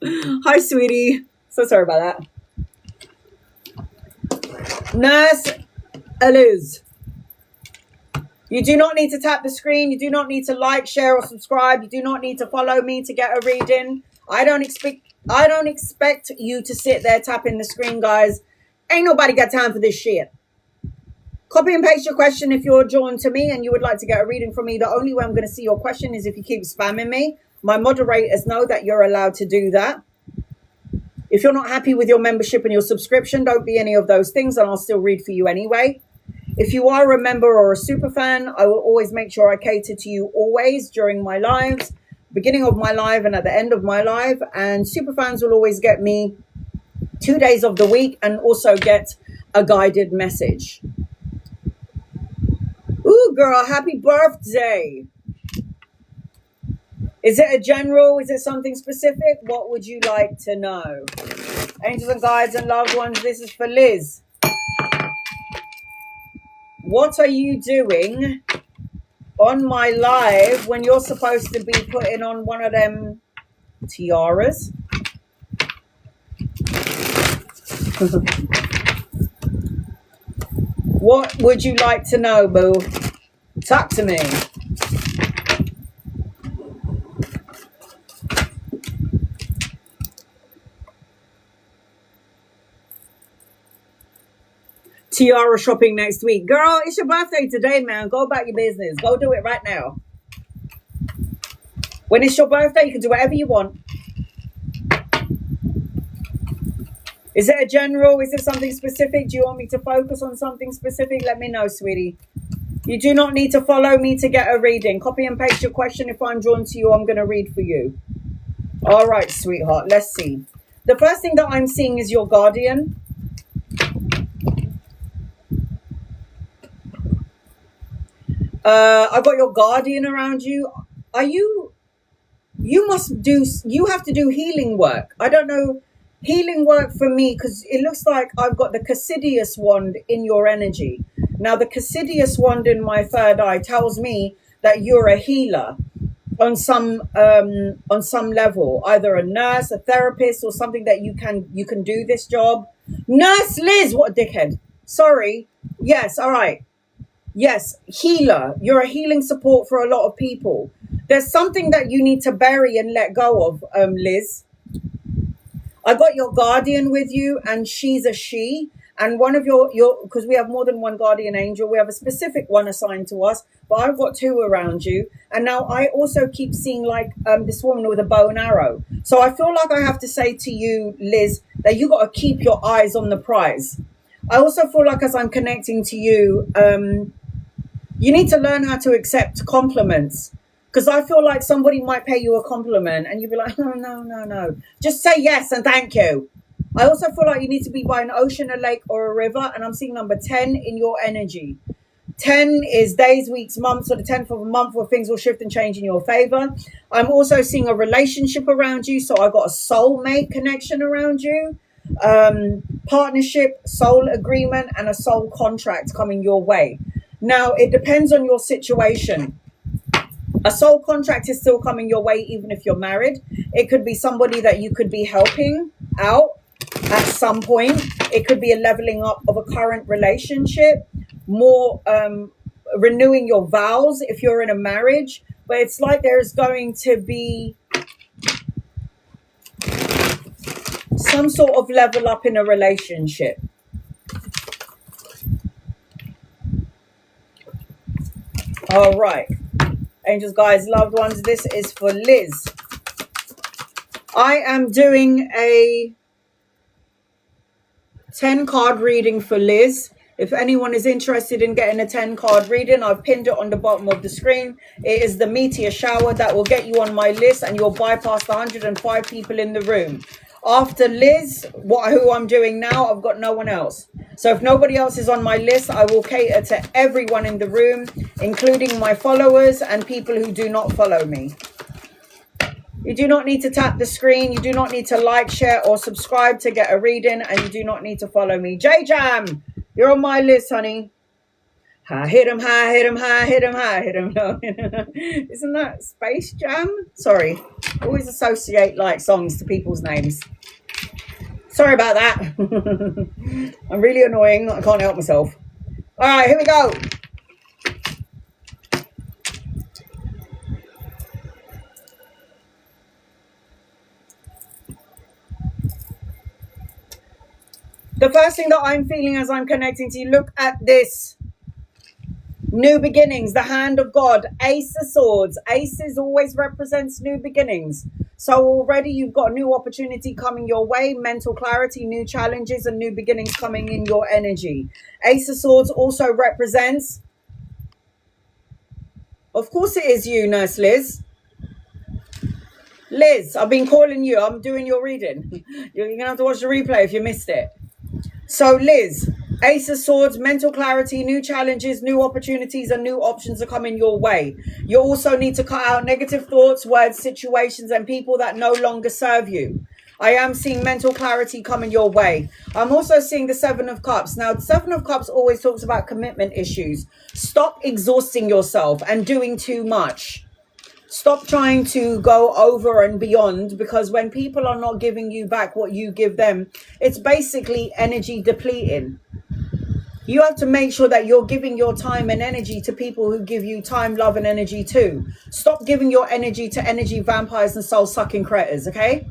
Hi, sweetie. So sorry about that. Nurse Liz. You do not need to tap the screen. You do not need to like, share, or subscribe. You do not need to follow me to get a reading. I don't expect you to sit there tapping the screen, guys. Ain't nobody got time for this shit. Copy and paste your question if you're drawn to me and you would like to get a reading from me. The only way I'm going to see your question is if you keep spamming me. My moderators know that you're allowed to do that. If you're not happy with your membership and your subscription, don't be any of those things and I'll still read for you anyway. If you are a member or a super fan, I will always make sure I cater to you always during my lives, beginning of my live and at the end of my live. And super fans will always get me 2 days of the week and also get a guided message. Ooh, you, girl. Happy birthday. Is it a general? Is it something specific? What would you like to know? Angels and guides and loved ones, this is for Liz. What are you doing on my live when you're supposed to be putting on one of them tiaras? What would you like to know, boo? Talk to me. Tiara shopping next week. Girl, it's your birthday today, man. Go about your business. Go do it right now. When it's your birthday, you can do whatever you want. Is it a general? Is it something specific? Do you want me to focus on something specific? Let me know, sweetie. You do not need to follow me to get a reading. Copy and paste your question. If I'm drawn to you, I'm going to read for you. All right, sweetheart. Let's see. The first thing that I'm seeing is your guardian. I got your guardian around you. Are you have to do healing work. I don't know. Healing work for me, because it looks like I've got the Cassidius wand in your energy. Now, the Cassidius wand in my third eye tells me that you're a healer on some level, either a nurse, a therapist, or something that you can do this job. Nurse Liz, what a dickhead. Sorry. Yes, all right. Yes, healer. You're a healing support for a lot of people. There's something that you need to bury and let go of, Liz. I got your guardian with you, and she's a she. And one of your because we have more than one guardian angel, we have a specific one assigned to us, but I've got two around you. And now I also keep seeing like this woman with a bow and arrow. So I feel like I have to say to you, Liz, that you got to keep your eyes on the prize. I also feel like as I'm connecting to you, you need to learn how to accept compliments. Because I feel like somebody might pay you a compliment and you'd be like, no. Just say yes and thank you. I also feel like you need to be by an ocean, a lake, or a river. And I'm seeing number 10 in your energy. 10 is days, weeks, months, or the 10th of a month where things will shift and change in your favor. I'm also seeing a relationship around you. So I got a soulmate connection around you. Partnership, soul agreement, and a soul contract coming your way. Now, it depends on your situation. A soul contract is still coming your way, even if you're married. It could be somebody that you could be helping out at some point. It could be a leveling up of a current relationship, more renewing your vows if you're in a marriage. But it's like there's going to be some sort of level up in a relationship. All right. Angels, guys, loved ones, this is for Liz. I am doing a 10 card reading for Liz. If anyone is interested in getting a 10 card reading, I've pinned it on the bottom of the screen. It is the meteor shower that will get you on my list, and you'll bypass the 105 people in the room. After Liz, who I'm doing now, I've got no one else. So if nobody else is on my list, I will cater to everyone in the room, including my followers and people who do not follow me. You do not need to tap the screen. You do not need to like, share, or subscribe to get a reading. And you do not need to follow me. J-Jam, you're on my list, honey. Hit him high, hit him high, hit him high, hit him low. Isn't that Space Jam? Sorry. I always associate like songs to people's names. Sorry about that. I'm really annoying. I can't help myself. All right, here we go. The first thing that I'm feeling as I'm connecting to you, look at this. New beginnings, the hand of God, Ace of Swords. Aces always represents new beginnings. So already you've got a new opportunity coming your way, mental clarity, new challenges, and new beginnings coming in your energy. Ace of Swords also represents, of course it is you, Nurse Liz. Liz, I've been calling you. I'm doing your reading. You're going to have to watch the replay if you missed it. So Liz, Ace of Swords, mental clarity, new challenges, new opportunities, and new options are coming your way. You also need to cut out negative thoughts, words, situations, and people that no longer serve you. I am seeing mental clarity coming your way. I'm also seeing the Seven of Cups. Now, the Seven of Cups always talks about commitment issues. Stop exhausting yourself and doing too much. Stop trying to go over and beyond, because when people are not giving you back what you give them, it's basically energy depleting. You have to make sure that you're giving your time and energy to people who give you time, love, and energy too. Stop giving your energy to energy vampires and soul-sucking critters, okay?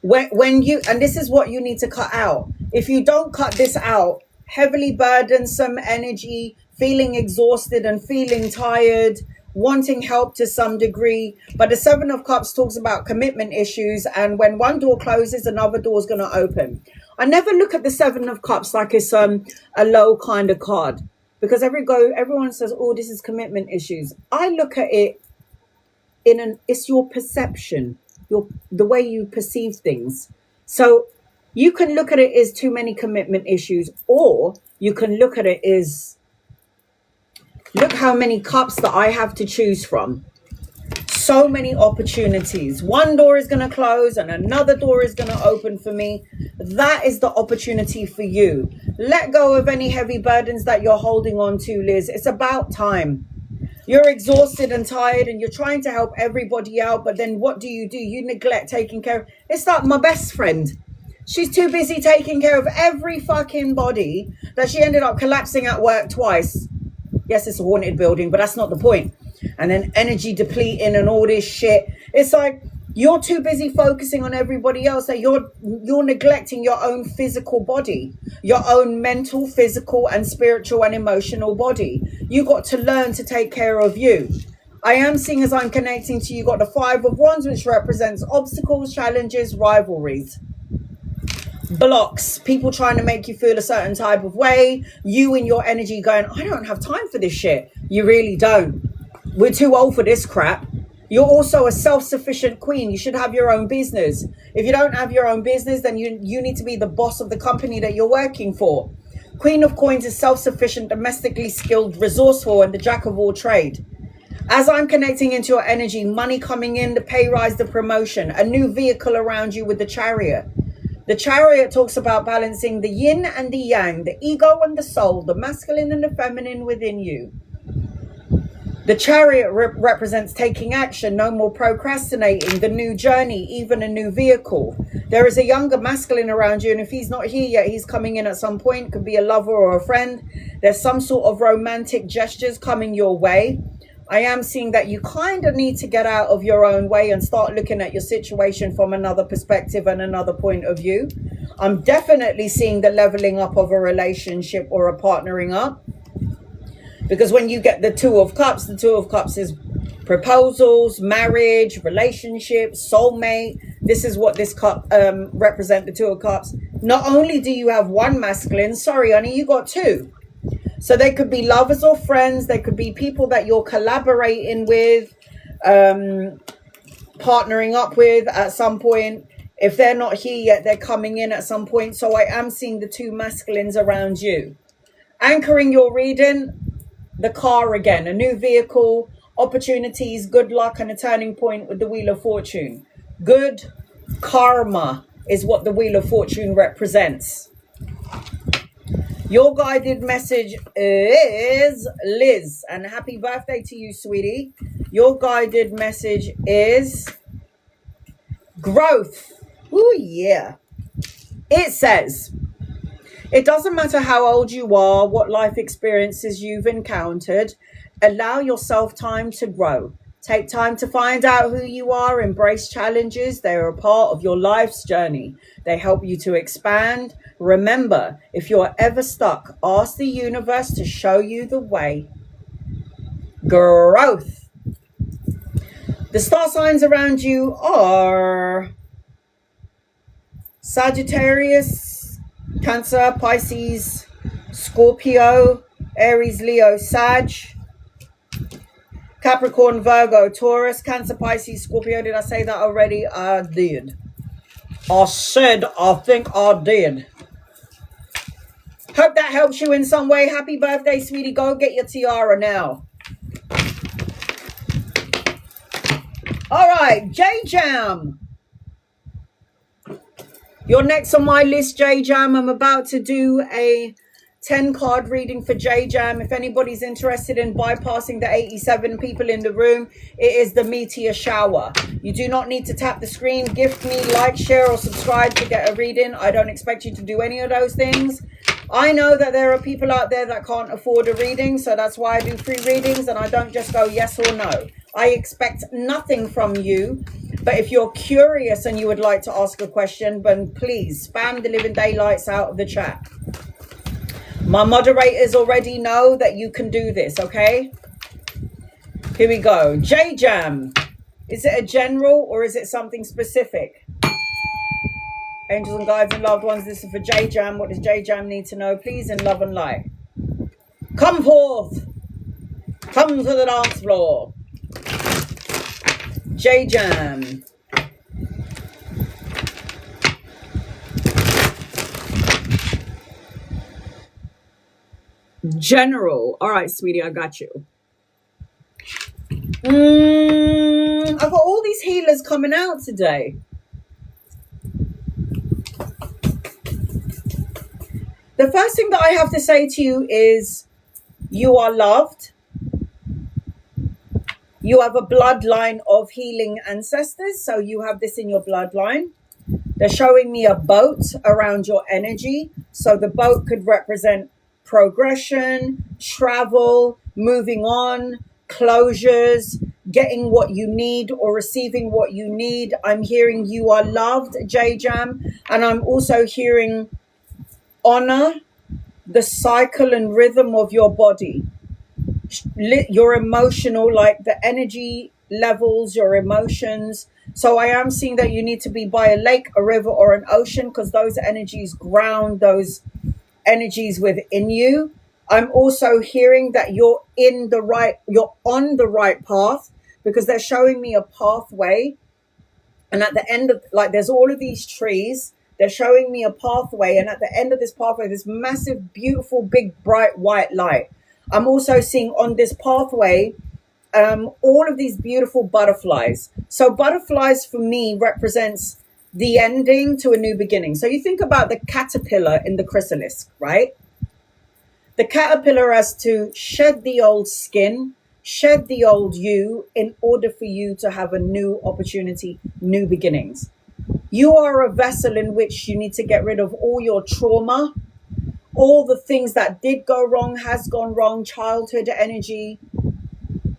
When you, and this is what you need to cut out. If you don't cut this out, heavily burdensome energy, feeling exhausted and feeling tired, wanting help to some degree. But the Seven of Cups talks about commitment issues, and when one door closes, another door is going to open. I never look at the Seven of Cups like it's a low kind of card, because everyone says, oh, this is commitment issues. I look at it it's your perception, the way you perceive things. So you can look at it as too many commitment issues, or you can look at it as, look how many cups that I have to choose from. So many opportunities. One door is going to close and another door is going to open for me. That is the opportunity for you. Let go of any heavy burdens that you're holding on to, Liz. It's about time. You're exhausted and tired and you're trying to help everybody out, but then what do? You neglect taking care of. It's like my best friend. She's too busy taking care of every fucking body that she ended up collapsing at work twice. Yes, it's a haunted building, but that's not the point. And then energy depleting and all this shit. It's like you're too busy focusing on everybody else that you're neglecting your own physical body, your own mental, physical, and spiritual and emotional body. You got to learn to take care of you. I am seeing, as I'm connecting to you, got the Five of Wands, which represents obstacles, challenges, rivalries, blocks, people trying to make you feel a certain type of way, you in your energy going, I don't have time for this shit. You really don't. We're too old for this crap. You're also a self-sufficient queen. You should have your own business. If you don't have your own business, then you need to be the boss of the company that you're working for. Queen of Coins is self-sufficient, domestically skilled, resourceful, and the jack of all trade. As I'm connecting into your energy, money coming in, the pay rise, the promotion, a new vehicle around you with the Chariot. The Chariot talks about balancing the yin and the yang, the ego and the soul, the masculine and the feminine within you. The Chariot represents taking action, no more procrastinating, the new journey, even a new vehicle. There is a younger masculine around you, and if he's not here yet, he's coming in at some point. Could be a lover or a friend. There's some sort of romantic gestures coming your way. I am seeing that you kind of need to get out of your own way and start looking at your situation from another perspective and another point of view. I'm definitely seeing the leveling up of a relationship or a partnering up. Because when you get the Two of Cups, the Two of Cups is proposals, marriage, relationships, soulmate. This is what this cup represent, the Two of Cups. Not only do you have one masculine, sorry, honey, you got two. So they could be lovers or friends. They could be people that you're collaborating with, partnering up with at some point. If they're not here yet, they're coming in at some point. So I am seeing the two masculines around you. Anchoring your reading, the car again, a new vehicle, opportunities, good luck, and a turning point with the Wheel of Fortune. Good karma is what the Wheel of Fortune represents. Your guided message is Liz, and happy birthday to you, sweetie. Your guided message is growth. Ooh, yeah. It says, it doesn't matter how old you are, what life experiences you've encountered. Allow yourself time to grow. Take time to find out who you are. Embrace challenges. They are a part of your life's journey. They help you to expand. Remember, if you're ever stuck, ask the universe to show you the way. Growth. The star signs around you are Sagittarius, Cancer, Pisces, Scorpio, Aries, Leo, Sag, Capricorn, Virgo, Taurus, Cancer, Pisces, Scorpio. Did I say that already? I did. I think I did. Hope that helps you in some way. Happy birthday, sweetie. Go get your tiara now. All right, J-Jam. You're next on my list, J-Jam. I'm about to do a 10 card reading for J-Jam. If anybody's interested in bypassing the 87 people in the room, it is the meteor shower. You do not need to tap the screen, gift me, like, share, or subscribe to get a reading. I don't expect you to do any of those things. I know that there are people out there that can't afford a reading, so that's why I do free readings, and I don't just go yes or no. I expect nothing from you, but if you're curious and you would like to ask a question, then please spam the living daylights out of the chat. My moderators already know that you can do this, okay? Here we go. J-Jam. Is it a general or is it something specific? Angels and guides and loved ones, this is for J-Jam. What does J-Jam need to know? Please, in love and light. Come forth. Come to the dance floor. J-Jam. General. All right, sweetie, I got you. I've got all these healers coming out today. The first thing that I have to say to you is you are loved. You have a bloodline of healing ancestors, so you have this in your bloodline. They're showing me a boat around your energy. So the boat could represent progression, travel, moving on, closures, getting what you need or receiving what you need. I'm hearing you are loved, J-Jam. And I'm also hearing honor the cycle and rhythm of your body. Your emotional, like the energy levels, your emotions. So I am seeing that you need to be by a lake, a river, or an ocean, because those energies ground those energies within you. I'm also hearing that you're on the right path, because they're showing me a pathway. And at the end of, like, there's all of these trees. They're showing me a pathway. And at the end of this pathway, this massive, beautiful, big, bright white light. I'm also seeing on this pathway, all of these beautiful butterflies. So butterflies for me represents the ending to a new beginning. So you think about the caterpillar in the chrysalis, right? The caterpillar has to shed the old skin, shed the old you in order for you to have a new opportunity, new beginnings. You are a vessel in which you need to get rid of all your trauma, all the things that did go wrong, has gone wrong, childhood energy.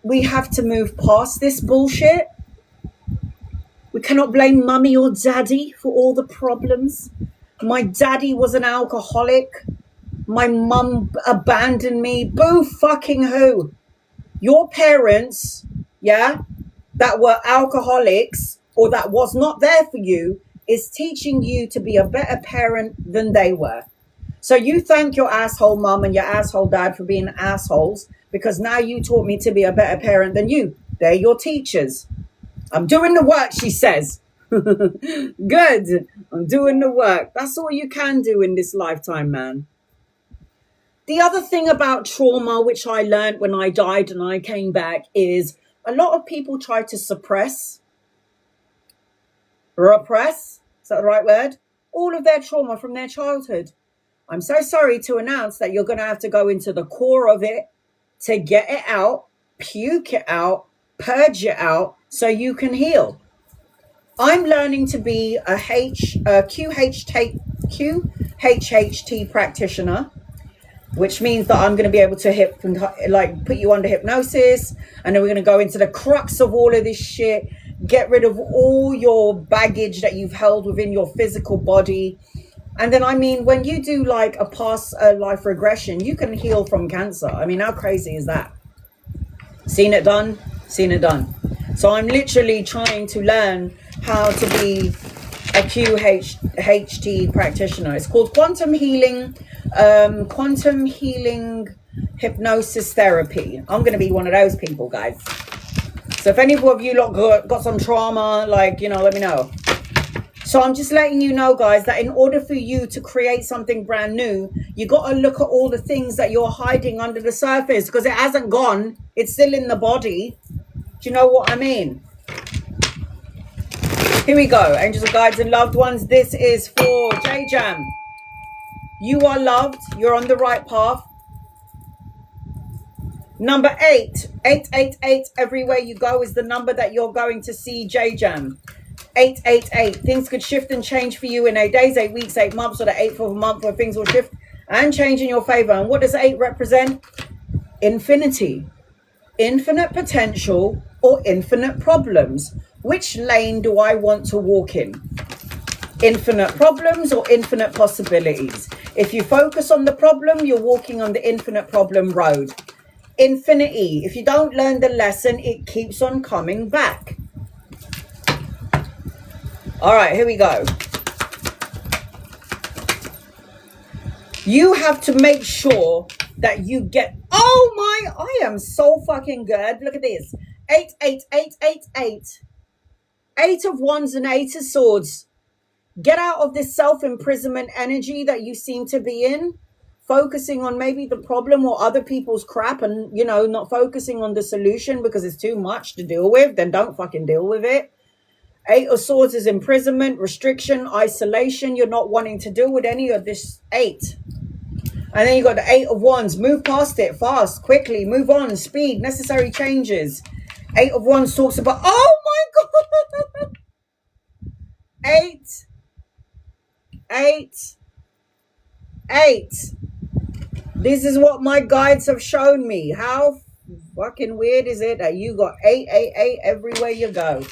We have to move past this bullshit. We cannot blame mummy or daddy for all the problems. My daddy was an alcoholic. My mum abandoned me. Boo fucking who? Your parents, yeah, that were alcoholics or that was not there for you is teaching you to be a better parent than they were. So you thank your asshole mum and your asshole dad for being assholes, because now you taught me to be a better parent than you. They're your teachers. I'm doing the work, she says. Good. I'm doing the work. That's all you can do in this lifetime, man. The other thing about trauma, which I learned when I died and I came back, is a lot of people try to suppress, repress, is that the right word? All of their trauma from their childhood. I'm so sorry to announce that you're going to have to go into the core of it to get it out, puke it out, purge it out so you can heal. I'm learning to be a QHHT practitioner, which means that I'm going to be able to put you under hypnosis, and then we're going to go into the crux of all of this shit, get rid of all your baggage that you've held within your physical body. And then, I mean, when you do like a past life regression, you can heal from cancer. I mean, how crazy is that? Seen it done, seen it done. So I'm literally trying to learn how to be a QHT practitioner. It's called quantum healing hypnosis therapy. I'm going to be one of those people, guys. So if any of you lot got some trauma, like, you know, let me know. So I'm just letting you know, guys, that in order for you to create something brand new, you got to look at all the things that you're hiding under the surface, because it hasn't gone. It's still in the body. Do you know what I mean? Here we go. Angels and guides and loved ones. This is for J-Jam. You are loved. You're on the right path. Number 8. 888. Everywhere you go is the number that you're going to see, J-Jam. 888. Things could shift and change for you in 8 days, 8 weeks, 8 months, or the 8th of a month, where things will shift and change in your favor. And what does 8 represent? Infinity. Infinite potential or infinite problems. Which lane do I want to walk in? Infinite problems or infinite possibilities? If you focus on the problem, you're walking on the infinite problem road. Infinity. If you don't learn the lesson, it keeps on coming back. All right, here we go. You have to make sure that you get... Oh my, I am so fucking good. Look at this. 8, 8, 8, 8, 8. 8 of wands and 8 of swords. Get out of this self-imprisonment energy that you seem to be in. Focusing on maybe the problem or other people's crap and, you know, not focusing on the solution because it's too much to deal with. Then don't fucking deal with it. 8 of swords is imprisonment, restriction, isolation. You're not wanting to deal with any of this 8. And then you got the 8 of wands. Move past it fast, quickly. Move on. Speed. Necessary changes. 8 of wands talks about... Oh my God. 8. 8. 8. This is what my guides have shown me. How fucking weird is it that you got 888 everywhere you go?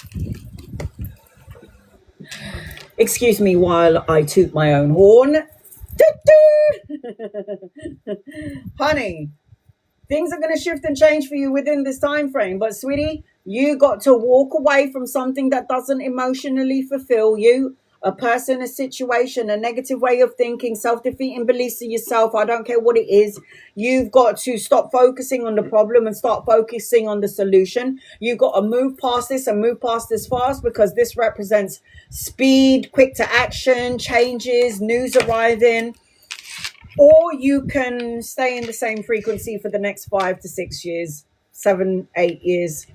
Excuse me while I toot my own horn. Honey, things are going to shift and change for you within this time frame. But sweetie, you got to walk away from something that doesn't emotionally fulfill you. A person, a situation, a negative way of thinking, self-defeating beliefs in yourself. I don't care what it is. You've got to stop focusing on the problem and start focusing on the solution. You've got to move past this and move past this fast, because this represents speed, quick to action, changes, news arriving. Or you can stay in the same frequency for the next 5 to 6 years, 7, 8 years,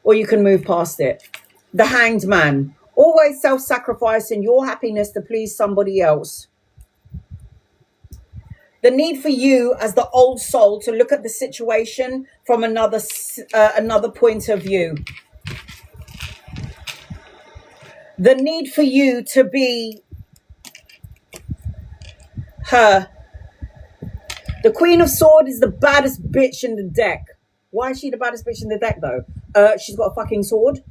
or you can move past it. The Hanged Man. Always self-sacrificing your happiness to please somebody else. The need for you as the old soul to look at the situation from another point of view. The need for you to be her. The Queen of Swords is the baddest bitch in the deck. Why is she the baddest bitch in the deck, though? She's got a fucking sword.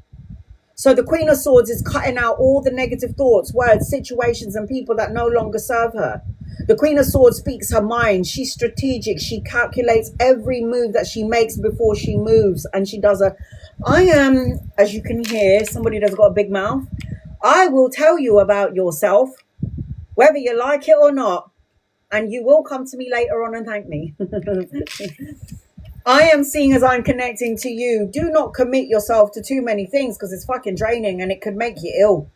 So the Queen of Swords is cutting out all the negative thoughts, words, situations, and people that no longer serve her. The Queen of Swords speaks her mind. She's strategic. She calculates every move that she makes before she moves. And she does I am, as you can hear, somebody that's got a big mouth. I will tell you about yourself, whether you like it or not. And you will come to me later on and thank me. I am seeing as I'm connecting to you. Do not commit yourself to too many things, because it's fucking draining and it could make you ill.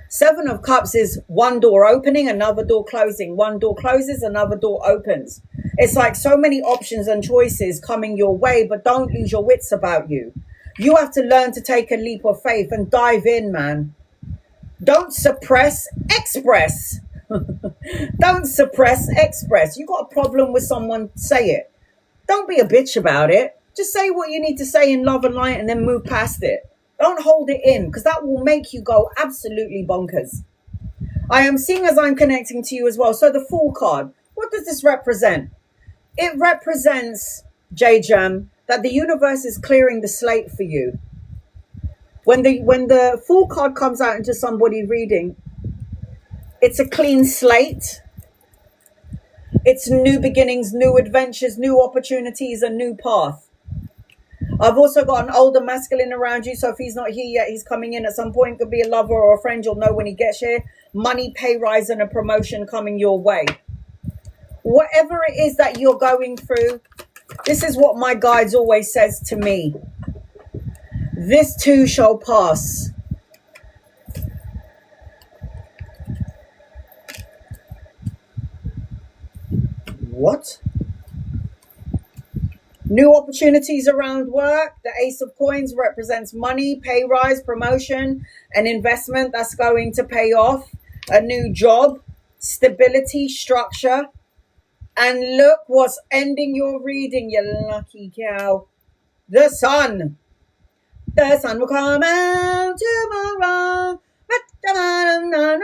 7 of Cups is one door opening, another door closing. One door closes, another door opens. It's like so many options and choices coming your way, but don't lose your wits about you. You have to learn to take a leap of faith and dive in, man. Don't suppress, express. Don't suppress, express. You got a problem with someone, say it. Don't be a bitch about it. Just say what you need to say in love and light and then move past it. Don't hold it in, because that will make you go absolutely bonkers. I am seeing as I'm connecting to you as well. So the Fool card, what does this represent? It represents, J-Jam, that the universe is clearing the slate for you. When the Fool card comes out into somebody reading, it's a clean slate. It's new beginnings, new adventures, new opportunities, a new path. I've also got an older masculine around you. So if he's not here yet, he's coming in at some point. Could be a lover or a friend. You'll know when he gets here. Money, pay rise, and a promotion coming your way. Whatever it is that you're going through, this is what my guides always says to me. This too shall pass. What? New opportunities around work. The Ace of Coins represents money, pay rise, promotion, an investment that's going to pay off, a new job, stability, structure. And look what's ending your reading, you lucky cow. The sun. The sun will come out tomorrow. Tomorrow.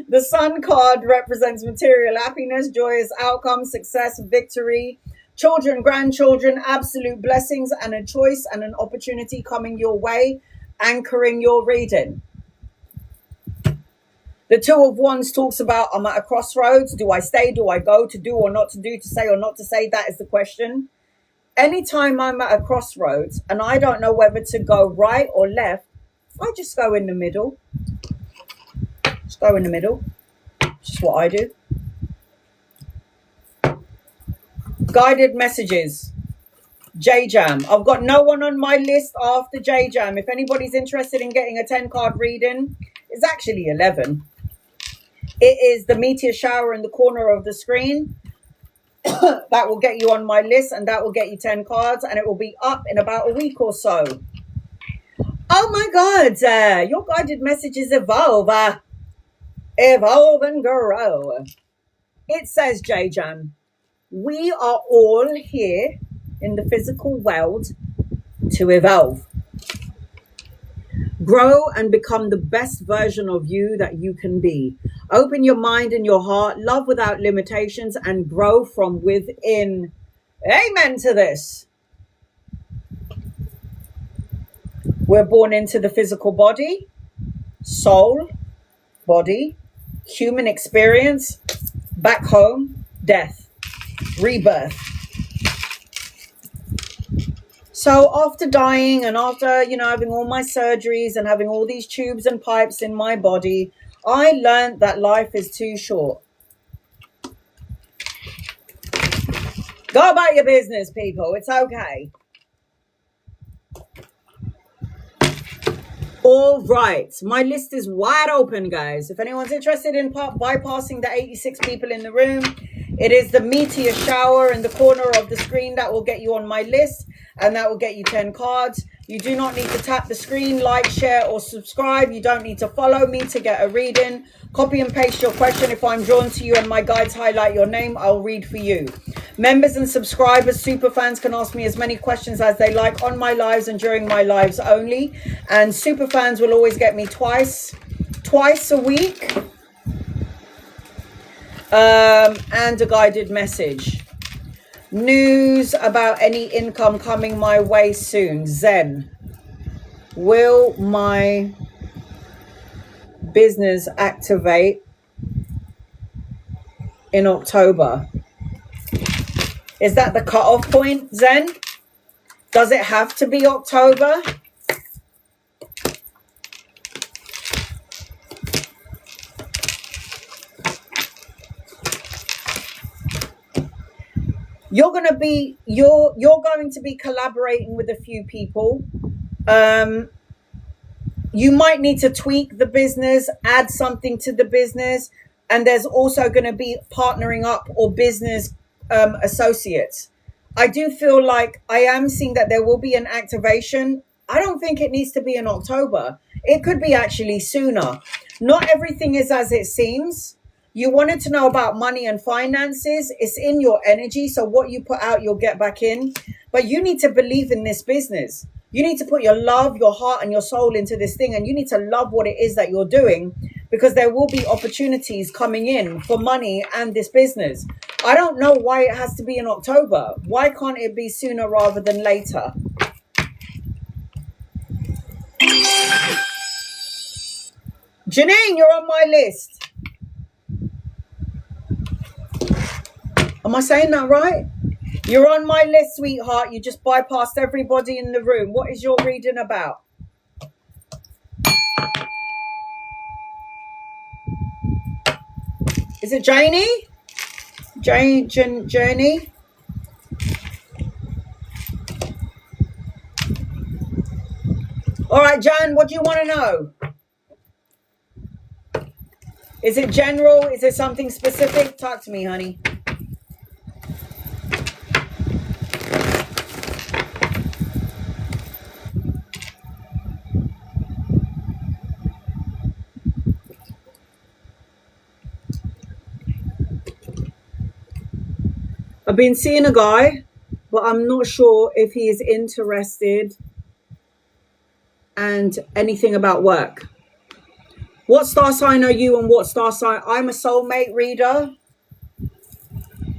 The sun card represents material happiness, joyous outcome, success, victory, children, grandchildren, absolute blessings, and a choice and an opportunity coming your way, anchoring your reading. The Two of Wands talks about, I'm at a crossroads. Do I stay? Do I go? To do or not to do? To say or not to say? That is the question. Anytime I'm at a crossroads and I don't know whether to go right or left, I just go in the middle. Just go in the middle. Just what I do. Guided messages. J-Jam. I've got no one on my list after J-Jam. If anybody's interested in getting a 10-card reading, it's actually 11. It is the meteor shower in the corner of the screen. That will get you on my list, and that will get you 10 cards, and it will be up in about a week or so. Oh my God, your guided messages evolve. Evolve and grow. It says, J-Jam, we are all here in the physical world to evolve. Grow and become the best version of you that you can be. Open your mind and your heart, love without limitations, and grow from within. Amen to this. We're born into the physical body, soul, body, human experience, back home, death, rebirth. So after dying and after, having all my surgeries and having all these tubes and pipes in my body, I learned that life is too short. Go about your business, people. It's okay. All right. My list is wide open, guys. If anyone's interested in bypassing the 86 people in the room, it is the meteor shower in the corner of the screen that will get you on my list, and that will get you 10 cards. You do not need to tap the screen, like, share, or subscribe. You don't need to follow me to get a reading. Copy and paste your question. If I'm drawn to you and my guides highlight your name, I'll read for you. Members and subscribers, super fans can ask me as many questions as they like on my lives and during my lives only. And super fans will always get me twice a week. And a guided message. News about any income coming my way soon. Zen. Will my business activate in October? Is that the cutoff point, Zen? Does it have to be October? You're going to be collaborating with a few people. You might need to tweak the business, add something to the business, and there's also going to be partnering up or business associates. I do feel like I am seeing that there will be an activation. I don't think it needs to be in October. It could be actually sooner. Not everything is as it seems. You wanted to know about money and finances. It's in your energy. So what you put out, you'll get back in. But you need to believe in this business. You need to put your love, your heart, and your soul into this thing. And you need to love what it is that you're doing, because there will be opportunities coming in for money and this business. I don't know why it has to be in October. Why can't it be sooner rather than later? Janine, you're on my list. Am I saying that right? You're on my list, sweetheart. You just bypassed everybody in the room. What is your reading about? Is it Janie? Journey? All right, Jan, what do you want to know? Is it general? Is it something specific? Talk to me, honey. I've been seeing a guy, but I'm not sure if he is interested and anything about work. What star sign are you and what star sign? I'm a soulmate reader.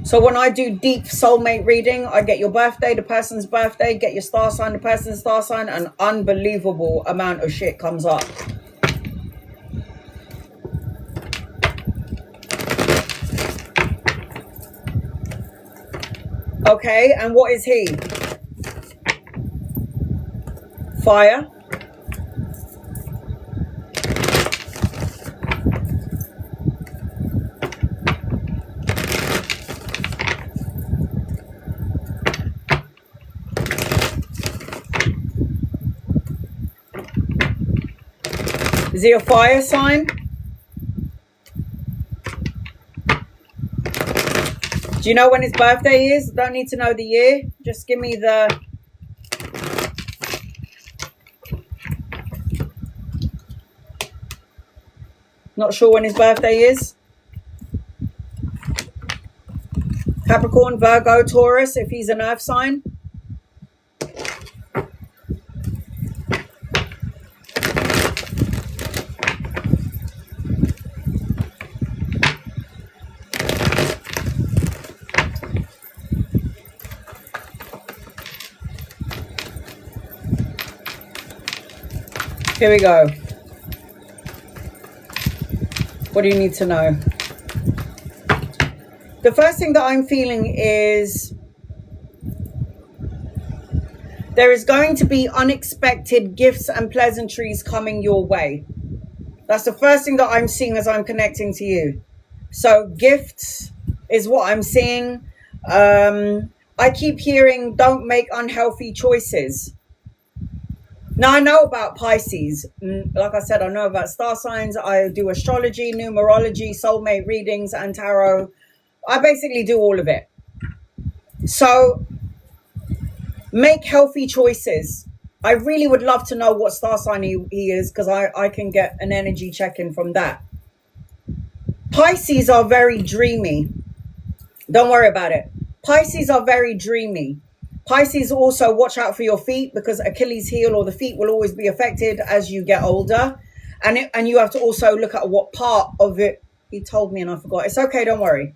So when I do deep soulmate reading, I get your birthday, the person's birthday, get your star sign, the person's star sign, an unbelievable amount of shit comes up. Okay, and what is he? Fire. Is he a fire sign? Do you know when his birthday is? Don't need to know the year. Just give me the... Not sure when his birthday is. Capricorn, Virgo, Taurus, if he's an earth sign. Here we go. What do you need to know? The first thing that I'm feeling is there is going to be unexpected gifts and pleasantries coming your way. That's the first thing that I'm seeing as I'm connecting to you. So gifts is what I'm seeing. I keep hearing don't make unhealthy choices. Now, I know about Pisces. Like I said, I know about star signs. I do astrology, numerology, soulmate readings, and tarot. I basically do all of it. So make healthy choices. I really would love to know what star sign he is, because I can get an energy check-in from that. Pisces are very dreamy. Don't worry about it. Pisces are very dreamy. Pisces also watch out for your feet, because Achilles heel or the feet will always be affected as you get older. And you have to also look at what part of it. He told me and I forgot. It's okay, don't worry.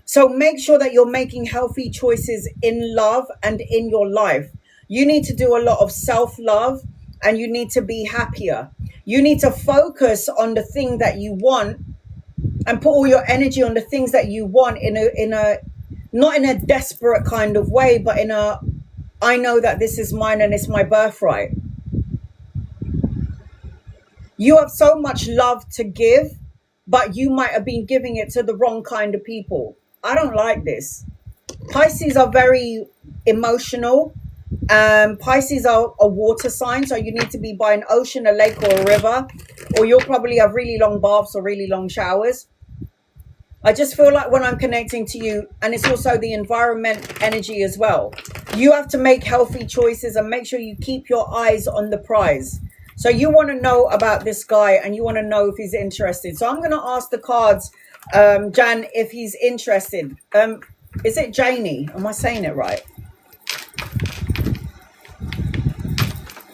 So make sure that you're making healthy choices in love and in your life. You need to do a lot of self-love and you need to be happier. You need to focus on the thing that you want and put all your energy on the things that you want in a not in a desperate kind of way, but in a, I know that this is mine and it's my birthright. You have so much love to give, but you might have been giving it to the wrong kind of people. I don't like this. Pisces are very emotional. Pisces are a water sign, so you need to be by an ocean, a lake, or a river, or you'll probably have really long baths or really long showers. I just feel like when I'm connecting to you, and it's also the environment energy as well, you have to make healthy choices and make sure you keep your eyes on the prize. So you want to know about this guy and you want to know if he's interested. So I'm going to ask the cards, Jan, if he's interested. Is it Janie? Am I saying it right?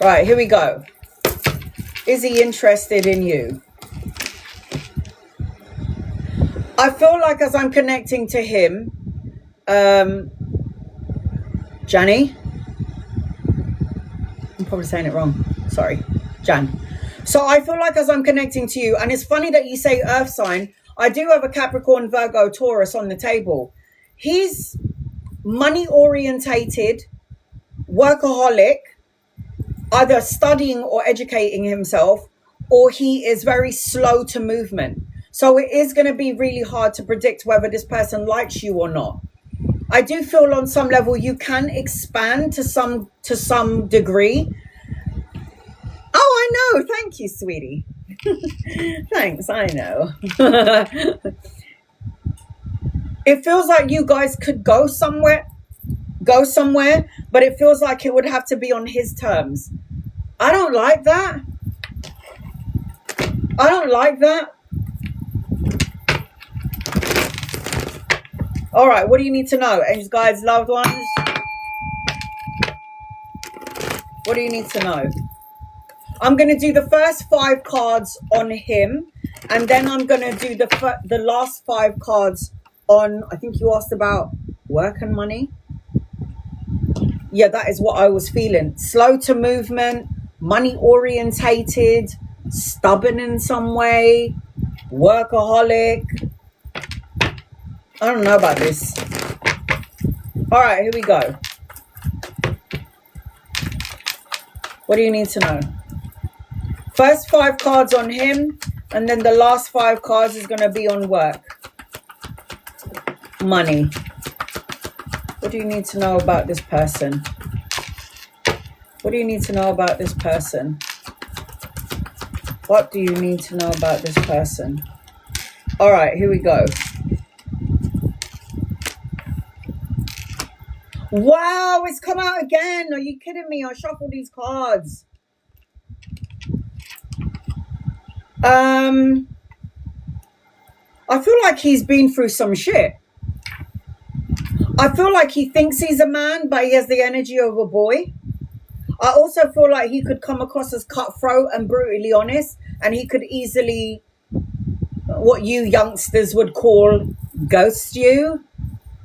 Right, here we go. Is he interested in you? I feel like as I'm connecting to him, Janie, I'm probably saying it wrong. Sorry, Jan. So I feel like as I'm connecting to you, and it's funny that you say earth sign, I do have a Capricorn, Virgo, Taurus on the table. He's money orientated, workaholic, either studying or educating himself, or he is very slow to movement. So it is going to be really hard to predict whether this person likes you or not. I do feel on some level you can expand to some degree. Oh, I know. Thank you, sweetie. Thanks, I know. It feels like you guys could go somewhere, but it feels like it would have to be on his terms. I don't like that. I don't like that. All right, what do you need to know? Angels, guides, loved ones. What do you need to know? I'm going to do the first 5 cards on him, and then I'm going to do the last 5 cards on, I think you asked about work and money. Yeah, that is what I was feeling. Slow to movement, money orientated, stubborn in some way, workaholic. I don't know about this. All right, here we go. What do you need to know? First 5 cards on him, and then the last 5 cards is going to be on work. Money. What do you need to know about this person? What do you need to know about this person? What do you need to know about this person? All right, here we go. Wow, it's come out again. Are you kidding me? I shuffled these cards. I feel like he's been through some shit. I feel like he thinks he's a man, but he has the energy of a boy. I also feel like he could come across as cutthroat and brutally honest, and he could easily, what you youngsters would call, ghost you.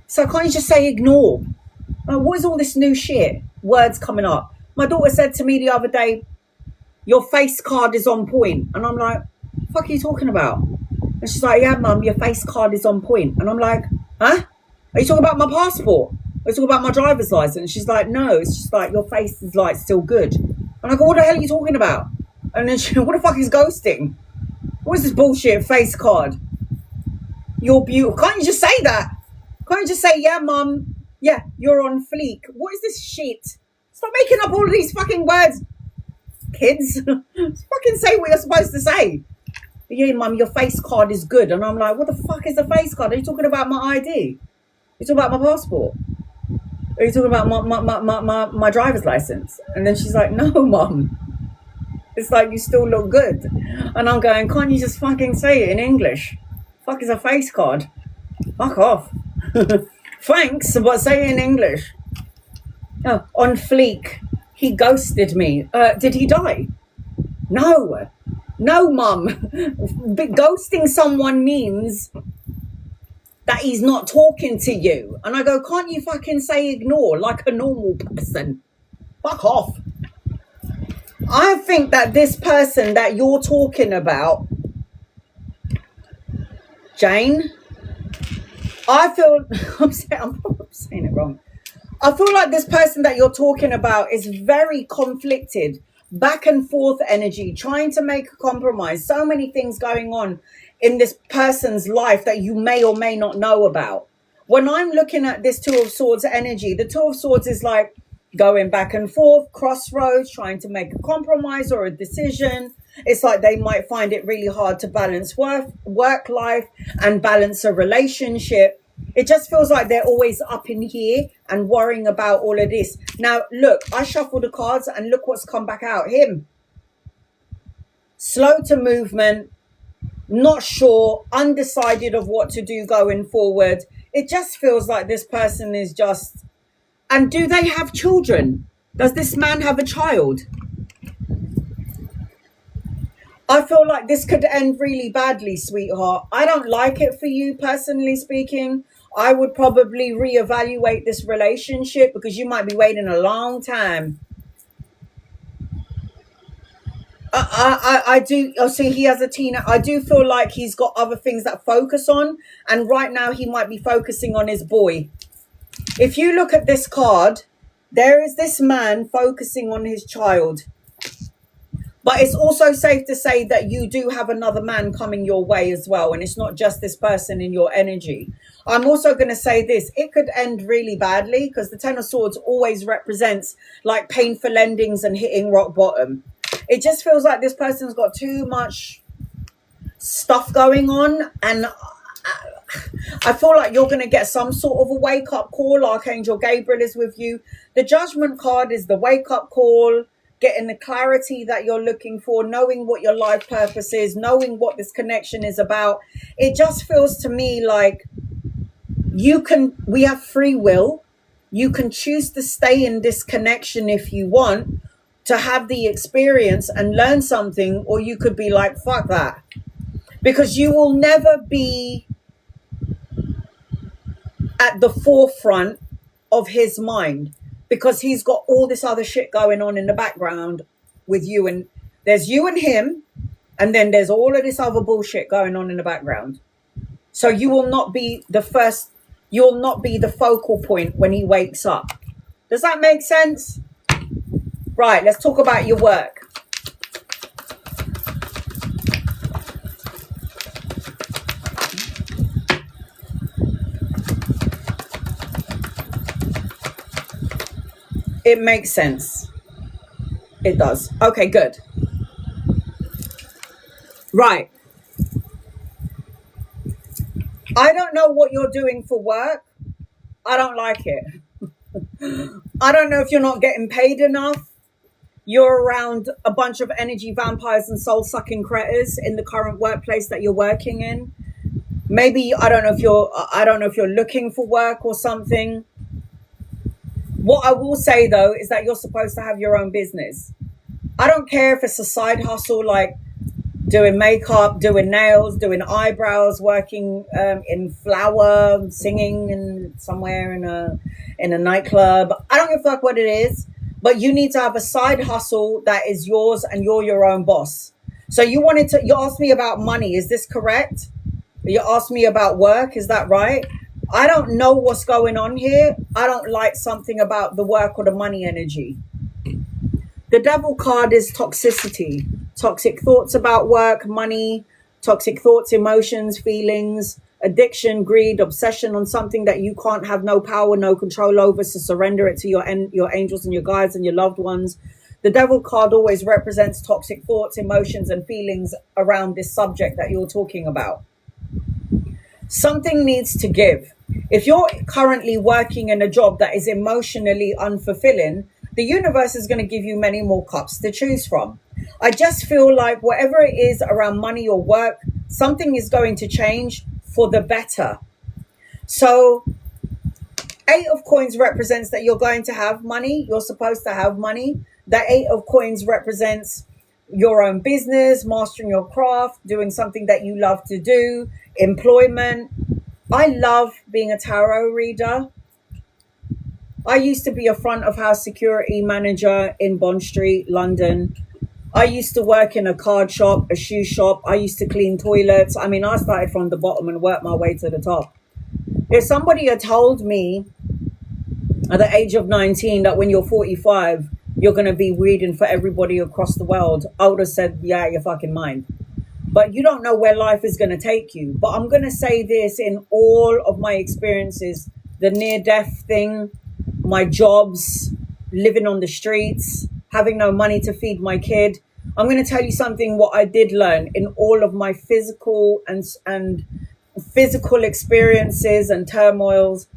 So can't you just say ignore? What is all this new shit? Words coming up. My daughter said to me the other day, your face card is on point. And I'm like, what the fuck are you talking about? And she's like, yeah, mum, your face card is on point. And I'm like, huh? Are you talking about my passport? Are you talking about my driver's license? She's like, no, it's just like your face is like still good. And I go, what the hell are you talking about? And then she, what the fuck is ghosting? What is this bullshit face card? You're beautiful. Can't you just say that? Can't you just say, yeah, mum, yeah, you're on fleek? What is this shit? Stop making up all of these fucking words, kids. Fucking say what you're supposed to say. Yeah, mum, your face card is good. And I'm like, what the fuck is a face card? Are you talking about my ID? Are you talking about my passport? Are you talking about my driver's license? And then she's like, no, mum. It's like, you still look good. And I'm going, can't you just fucking say it in English? Fuck is a face card? Fuck off. Thanks, but say it in English. Oh, on fleek. He ghosted me. Did he die? No. No, mum. Ghosting someone means that he's not talking to you. And I go, can't you fucking say ignore like a normal person? Fuck off. I think that this person that you're talking about, Jane, I feel, I'm saying it wrong. I feel like this person that you're talking about is very conflicted, back and forth energy, trying to make a compromise. So many things going on in this person's life that you may or may not know about. When I'm looking at this Two of Swords energy, the Two of Swords is like going back and forth, crossroads, trying to make a compromise or a decision. It's like they might find it really hard to balance work life and balance a relationship. It just feels like they're always up in here and worrying about all of this. Now, look, I shuffled the cards and look what's come back out. Him. Slow to movement, not sure, undecided of what to do going forward. It just feels like this person is just... And do they have children? Does this man have a child? I feel like this could end really badly, sweetheart. I don't like it for you, personally speaking. I would probably reevaluate this relationship because you might be waiting a long time. I do. Oh, see, he has a teen. I do feel like he's got other things that focus on. And right now he might be focusing on his boy. If you look at this card, there is this man focusing on his child. But it's also safe to say that you do have another man coming your way as well. And it's not just this person in your energy. I'm also going to say this. It could end really badly because the Ten of Swords always represents like painful endings and hitting rock bottom. It just feels like this person's got too much stuff going on, and I feel like you're going to get some sort of a wake-up call. Archangel Gabriel is with you. The Judgment card is the wake-up call, getting the clarity that you're looking for, knowing what your life purpose is, knowing what this connection is about. It just feels to me like we have free will. You can choose to stay in this connection if you want to have the experience and learn something, or you could be like, fuck that. Because you will never be at the forefront of his mind, because he's got all this other shit going on in the background with you, and there's you and him, and then there's all of this other bullshit going on in the background. So you will not be the focal point when he wakes up. Does that make sense? Right, let's talk about your work. It makes sense. It does. Okay, good. Right. I don't know what you're doing for work. I don't like it. I don't know if you're not getting paid enough. You're around a bunch of energy vampires and soul-sucking critters in the current workplace that you're working in. Maybe I don't know if you're looking for work or something. What I will say, though, is that you're supposed to have your own business. I don't care if it's a side hustle, like doing makeup, doing nails, doing eyebrows, working in flower, singing in somewhere in a nightclub. I don't give a fuck what it is, but you need to have a side hustle that is yours, and you're your own boss. So you asked me about money. Is this correct? You asked me about work. Is that right? I don't know what's going on here. I don't like something about the work or the money energy. The Devil card is toxicity. Toxic thoughts about work, money, toxic thoughts, emotions, feelings, addiction, greed, obsession on something that you can't have no power, no control over, so surrender it to your angels and your guides and your loved ones. The Devil card always represents toxic thoughts, emotions, and feelings around this subject that you're talking about. Something needs to give. If you're currently working in a job that is emotionally unfulfilling, the universe is going to give you many more cups to choose from. I just feel like whatever it is around money or work, something is going to change for the better. So 8 of coins represents that you're going to have money. You're supposed to have money. That 8 of coins represents your own business, mastering your craft, doing something that you love to do, employment. I love being a tarot reader. I used to be a front of house security manager in Bond Street, London. I used to work in a card shop, a shoe shop. I used to clean toilets. I mean, I started from the bottom and worked my way to the top. If somebody had told me at the age of 19 that when you're 45, you're going to be reading for everybody across the world, I would have said, yeah, out of your fucking mind. But you don't know where life is going to take you. But I'm going to say this, in all of my experiences, the near-death thing, my jobs, living on the streets, having no money to feed my kid. I'm going to tell you something, what I did learn in all of my physical and physical experiences and turmoils.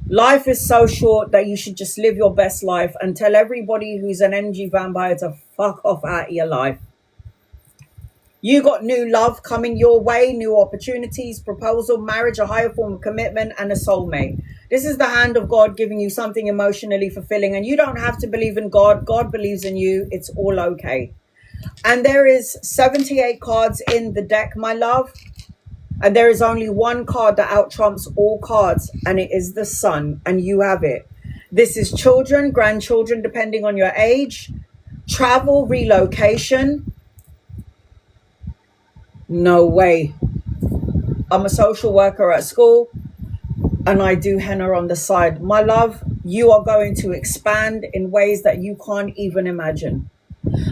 Life is so short that you should just live your best life, and tell everybody who's an energy vampire to fuck off out of your life. You got new love coming your way, new opportunities, proposal, marriage, a higher form of commitment, and a soulmate. This is the hand of God giving you something emotionally fulfilling, and you don't have to believe in God. God believes in you. It's all okay. And there is 78 cards in the deck, my love. And there is only one card that out-trumps all cards, and it is the Sun, and you have it. This is children, grandchildren, depending on your age, travel, relocation. No way. I'm a social worker at school, and I do henna on the side. My love, you are going to expand in ways that you can't even imagine.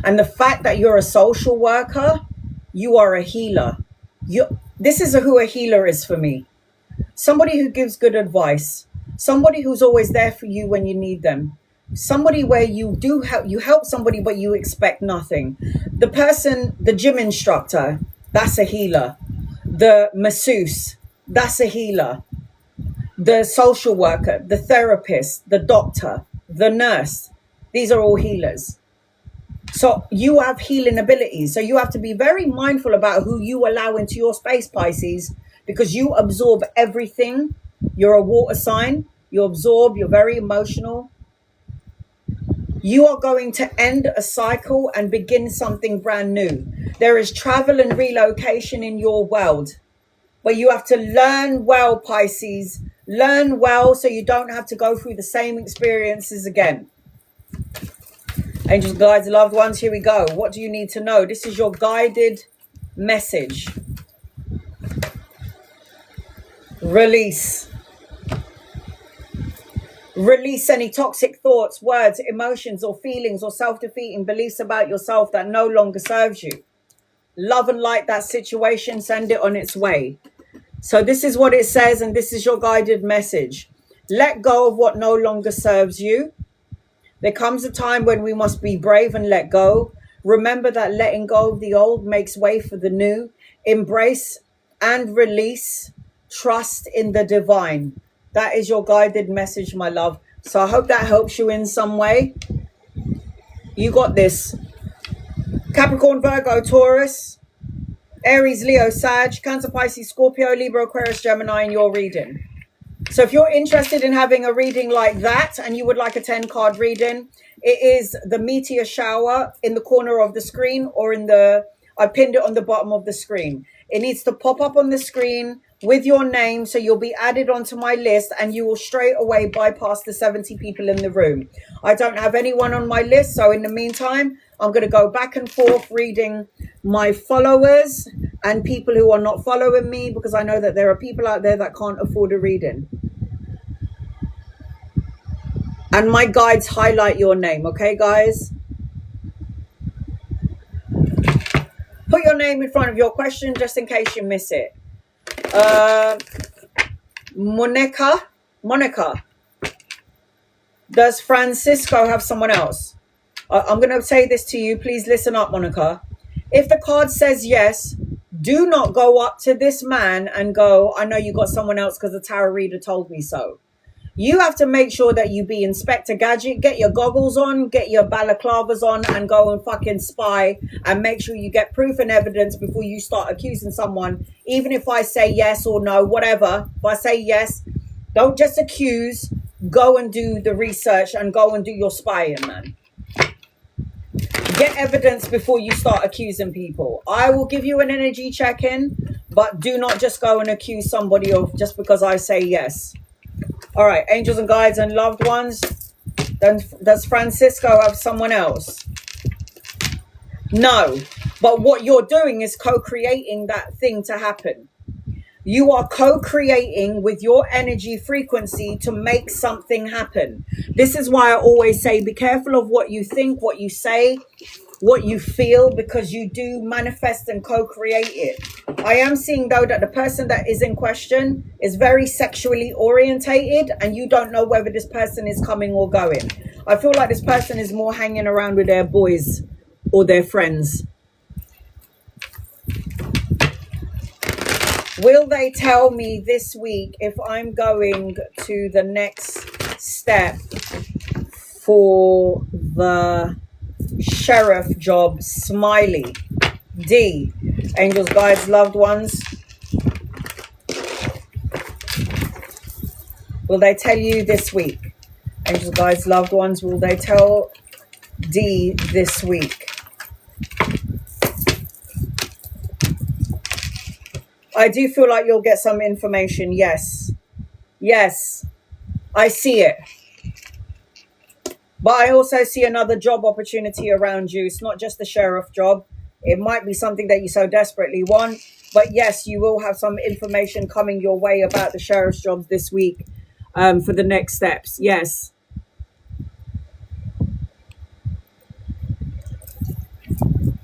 And the fact that you're a social worker, you are a healer. This is who a healer is for me. Somebody who gives good advice. Somebody who's always there for you when you need them. Somebody where you help somebody, but you expect nothing. The gym instructor, that's a healer. The masseuse, that's a healer. The social worker, the therapist, the doctor, the nurse, these are all healers. So you have healing abilities. So you have to be very mindful about who you allow into your space, Pisces, because you absorb everything. You're a water sign. You absorb. You're very emotional. You are going to end a cycle and begin something brand new. There is travel and relocation in your world, but you have to learn well, Pisces. Learn well so you don't have to go through the same experiences again. Angels, guides, loved ones, here we go. What do you need to know? This is your guided message. Release. Release any toxic thoughts, words, emotions, or feelings, or self-defeating beliefs about yourself that no longer serves you. Love and light that situation, send it on its way. So this is what it says, and this is your guided message. Let go of what no longer serves you. There comes a time when we must be brave and let go. Remember that letting go of the old makes way for the new. Embrace and release. Trust in the divine. That is your guided message, my love. So I hope that helps you in some way. You got this. Capricorn, Virgo, Taurus, Aries, Leo, Sag, Cancer, Pisces, Scorpio, Libra, Aquarius, Gemini in your reading. So if you're interested in having a reading like that and you would like a 10-card reading, it is the meteor shower in the corner of the screen, or I pinned it on the bottom of the screen. It needs to pop up on the screen with your name, so you'll be added onto my list and you will straight away bypass the 70 people in the room. I don't have anyone on my list, so in the meantime, I'm going to go back and forth reading my followers and people who are not following me, because I know that there are people out there that can't afford a reading. And my guides highlight your name, okay, guys? Put your name in front of your question just in case you miss it. Monica. Does Francisco have someone else? I'm going to say this to you. Please listen up, Monica. If the card says yes, do not go up to this man and go, I know you got someone else because the tarot reader told me so. You have to make sure that you be Inspector Gadget, get your goggles on, get your balaclavas on, and go and fucking spy and make sure you get proof and evidence before you start accusing someone. Even if I say yes or no, whatever, if I say yes, don't just accuse, go and do the research and go and do your spying, man. Get evidence before you start accusing people. I will give you an energy check-in, but do not just go and accuse somebody of just because I say yes. All right, angels and guides and loved ones. Then does Francisco have someone else? No, but what you're doing is co-creating that thing to happen. You are co-creating with your energy frequency to make something happen. This is why I always say, be careful of what you think, what you say, what you feel, because you do manifest and co-create it. I am seeing, though, that the person that is in question is very sexually orientated, and you don't know whether this person is coming or going. I feel like this person is more hanging around with their boys or their friends. Will they tell me this week if I'm going to the next step for the sheriff job? Smiley. D. Angels, guides, loved ones. Will they tell you this week? Angels, guides, loved ones. Will they tell D this week? I do feel like you'll get some information. Yes. Yes. I see it. But I also see another job opportunity around you. It's not just the sheriff job. It might be something that you so desperately want. But yes, you will have some information coming your way about the sheriff's jobs this week for the next steps. Yes.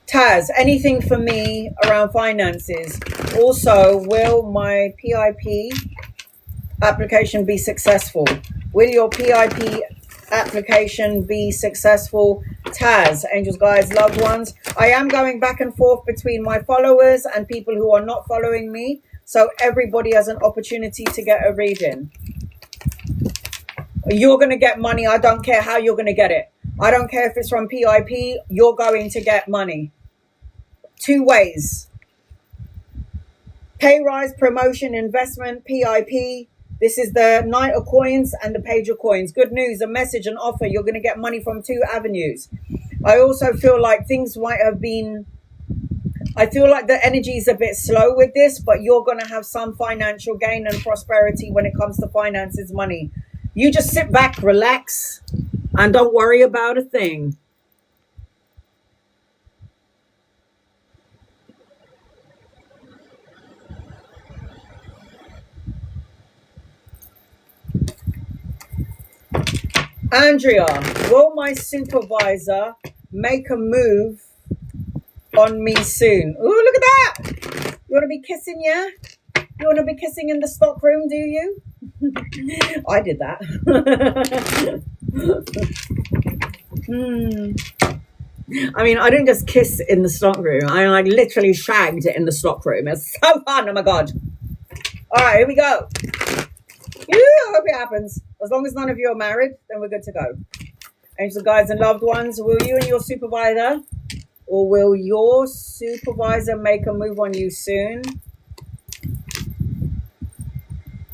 Taz, anything for me around finances? Also, will my PIP application be successful? Will your PIP application be successful. Taz, angels, guides, loved ones. I am going back and forth between my followers and people who are not following me. So everybody has an opportunity to get a reading. You're going to get money. I don't care how you're going to get it. I don't care if it's from PIP. You're going to get money. 2 ways. Pay rise, promotion, investment, PIP. This is the Knight of Coins and the Page of Coins. Good news, a message, an offer. You're going to get money from 2 avenues. I also feel like things might have been... I feel like the energy is a bit slow with this, but you're going to have some financial gain and prosperity when it comes to finances, money. You just sit back, relax, and don't worry about a thing. Andrea, will my supervisor make a move on me soon? Ooh, look at that. You want to be kissing, yeah? You want to be kissing in the stock room, do you? I did that. I mean, I didn't just kiss in the stock room. I like literally shagged in the stock room. It's so fun. Oh my God. All right, here we go. I hope it happens. As long as none of you are married, then we're good to go. Angels, guides, and loved ones, will you and your supervisor, or will your supervisor make a move on you soon?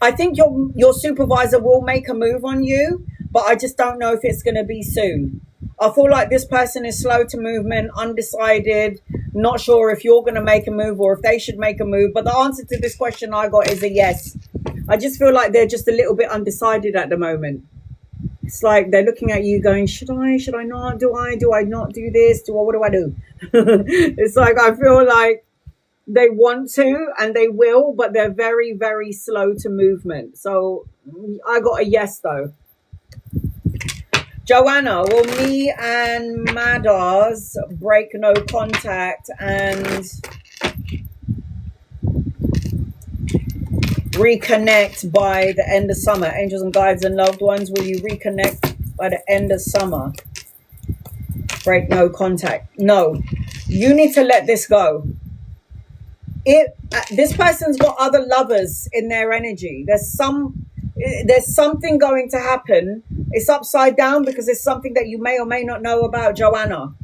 I think your supervisor will make a move on you, but I just don't know if it's going to be soon. I feel like this person is slow to movement, undecided, not sure if you're going to make a move or if they should make a move. But the answer to this question I got is a yes. I just feel like they're just a little bit undecided at the moment. It's like they're looking at you going, should I not? Do I not do this? What do I do? It's like I feel like they want to and they will, but they're very, very slow to movement. So I got a yes, though. Joanna, will me and Madars break no contact and reconnect by the end of summer? Angels and guides and loved ones, will you reconnect by the end of summer? Break no contact. No, you need to let this go. This person's got other lovers in their energy. There's something going to happen. It's upside down because it's something that you may or may not know about, Joanna.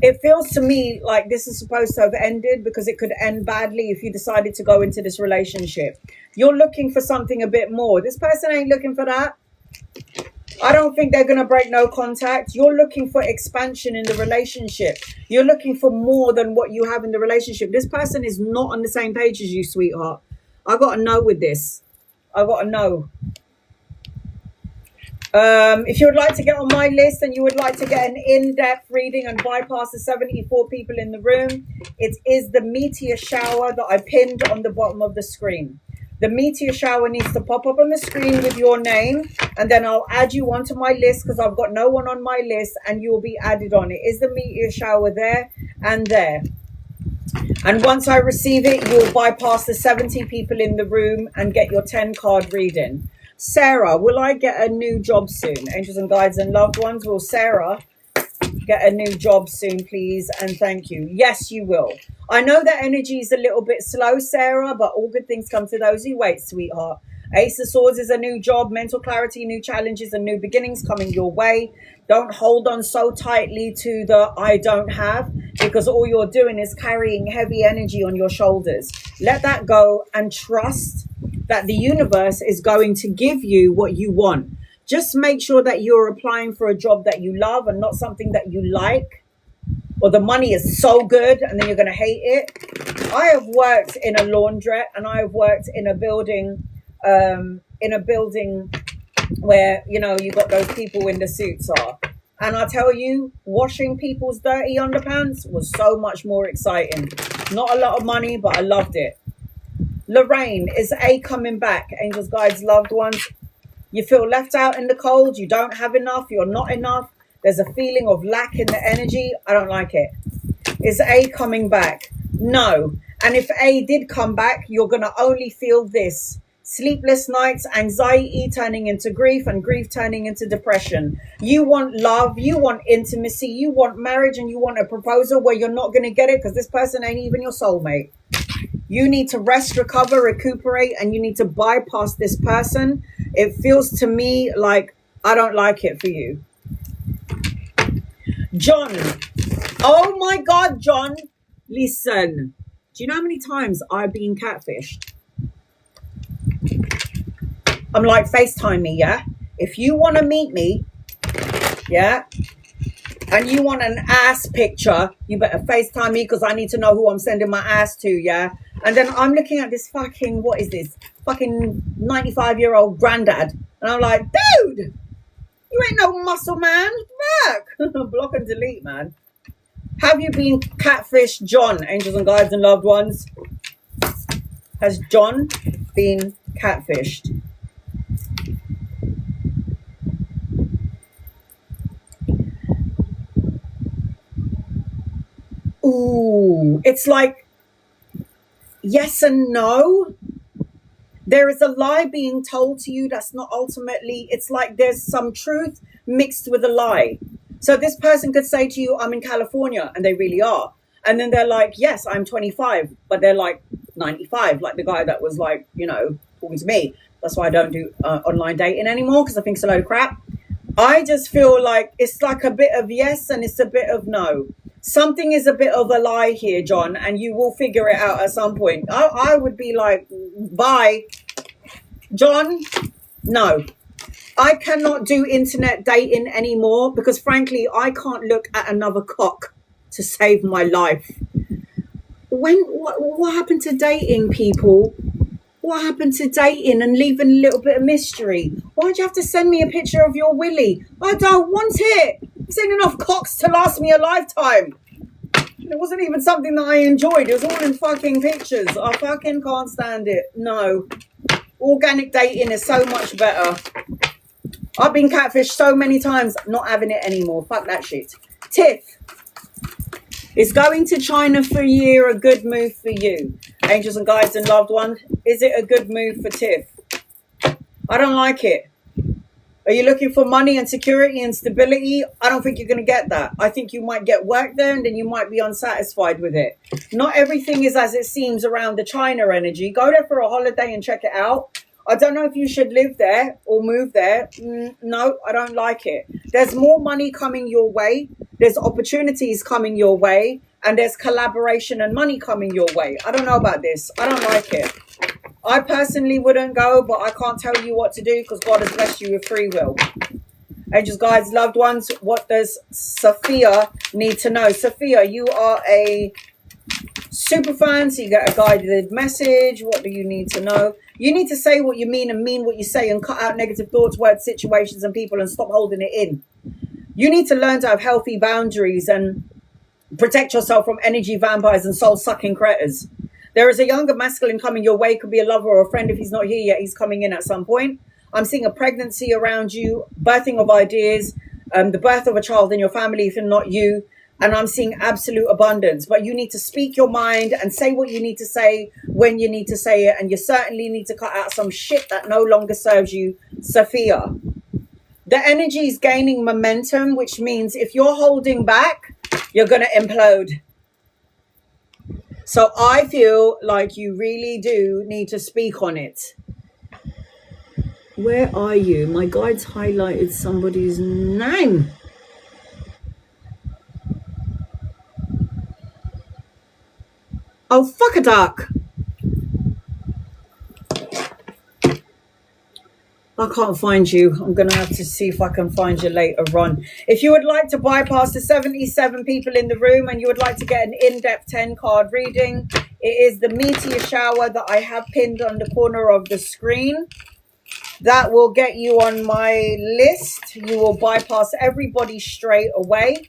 It feels to me like this is supposed to have ended because it could end badly if you decided to go into this relationship. You're looking for something a bit more. This person ain't looking for that. I don't think they're going to break no contact. You're looking for expansion in the relationship. You're looking for more than what you have in the relationship. This person is not on the same page as you, sweetheart. I got to know with this. I got to know. If you would like to get on my list and you would like to get an in-depth reading and bypass the 74 people in the room, it is the meteor shower that I pinned on the bottom of the screen. The meteor shower needs to pop up on the screen with your name, and then I'll add you onto my list because I've got no one on my list, and you will be added on. It is the meteor shower there and there. And once I receive it, you'll bypass the 70 people in the room and get your 10-card reading. Sarah, will I get a new job soon? Angels and guides and loved ones, will Sarah get a new job soon, please? And thank you. Yes, you will. I know that energy is a little bit slow, Sarah, but all good things come to those who wait, sweetheart. Ace of Swords is a new job, mental clarity, new challenges and new beginnings coming your way. Don't hold on so tightly to the I don't have, because all you're doing is carrying heavy energy on your shoulders. Let that go and trust that the universe is going to give you what you want. Just make sure that you're applying for a job that you love and not something that you like, or the money is so good and then you're going to hate it. I have worked in a laundrette and I have worked in a building, where, you know, you got those people in the suits are. And I tell you, washing people's dirty underpants was so much more exciting. Not a lot of money, but I loved it. Lorraine, is A coming back? Angels, guides, loved ones. You feel left out in the cold. You don't have enough. You're not enough. There's a feeling of lack in the energy. I don't like it. Is A coming back? No. And if A did come back, you're going to only feel this. sleepless nights, anxiety turning into grief, and grief turning into depression. You want love, you want intimacy, you want marriage, and you want a proposal where you're not going to get it because this person ain't even your soulmate. You need to rest, recover, recuperate, and you need to bypass this person. It feels to me like I don't like it for you. John. Oh my God, John. Listen. Do you know how many times I've been catfished? I'm like, FaceTime me, yeah? If you want to meet me, yeah, and you want an ass picture, you better FaceTime me because I need to know who I'm sending my ass to, yeah? And then I'm looking at this fucking, what is this? Fucking 95-year-old granddad. And I'm like, dude, you ain't no muscle man. Fuck. Block and delete, man. Have you been catfished, John? Angels and guides and loved ones. Has John been catfished? Ooh, it's like yes and no. There is a lie being told to you that's not ultimately, it's like there's some truth mixed with a lie. So this person could say to you, I'm in California, and they really are. And then they're like, yes, I'm 25, but they're like 95, like the guy that was like, you know, talking to me. That's why I don't do online dating anymore, because I think it's a load of crap. I just feel like it's like a bit of yes and it's a bit of no. Something is a bit of a lie here, John, and you will figure it out at some point. I would be like, bye. John, no. I cannot do internet dating anymore because, frankly, I can't look at another cock to save my life. What happened to dating, people? What happened to dating and leaving a little bit of mystery? Why'd you have to send me a picture of your willy? I don't want it. This ain't enough cocks to last me a lifetime. It wasn't even something that I enjoyed. It was all in fucking pictures. I fucking can't stand it. No. Organic dating is so much better. I've been catfished so many times, not having it anymore. Fuck that shit. Tiff. Is going to China for a year a good move for you? Angels and guides and loved ones. Is it a good move for Tiff? I don't like it. Are you looking for money and security and stability? I don't think you're going to get that. I think you might get work there and then you might be unsatisfied with it. Not everything is as it seems around the China energy. Go there for a holiday and check it out. I don't know if you should live there or move there. No, I don't like it. There's more money coming your way. There's opportunities coming your way. And there's collaboration and money coming your way. I don't know about this. I don't like it. I personally wouldn't go, but I can't tell you what to do because God has blessed you with free will. Angels, guides, loved ones, what does Sophia need to know? Sophia, you are a super fan, so you get a guided message. What do you need to know? You need to say what you mean and mean what you say and cut out negative thoughts, words, situations, and people and stop holding it in. You need to learn to have healthy boundaries and protect yourself from energy vampires and soul-sucking critters. There is a younger masculine coming your way. Could be a lover or a friend. If he's not here yet, he's coming in at some point. I'm seeing a pregnancy around you, birthing of ideas, the birth of a child in your family if not you. And I'm seeing absolute abundance. But you need to speak your mind and say what you need to say when you need to say it. And you certainly need to cut out some shit that no longer serves you, Sophia. The energy is gaining momentum, which means if you're holding back, you're going to implode. So I feel like you really do need to speak on it. Where are you? My guides highlighted somebody's name. Oh, fuck a duck. I can't find you. I'm going to have to see if I can find you later on. If you would like to bypass the 77 people in the room and you would like to get an in-depth 10-card reading, it is the meteor shower that I have pinned on the corner of the screen. That will get you on my list. You will bypass everybody straight away.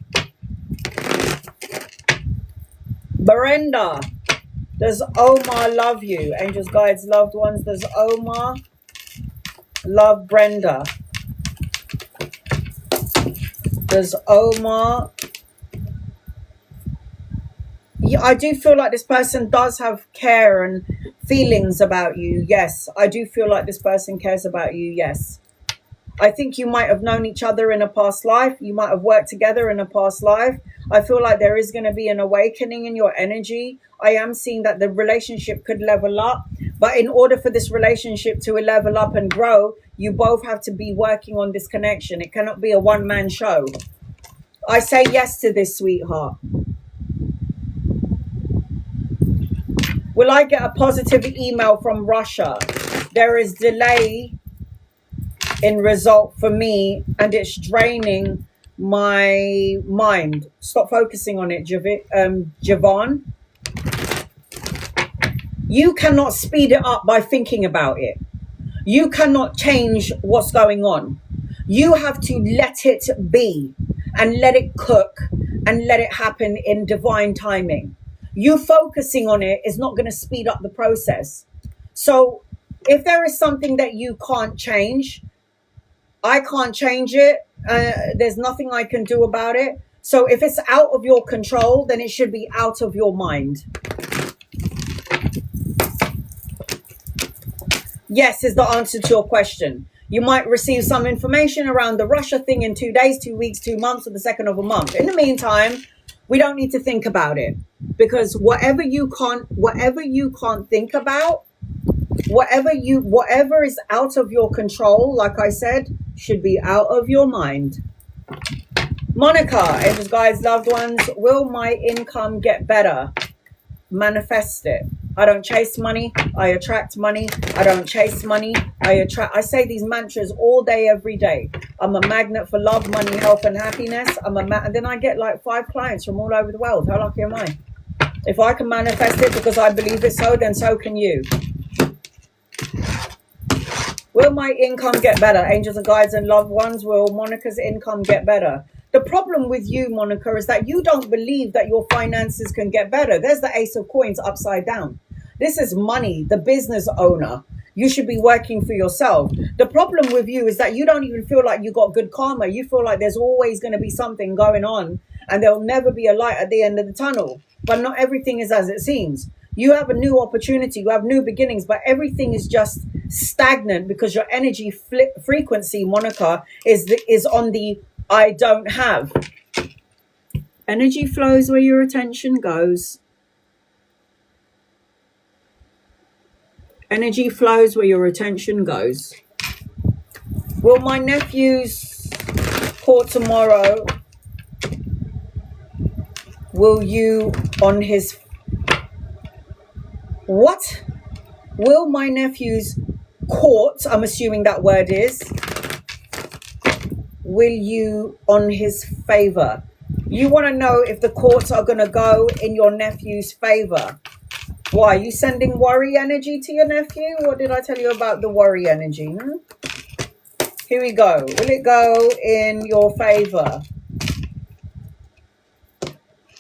Brenda. Does Omar love you? Angels, guides, loved ones. Does Omar love Brenda? Does Omar? I do feel like this person does have care and feelings about you. Yes, I do feel like this person cares about you. Yes. I think you might have known each other in a past life. You might have worked together in a past life. I feel like there is going to be an awakening in your energy. I am seeing that the relationship could level up. But in order for this relationship to level up and grow, you both have to be working on this connection. It cannot be a one-man show. I say yes to this, sweetheart. Will I get a positive email from Russia? There is delay in result for me, and it's draining my mind. Stop focusing on it, Javon. You cannot speed it up by thinking about it. You cannot change what's going on. You have to let it be and let it cook and let it happen in divine timing. You focusing on it is not going to speed up the process. So if there is something that you can't change, I can't change it. There's nothing I can do about it. So if it's out of your control, then it should be out of your mind. Yes is the answer to your question. You might receive some information around the Russia thing in 2 days, 2 weeks, 2 months, or the second of a month. In the meantime, we don't need to think about it, because whatever you can't think about, whatever is out of your control, like I said, should be out of your mind. Monica, angels, guides, loved ones, will my income get better? Manifest it. I don't chase money, I attract money. I don't chase money, I attract. I say these mantras all day, every day. I'm a magnet for love, money, health, and happiness. And then I get like 5 clients from all over the world. How lucky am I? If I can manifest it because I believe it so, then so can you. Will my income get better? Angels and guides and loved ones, will Monica's income get better? The problem with you, Monica, is that you don't believe that your finances can get better. There's the Ace of Coins upside down. This is money, the business owner. You should be working for yourself. The problem with you is that you don't even feel like you got good karma. You feel like there's always going to be something going on and there'll never be a light at the end of the tunnel. But not everything is as it seems. You have a new opportunity, you have new beginnings, but everything is just stagnant because your energy frequency, Monica, is on the I don't have. Energy flows where your attention goes. Energy flows where your attention goes. Will my nephew's court tomorrow, will you on his... What? Will my nephew's court, I'm assuming that word is, will you on his favor? You want to know if the courts are going to go in your nephew's favor. Why? Are you sending worry energy to your nephew? What did I tell you about the worry energy? Here we go. Will it go in your favor?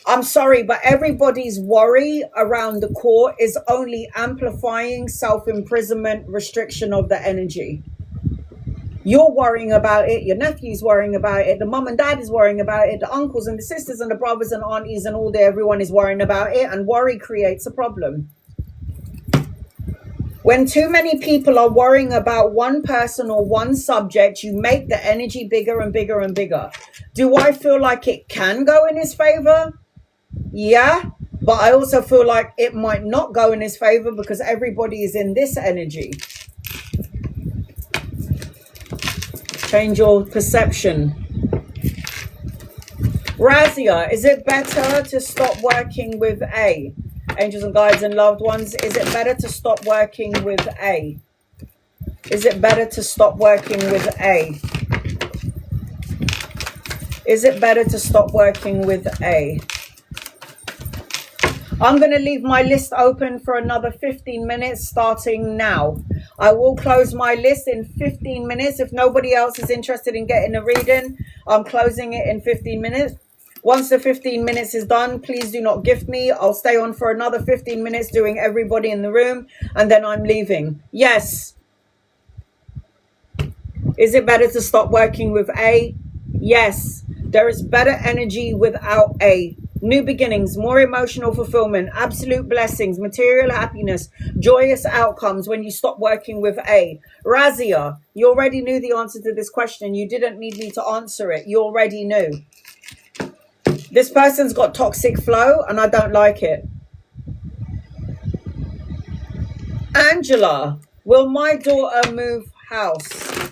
I'm sorry, but everybody's worry around the court is only amplifying self-imprisonment, restriction of the energy. You're worrying about it, your nephew's worrying about it, the mum and dad is worrying about it, the uncles and the sisters and the brothers and aunties and all there, everyone is worrying about it, and worry creates a problem. When too many people are worrying about one person or one subject, you make the energy bigger and bigger and bigger. Do I feel like it can go in his favor? Yeah, but I also feel like it might not go in his favor because everybody is in this energy. Change your perception. Razia, is it better to stop working with A? Angels and guides and loved ones, is it better to stop working with A? Is it better to stop working with A? Is it better to stop working with A? I'm going to leave my list open for another 15 minutes starting now. I will close my list in 15 minutes. If nobody else is interested in getting a reading, I'm closing it in 15 minutes. Once the 15 minutes is done, please do not gift me. I'll stay on for another 15 minutes doing everybody in the room, and then I'm leaving. Yes. Is it better to stop working with A? Yes. There is better energy without A. new beginnings, more emotional fulfillment, absolute blessings, material happiness, joyous outcomes when you stop working with A. Razia, you already knew the answer to this question. You didn't need me to answer it. You already knew. This person's got toxic flow and I don't like it. Angela, will my daughter move house?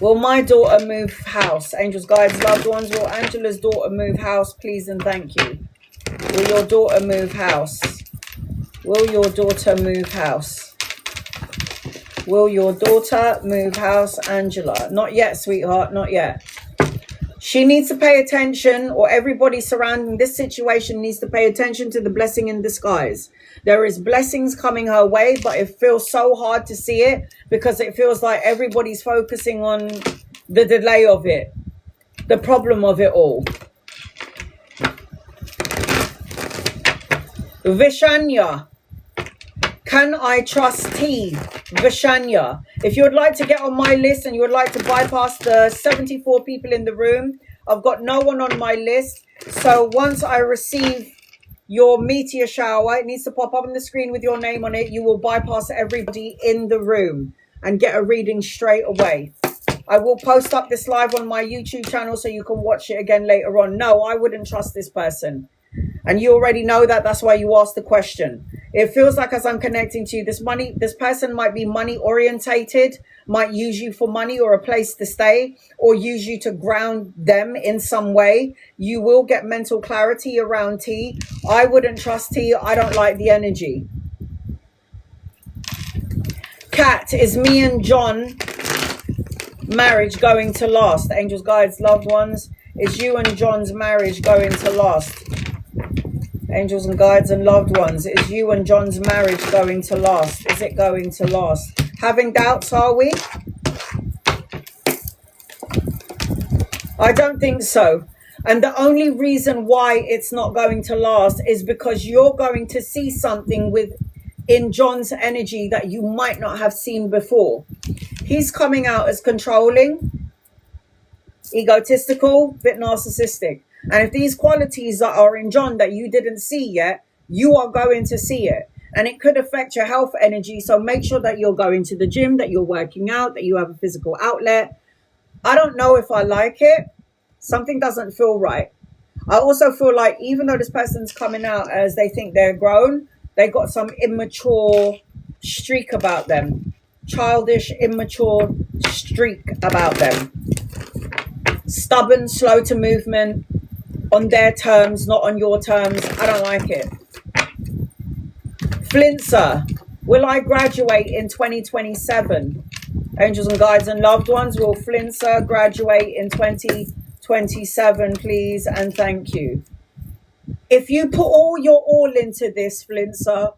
Will my daughter move house? Angels, guides, loved ones, will Angela's daughter move house, please and thank you? Will your daughter move house? Will your daughter move house? Will your daughter move house, Angela? Not yet, sweetheart, not yet. She needs to pay attention, or everybody surrounding this situation needs to pay attention to the blessing in disguise. There is blessings coming her way, but it feels so hard to see it because it feels like everybody's focusing on the delay of it, the problem of it all. Vishanya, can I trust T? Vishanya, if you would like to get on my list and you would like to bypass the 74 people in the room, I've got no one on my list. So once I receive your meteor shower, it needs to pop up on the screen with your name on it. You will bypass everybody in the room and get a reading straight away. I will post up this live on my YouTube channel so you can watch it again later on. No, I wouldn't trust this person. And you already know that. That's why you asked the question. It feels like as I'm connecting to you, this person might be money orientated, might use you for money or a place to stay, or use you to ground them in some way. You will get mental clarity around T. I wouldn't trust T. I don't like the energy. Kat, is me and John marriage going to last? Angels, guides, loved ones, is you and John's marriage going to last? Angels and guides and loved ones, is you and John's marriage going to last? Is it going to last? Having doubts, are we? I don't think so. And the only reason why it's not going to last is because you're going to see something in John's energy that you might not have seen before. He's coming out as controlling, egotistical, bit narcissistic. And if these qualities that are in John that you didn't see yet, you are going to see it. And it could affect your health energy. So make sure that you're going to the gym, that you're working out, that you have a physical outlet. I don't know if I like it. Something doesn't feel right. I also feel like even though this person's coming out as they think they're grown, they got some immature streak about them. Childish, immature streak about them. Stubborn, slow to movement. On their terms, not on your terms. I don't like it. Flintsa, will I graduate in 2027? Angels and guides and loved ones, will Flintsa graduate in 2027, please and thank you? If you put all your all into this, Flintsa,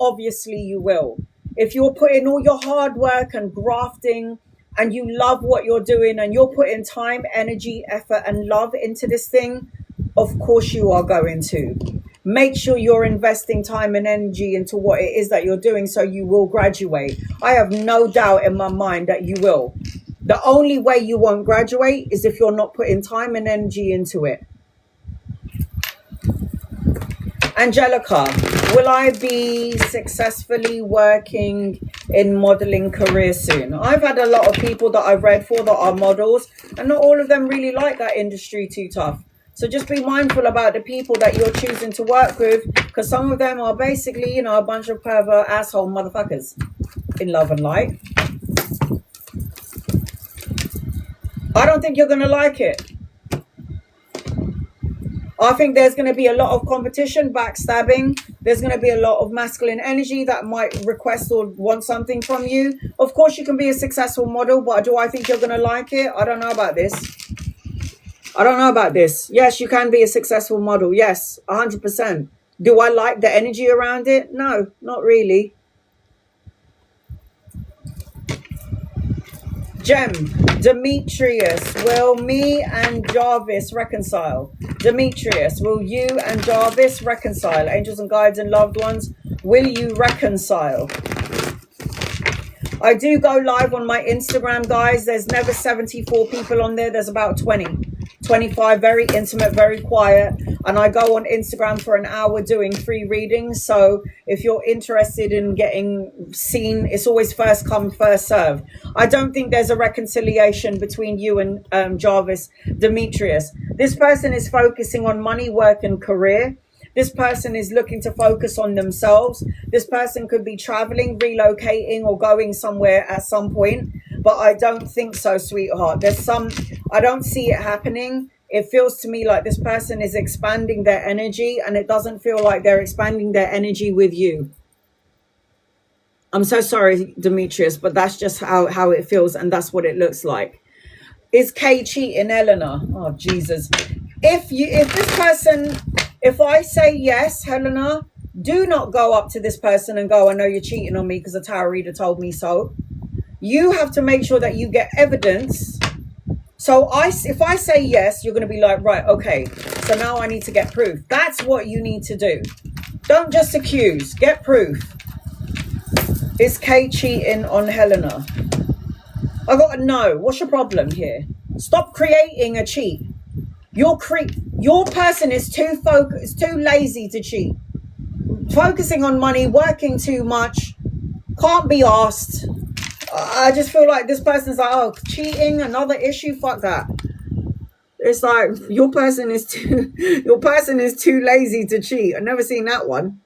obviously you will. If you're putting all your hard work and grafting and you love what you're doing and you're putting time, energy, effort and love into this thing, of course you are going to. Make sure you're investing time and energy into what it is that you're doing so you will graduate. I have no doubt in my mind that you will. The only way you won't graduate is if you're not putting time and energy into it. Angelica, will I be successfully working in modeling career soon? I've had a lot of people that I've read for that are models and not all of them really like that industry too tough. So just be mindful about the people that you're choosing to work with, because some of them are basically, you know, a bunch of pervert asshole motherfuckers in love and light. I don't think you're going to like it. I think there's going to be a lot of competition, backstabbing. There's going to be a lot of masculine energy that might request or want something from you. Of course, you can be a successful model, but do I think you're going to like it? I don't know about this. I don't know about this. Yes, you can be a successful model. Yes, 100%. Do I like the energy around it? No, not really. Gem, Demetrius, will me and Jarvis reconcile? Demetrius, will you and Jarvis reconcile? Angels and guides and loved ones, will you reconcile? I do go live on my Instagram, guys. There's never 74 people on there. There's about 20 25, very intimate, very quiet. And I go on Instagram for an hour doing free readings. So if you're interested in getting seen, it's always first come, first serve. I don't think there's a reconciliation between you and Jarvis Demetrius. This person is focusing on money, work, and career. This person is looking to focus on themselves. This person could be traveling, relocating, or going somewhere at some point. But I don't think so, sweetheart. I don't see it happening. It feels to me like this person is expanding their energy, and it doesn't feel like they're expanding their energy with you. I'm so sorry, Demetrius, but that's just how it feels, and that's what it looks like. Is Kay cheating, Eleanor? Oh, Jesus. If I say yes, Helena, do not go up to this person and go, I know you're cheating on me because the tarot reader told me so. You have to make sure that you get evidence. So if I say yes, you're going to be like, right, okay, so now I need to get proof. That's what you need to do. Don't just accuse, get proof. Is Kay cheating on Helena? I got to know, what's your problem here? Stop creating a cheat. Your person is too focused, too lazy to cheat. Focusing on money, working too much, can't be asked. I just feel like this person's like, oh, cheating, another issue, fuck that. It's like your person is too lazy to cheat. I've never seen that one.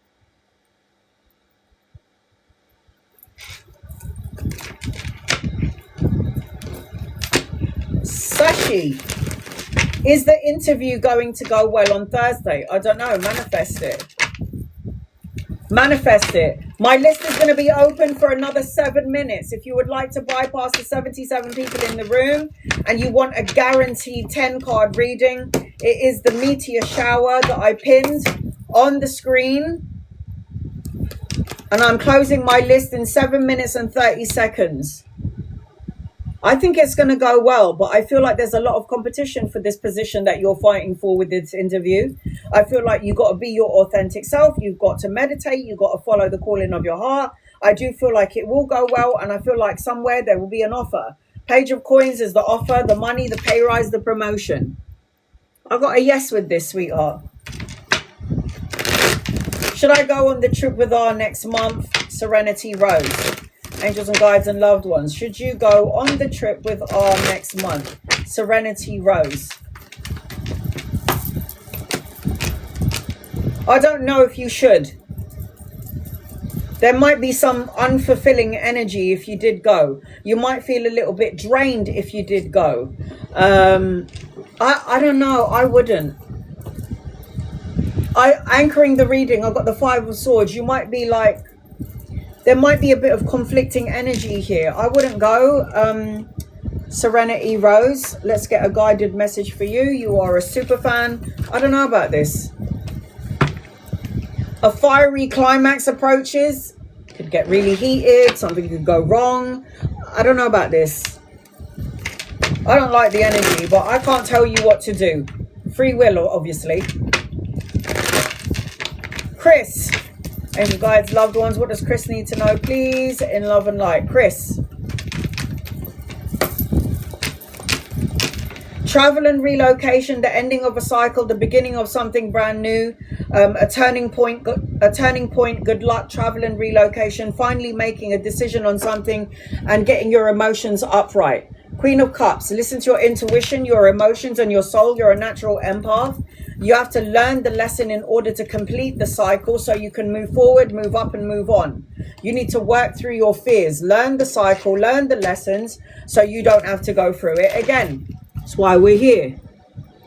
Sashi, is the interview going to go well on Thursday? I don't know. Manifest it. Manifest it. My list is going to be open for another 7 minutes. If you would like to bypass the 77 people in the room and you want a guaranteed 10 card reading, it is the meteor shower that I pinned on the screen. And I'm closing my list in 7 minutes and 30 seconds. I think it's going to go well, but I feel like there's a lot of competition for this position that you're fighting for with this interview. I feel like you've got to be your authentic self. You've got to meditate. You've got to follow the calling of your heart. I do feel like it will go well, and I feel like somewhere there will be an offer. Page of Coins is the offer, the money, the pay rise, the promotion. I got a yes with this, sweetheart. Should I go on the trip with our next month? Serenity Rose. Angels and guides and loved ones, should you go on the trip with our next month? Serenity Rose. I don't know if you should. There might be some unfulfilling energy if you did go. You might feel a little bit drained if you did go. I don't know. I wouldn't. Anchoring the reading, I've got the Five of Swords. You might be like, there might be a bit of conflicting energy here. I wouldn't go. Serenity Rose, let's get a guided message for you. You are a super fan. I don't know about this. A fiery climax approaches. Could get really heated. Something could go wrong. I don't know about this. I don't like the energy, but I can't tell you what to do. Free will, obviously. Chris. Angel guides, loved ones, what does Chris need to know, please? In love and light. Chris. Travel and relocation, the ending of a cycle, the beginning of something brand new, a turning point, good luck, travel and relocation, finally making a decision on something and getting your emotions upright. Queen of Cups, listen to your intuition, your emotions and your soul. You're a natural empath. You have to learn the lesson in order to complete the cycle so you can move forward, move up and move on. You need to work through your fears, learn the cycle, learn the lessons so you don't have to go through it again. That's why we're here.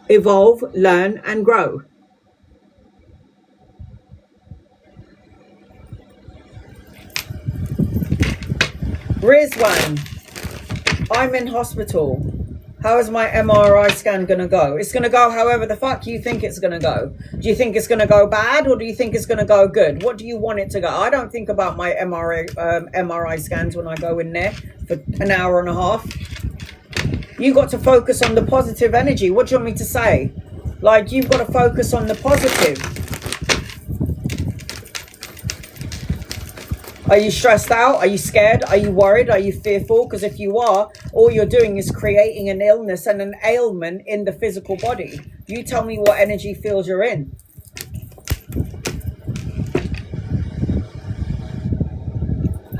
Evolve, learn and grow. Rizwan, I'm in hospital. How is my MRI scan going to go? It's going to go however the fuck you think it's going to go. Do you think it's going to go bad or do you think it's going to go good? What do you want it to go? I don't think about my MRI scans when I go in there for an hour and a half. You got to focus on the positive energy. What do you want me to say? Like, you've got to focus on the positive. Are you stressed out? Are you scared? Are you worried? Are you fearful? Because if you are, all you're doing is creating an illness and an ailment in the physical body. You tell me what energy fields you're in.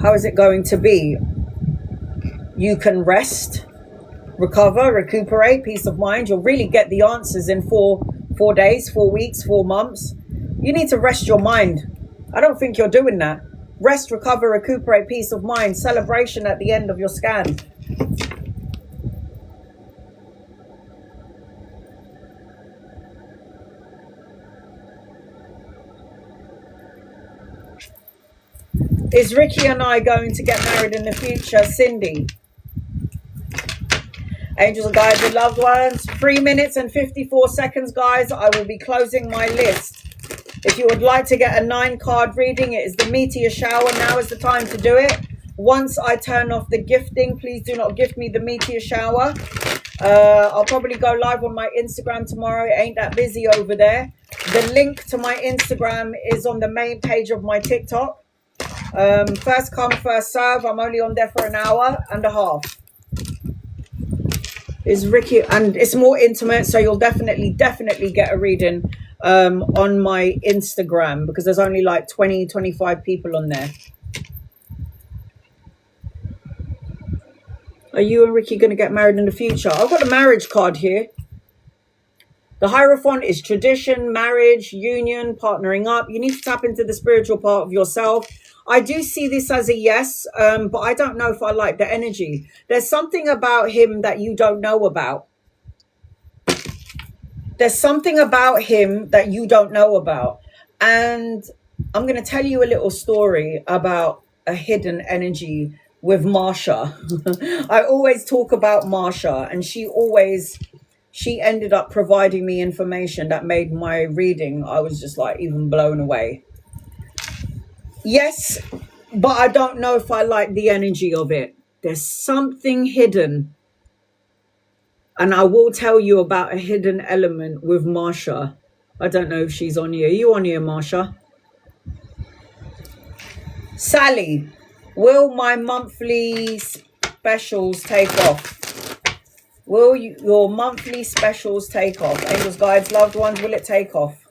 How is it going to be? You can rest, recover, recuperate, peace of mind. You'll really get the answers in 4 days, 4 weeks, 4 months. You need to rest your mind. I don't think you're doing that. Rest, recover, recuperate, peace of mind. Celebration at the end of your scan. Is Ricky and I going to get married in the future? Cindy. Angels and guides and loved ones. 3 minutes and 54 seconds, guys. I will be closing my list. If you would like to get a 9-card reading, it is the meteor shower. Now is the time to do it. Once I turn off the gifting, please do not gift me the meteor shower. I'll probably go live on my Instagram tomorrow. It ain't that busy over there. The link to my Instagram is on the main page of my TikTok. First come, first serve. I'm only on there for an hour and a half. Is Ricky, and it's more intimate, so you'll definitely get a reading on my Instagram, because there's only like 20-25 people on there. Are you and Ricky going to get married in the future? I've got a marriage card here. The Hierophant is tradition, marriage, union, partnering up. You need to tap into the spiritual part of yourself. I do see this as a yes, but I don't know if I like the energy. There's something about him that you don't know about. There's something about him that you don't know about. And I'm going to tell you a little story about a hidden energy with Marsha. I always talk about Marsha, and she ended up providing me information that made my reading, I was just like even blown away. Yes, but I don't know if I like the energy of it. There's something hidden. And I will tell you about a hidden element with Marsha. I don't know if she's on here. Are you on here, Marsha? Sally, will my monthly specials take off? Will your monthly specials take off? Angels, guides, loved ones, will it take off?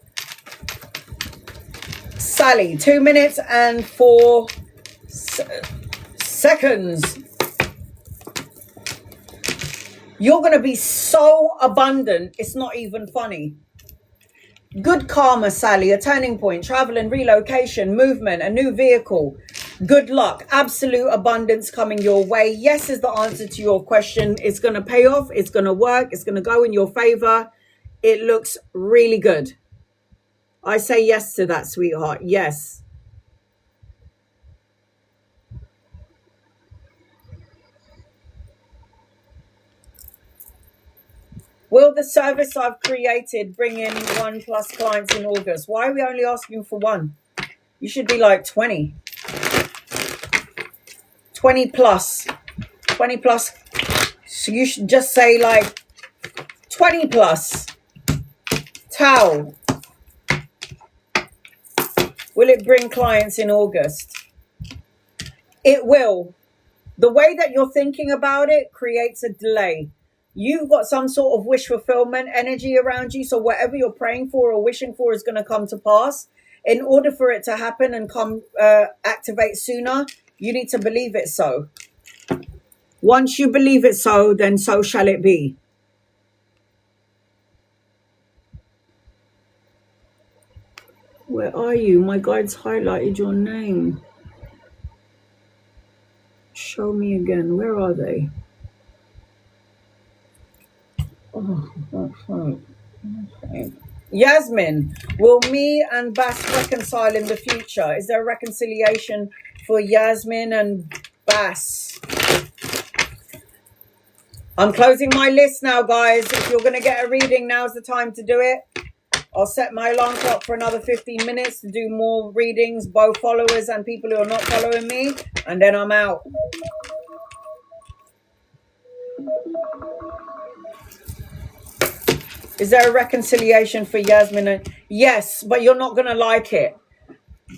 Sally, 2 minutes and 4 seconds. You're going to be so abundant, it's not even funny. Good karma, Sally, a turning point, travel and relocation, movement, a new vehicle. Good luck, absolute abundance coming your way. Yes is the answer to your question. It's going to pay off. It's going to work. It's going to go in your favor. It looks really good. I say yes to that, sweetheart. Yes. Will the service I've created bring in 1+ clients in August? Why are we only asking for 1? You should be like 20. 20 plus. 20 plus. So you should just say like 20 plus. Tau. Will it bring clients in August? It will. The way that you're thinking about it creates a delay. You've got some sort of wish fulfillment energy around you. So whatever you're praying for or wishing for is going to come to pass. In order for it to happen and come activate sooner, you need to believe it so. Once you believe it so, then so shall it be. Where are you? My guide's highlighted your name. Show me again. Where are they? Oh, okay. Yasmin, will me and Bass reconcile in the future? Is there a reconciliation for Yasmin and Bass? I'm closing my list now, guys. If you're going to get a reading, now's the time to do it. I'll set my alarm clock for another 15 minutes to do more readings, both followers and people who are not following me, and then I'm out. Is there a reconciliation for Yasmin? Yes, but you're not going to like it.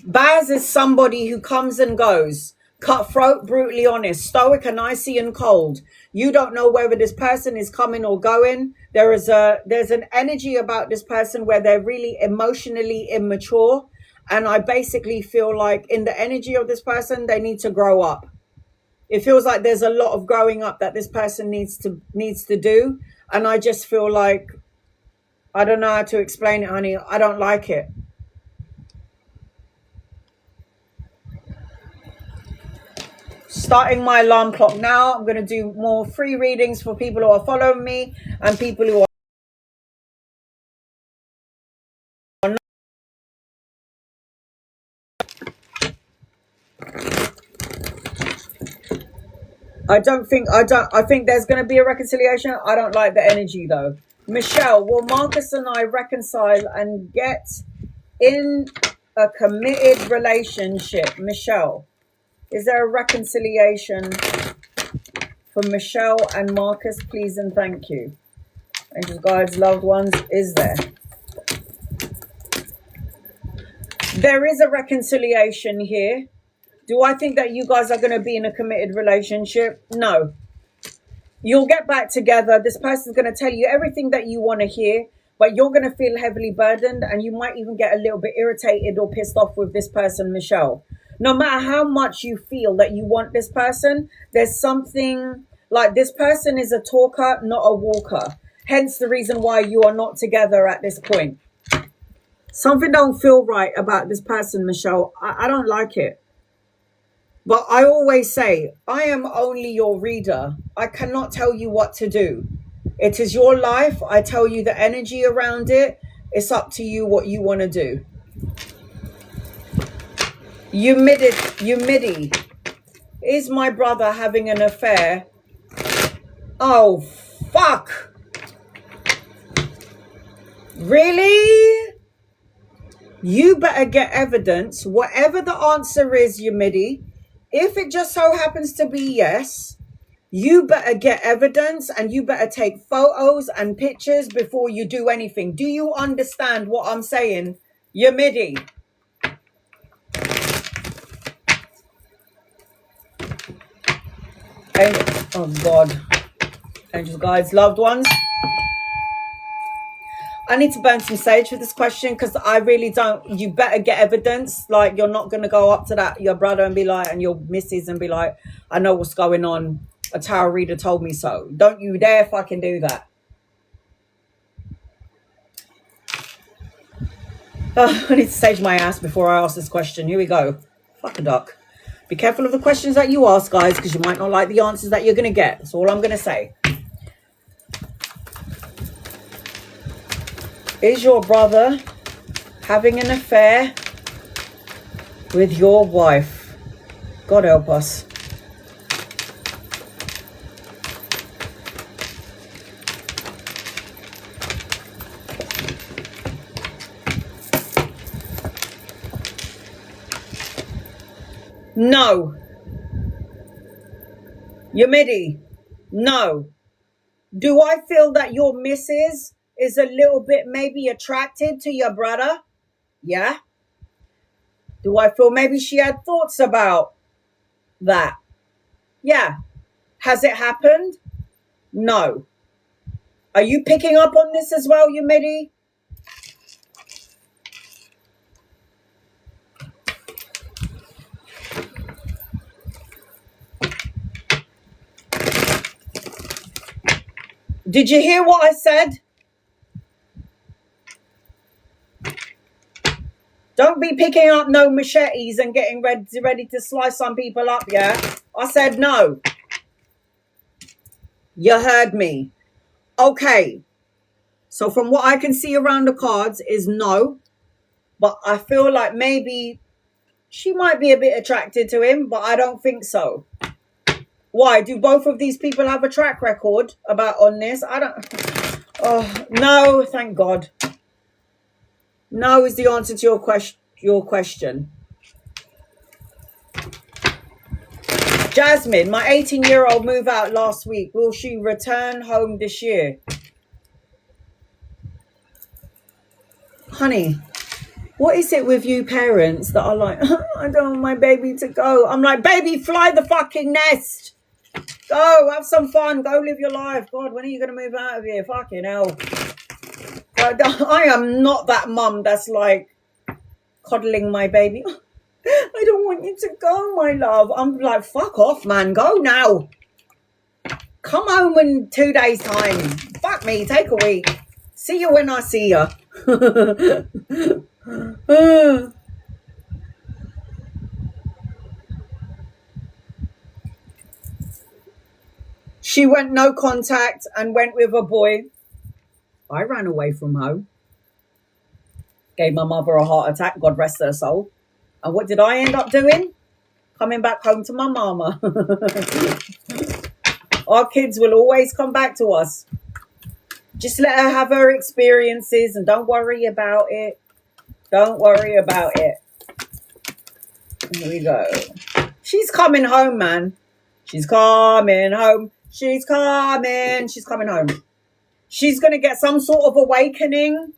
Baz is somebody who comes and goes. Cutthroat, brutally honest, stoic and icy and cold. You don't know whether this person is coming or going. There's an energy about this person where they're really emotionally immature. And I basically feel like in the energy of this person, they need to grow up. It feels like there's a lot of growing up that this person needs to do. And I just feel like, I don't know how to explain it, honey. I don't like it. Starting my alarm clock now. I'm going to do more free readings for people who are following me and people who are not. I think there's going to be a reconciliation. I don't like the energy though. Michelle, will Marcus and I reconcile and get in a committed relationship? Michelle, is there a reconciliation for Michelle and Marcus, please and thank you? Angels, guides, loved ones, is there? There is a reconciliation here. Do I think that you guys are going to be in a committed relationship? No. You'll get back together. This person's going to tell you everything that you want to hear, but you're going to feel heavily burdened and you might even get a little bit irritated or pissed off with this person, Michelle. No matter how much you feel that you want this person, there's something like this person is a talker, not a walker. Hence the reason why you are not together at this point. Something don't feel right about this person, Michelle. I don't like it. But I always say, I am only your reader. I cannot tell you what to do. It is your life. I tell you the energy around it. It's up to you what you want to do. Humidity. Is my brother having an affair? Oh, fuck. Really? You better get evidence. Whatever the answer is, Humidity. If it just so happens to be yes, you better get evidence and you better take photos and pictures before you do anything. Do you understand what I'm saying? Humidity. Oh God. Angels, guides, loved ones. I need to burn some sage for this question because I really don't. You better get evidence. Like, you're not going to go up to that your brother and be like, and your missus and be like, I know what's going on. A tarot reader told me so. Don't you dare fucking do that. I need to sage my ass before I ask this question. Here we go. Fuck a duck. Be careful of the questions that you ask, guys, because you might not like the answers that you're going to get. That's all I'm going to say. Is your brother having an affair with your wife? God help us. No. Humidity. No. Do I feel that your missus is a little bit maybe attracted to your brother? Yeah. Do I feel maybe she had thoughts about that? Yeah. Has it happened? No. Are you picking up on this as well, Humidity? Did you hear what I said? Don't be picking up no machetes and getting ready to slice some people up, yeah? I said no. You heard me. Okay. So from what I can see around the cards is no. But I feel like maybe she might be a bit attracted to him, but I don't think so. Why? Do both of these people have a track record on this? I don't... Oh, no, thank God. No is the answer to your question. Jasmine, my 18-year-old moved out last week. Will she return home this year? Honey, What is it with you parents that are like, I don't want my baby to go? I'm like, baby, fly the fucking nest. Go, have some fun. Go live your life. God, when are you going to move out of here? Fucking hell. I am not that mum that's like coddling my baby. I don't want you to go, my love. I'm like, fuck off, man. Go now. Come home in 2 days' time. Fuck me. Take a week. See you when I see you. She went no contact and went with a boy. I ran away from home. Gave my mother a heart attack, God rest her soul. And what did I end up doing? Coming back home to my mama. Our kids will always come back to us. Just let her have her experiences and don't worry about it. Don't worry about it. Here we go. She's coming home, man. She's coming home. She's coming. She's coming home. She's going to get some sort of awakening.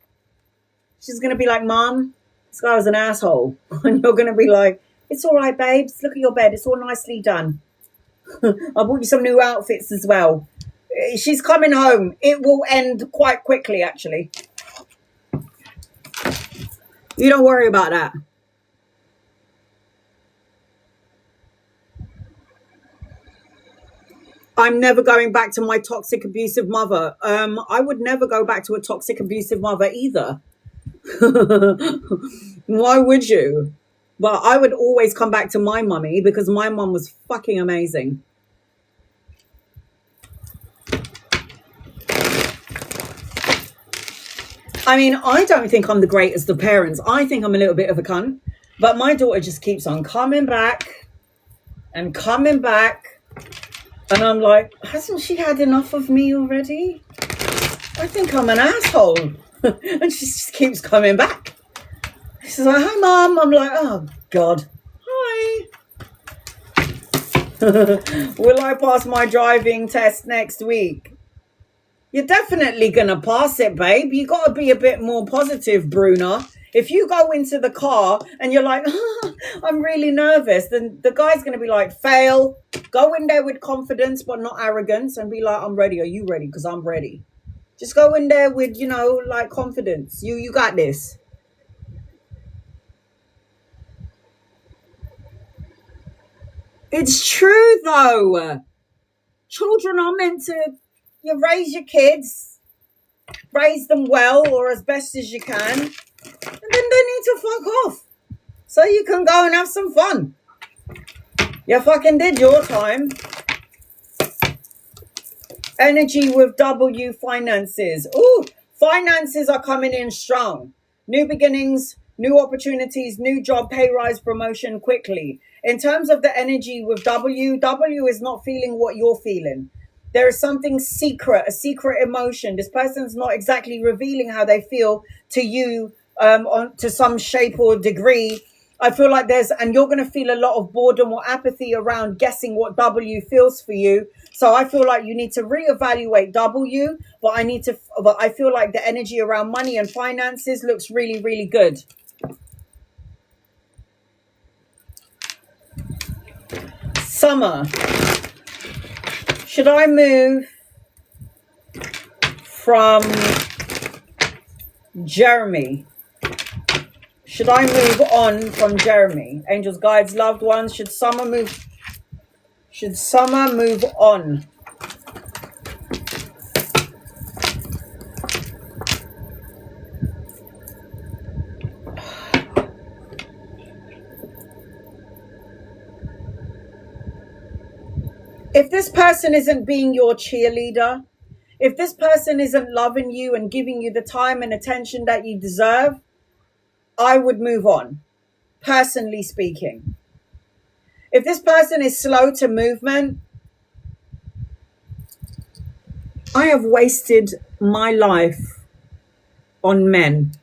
She's going to be like, Mom, this guy was an asshole. And you're going to be like, it's all right, babes. Look at your bed. It's all nicely done. I bought you some new outfits as well. She's coming home. It will end quite quickly, actually. You don't worry about that. I'm never going back to my toxic, abusive mother. I would never go back to a toxic, abusive mother either. Why would you? But I would always come back to my mummy because my mum was fucking amazing. I mean, I don't think I'm the greatest of parents. I think I'm a little bit of a cunt. But my daughter just keeps on coming back and coming back. And I'm like, hasn't she had enough of me already? I think I'm an asshole. And she just keeps coming back. She's like, hi, Mom. I'm like, oh, God. Hi. Will I pass my driving test next week? You're definitely going to pass it, babe. You got to be a bit more positive, Bruna. If you go into the car and you're like, oh, I'm really nervous, then the guy's going to be like, fail. Go in there with confidence, but not arrogance, and be like, I'm ready. Are you ready? Because I'm ready. Just go in there with, you know, like confidence. You got this. It's true, though. Children are meant to, you raise your kids, raise them well or as best as you can, and then they need to fuck off so you can go and have some fun. You fucking did your time. Energy with W, finances. Ooh, finances are coming in strong. New beginnings, new opportunities, new job, pay rise, promotion quickly. In terms of the energy with W, W is not feeling what you're feeling. There is something secret, a secret emotion. This person's not exactly revealing how they feel to you to some shape or degree. I feel like and you're going to feel a lot of boredom or apathy around guessing what W feels for you. So I feel like you need to reevaluate W, but I feel like the energy around money and finances looks really, really good. Summer. Should I move from Jeremy? Should I move on from Jeremy? Angels, guides, loved ones. Should summer move on? If this person isn't being your cheerleader, if this person isn't loving you and giving you the time and attention that you deserve, I would move on, personally speaking. If this person is slow to movement, I have wasted my life on men.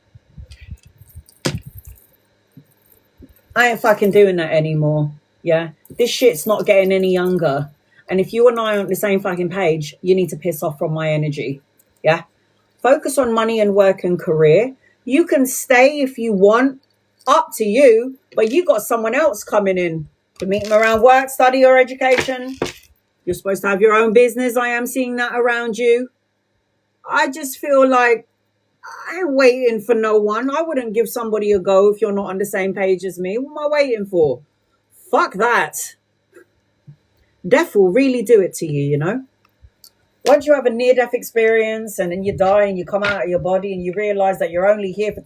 I ain't fucking doing that anymore. Yeah, this shit's not getting any younger. And if you and I aren't on the same fucking page, you need to piss off from my energy. Yeah, focus on money and work and career. You can stay if you want up to you, but you got someone else coming in to meet them around work, study, or education. You're supposed to have your own business. I am seeing that around you. I just feel like I ain't waiting for no one. I wouldn't give somebody a go if you're not on the same page as me. What am I waiting for? Fuck that. Death will really do it to you, you know. Once you have a near-death experience and then you die and you come out of your body and you realize that you're only here for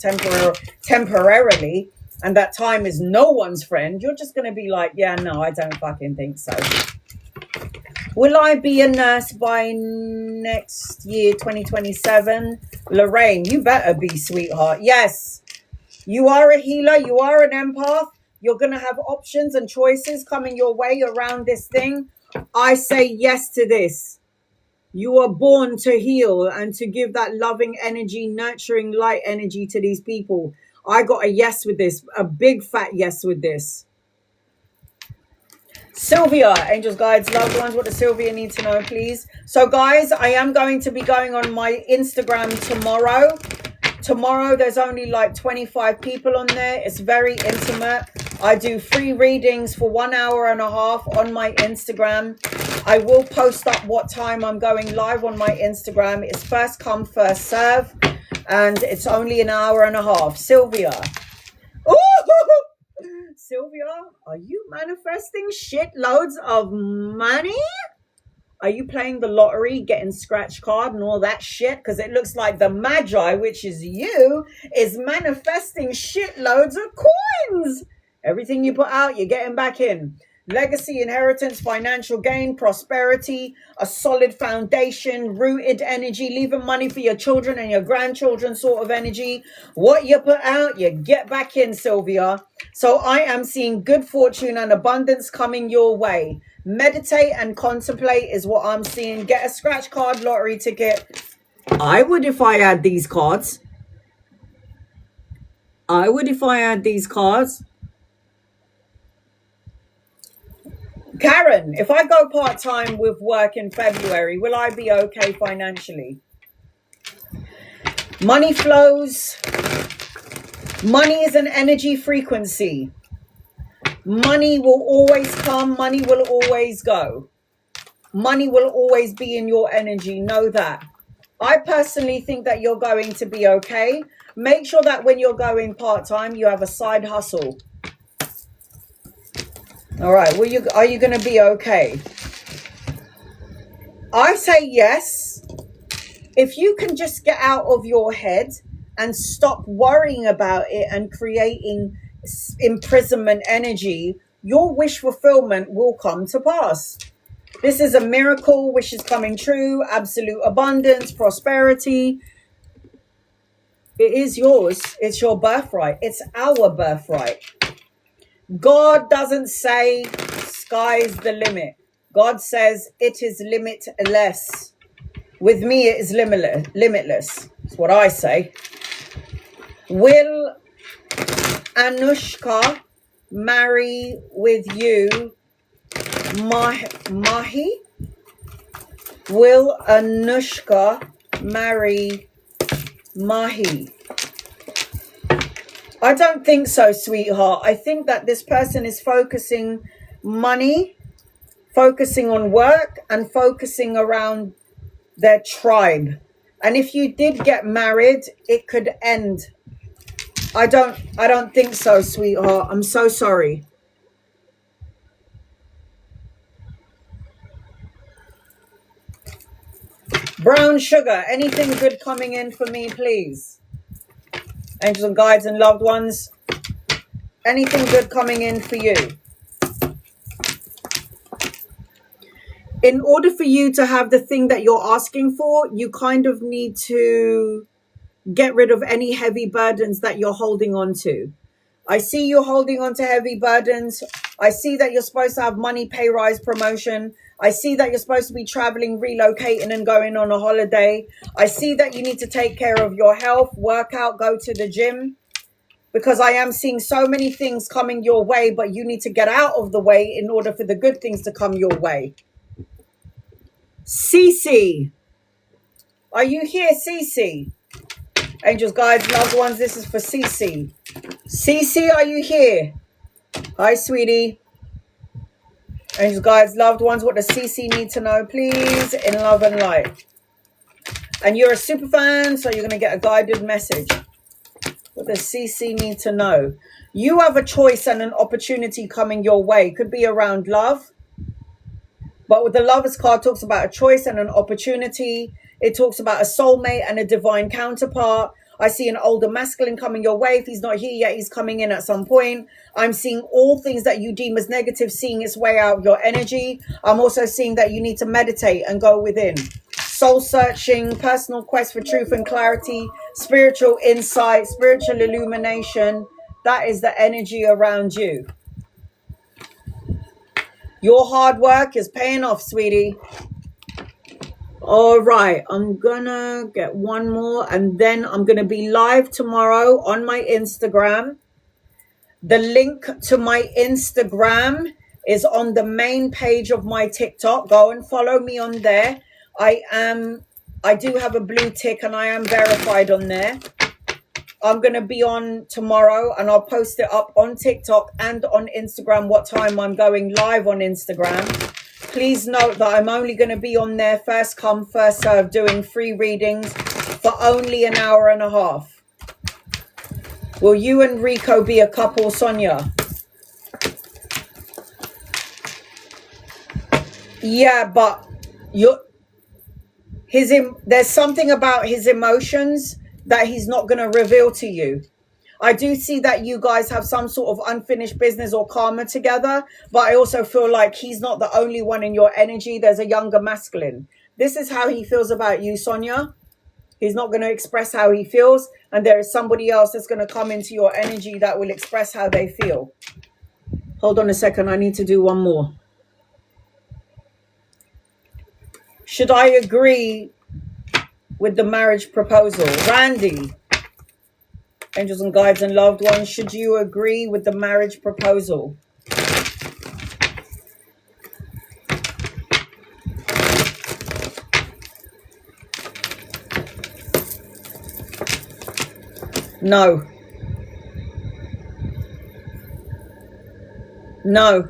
temporarily and that time is no one's friend, you're just going to be like, yeah, no, I don't fucking think so. Will I be a nurse by next year, 2027? Lorraine, you better be, sweetheart. Yes, you are a healer. You are an empath. You're going to have options and choices coming your way around this thing. I say yes to this. You are born to heal and to give that loving energy, nurturing light energy to these people. I got a yes with this, a big fat yes with this. Sylvia, angels, guides, loved ones, what does Sylvia need to know, please? So guys, I am going to be going on my Instagram tomorrow. Tomorrow there's only like 25 people on there. It's very intimate. I do free readings for 1.5 hours on my Instagram. I will post up what time I'm going live on my Instagram. It's first come, first serve, and it's only 1.5 hours. Sylvia. Ooh! Sylvia, are you manifesting shitloads of money? Are you playing the lottery, getting scratch card and all that shit? Because it looks like the Magi, which is you, is manifesting shitloads of coins. Everything you put out, you're getting back in. Legacy, inheritance, financial gain, prosperity, a solid foundation, rooted energy, leaving money for your children and your grandchildren sort of energy. What you put out, you get back in, Sylvia. So I am seeing good fortune and abundance coming your way. Meditate and contemplate is what I'm seeing. Get a scratch card lottery ticket. I would if I had these cards. I would if I had these cards. Karen, if I go part-time with work in February, will I be okay financially? Money flows. Money is an energy frequency. Money will always come. Money will always go. Money will always be in your energy. Know that. I personally think that you're going to be okay. Make sure that when you're going part-time, you have a side hustle. All right. Are you going to be okay? I say yes. If you can just get out of your head and stop worrying about it and creating imprisonment energy, your wish fulfillment will come to pass. This is a miracle. Wishes coming true. Absolute abundance, prosperity. It is yours. It's your birthright. It's our birthright. God doesn't say sky's the limit. God says it is limitless. With me, it is limitless. That's what I say. Will Anushka marry with you, Mahi? Will Anushka marry Mahi? I don't think so, sweetheart. I think that this person is focusing money, focusing on work, and focusing around their tribe. And if you did get married, it could end. I don't think so, sweetheart. I'm so sorry. Brown sugar, anything good coming in for me, please? Angels and guides and loved ones, anything good coming in for you? In order for you to have the thing that you're asking for, you kind of need to get rid of any heavy burdens that you're holding on to. I see you holding on to heavy burdens. I see that you're supposed to have money, pay rise, promotion. I see that you're supposed to be traveling, relocating and going on a holiday. I see that you need to take care of your health, work out, go to the gym. Because I am seeing so many things coming your way, but you need to get out of the way in order for the good things to come your way. Cece, are you here, Cece? Angels, guides, loved ones, this is for Cece. Cece, are you here? Hi, sweetie. Angels, guides, loved ones, what does Cece need to know, please? In love and light. And you're a super fan, so you're going to get a guided message. What does Cece need to know? You have a choice and an opportunity coming your way. Could be around love. But with the Lovers card, talks about a choice and an opportunity. It talks about a soulmate and a divine counterpart. I see an older masculine coming your way. If he's not here yet, he's coming in at some point. I'm seeing all things that you deem as negative seeing its way out of your energy. I'm also seeing that you need to meditate and go within. Soul searching, personal quest for truth and clarity, spiritual insight, spiritual illumination. That is the energy around you. Your hard work is paying off, sweetie. All right, I'm gonna get one more and then I'm gonna be live tomorrow on my Instagram. The link to my Instagram is on the main page of my TikTok. Go and follow me on there. I do have a blue tick and I am verified on there. I'm going to be on tomorrow and I'll post it up on TikTok and on Instagram what time I'm going live on Instagram. Please note that I'm only going to be on there first come, first serve, doing free readings for only an hour and a half. Will you and Rico be a couple, Sonia? Yeah, but there's something about his emotions that he's not going to reveal to you. I do see that you guys have some sort of unfinished business or karma together, but I also feel like he's not the only one in your energy. There's a younger masculine. This is how he feels about you, Sonia. He's not going to express how he feels, and there is somebody else that's going to come into your energy that will express how they feel. Hold on a second. I need to do one more. Should I agree with the marriage proposal? Randy, angels and guides and loved ones, should you agree with the marriage proposal? No. No.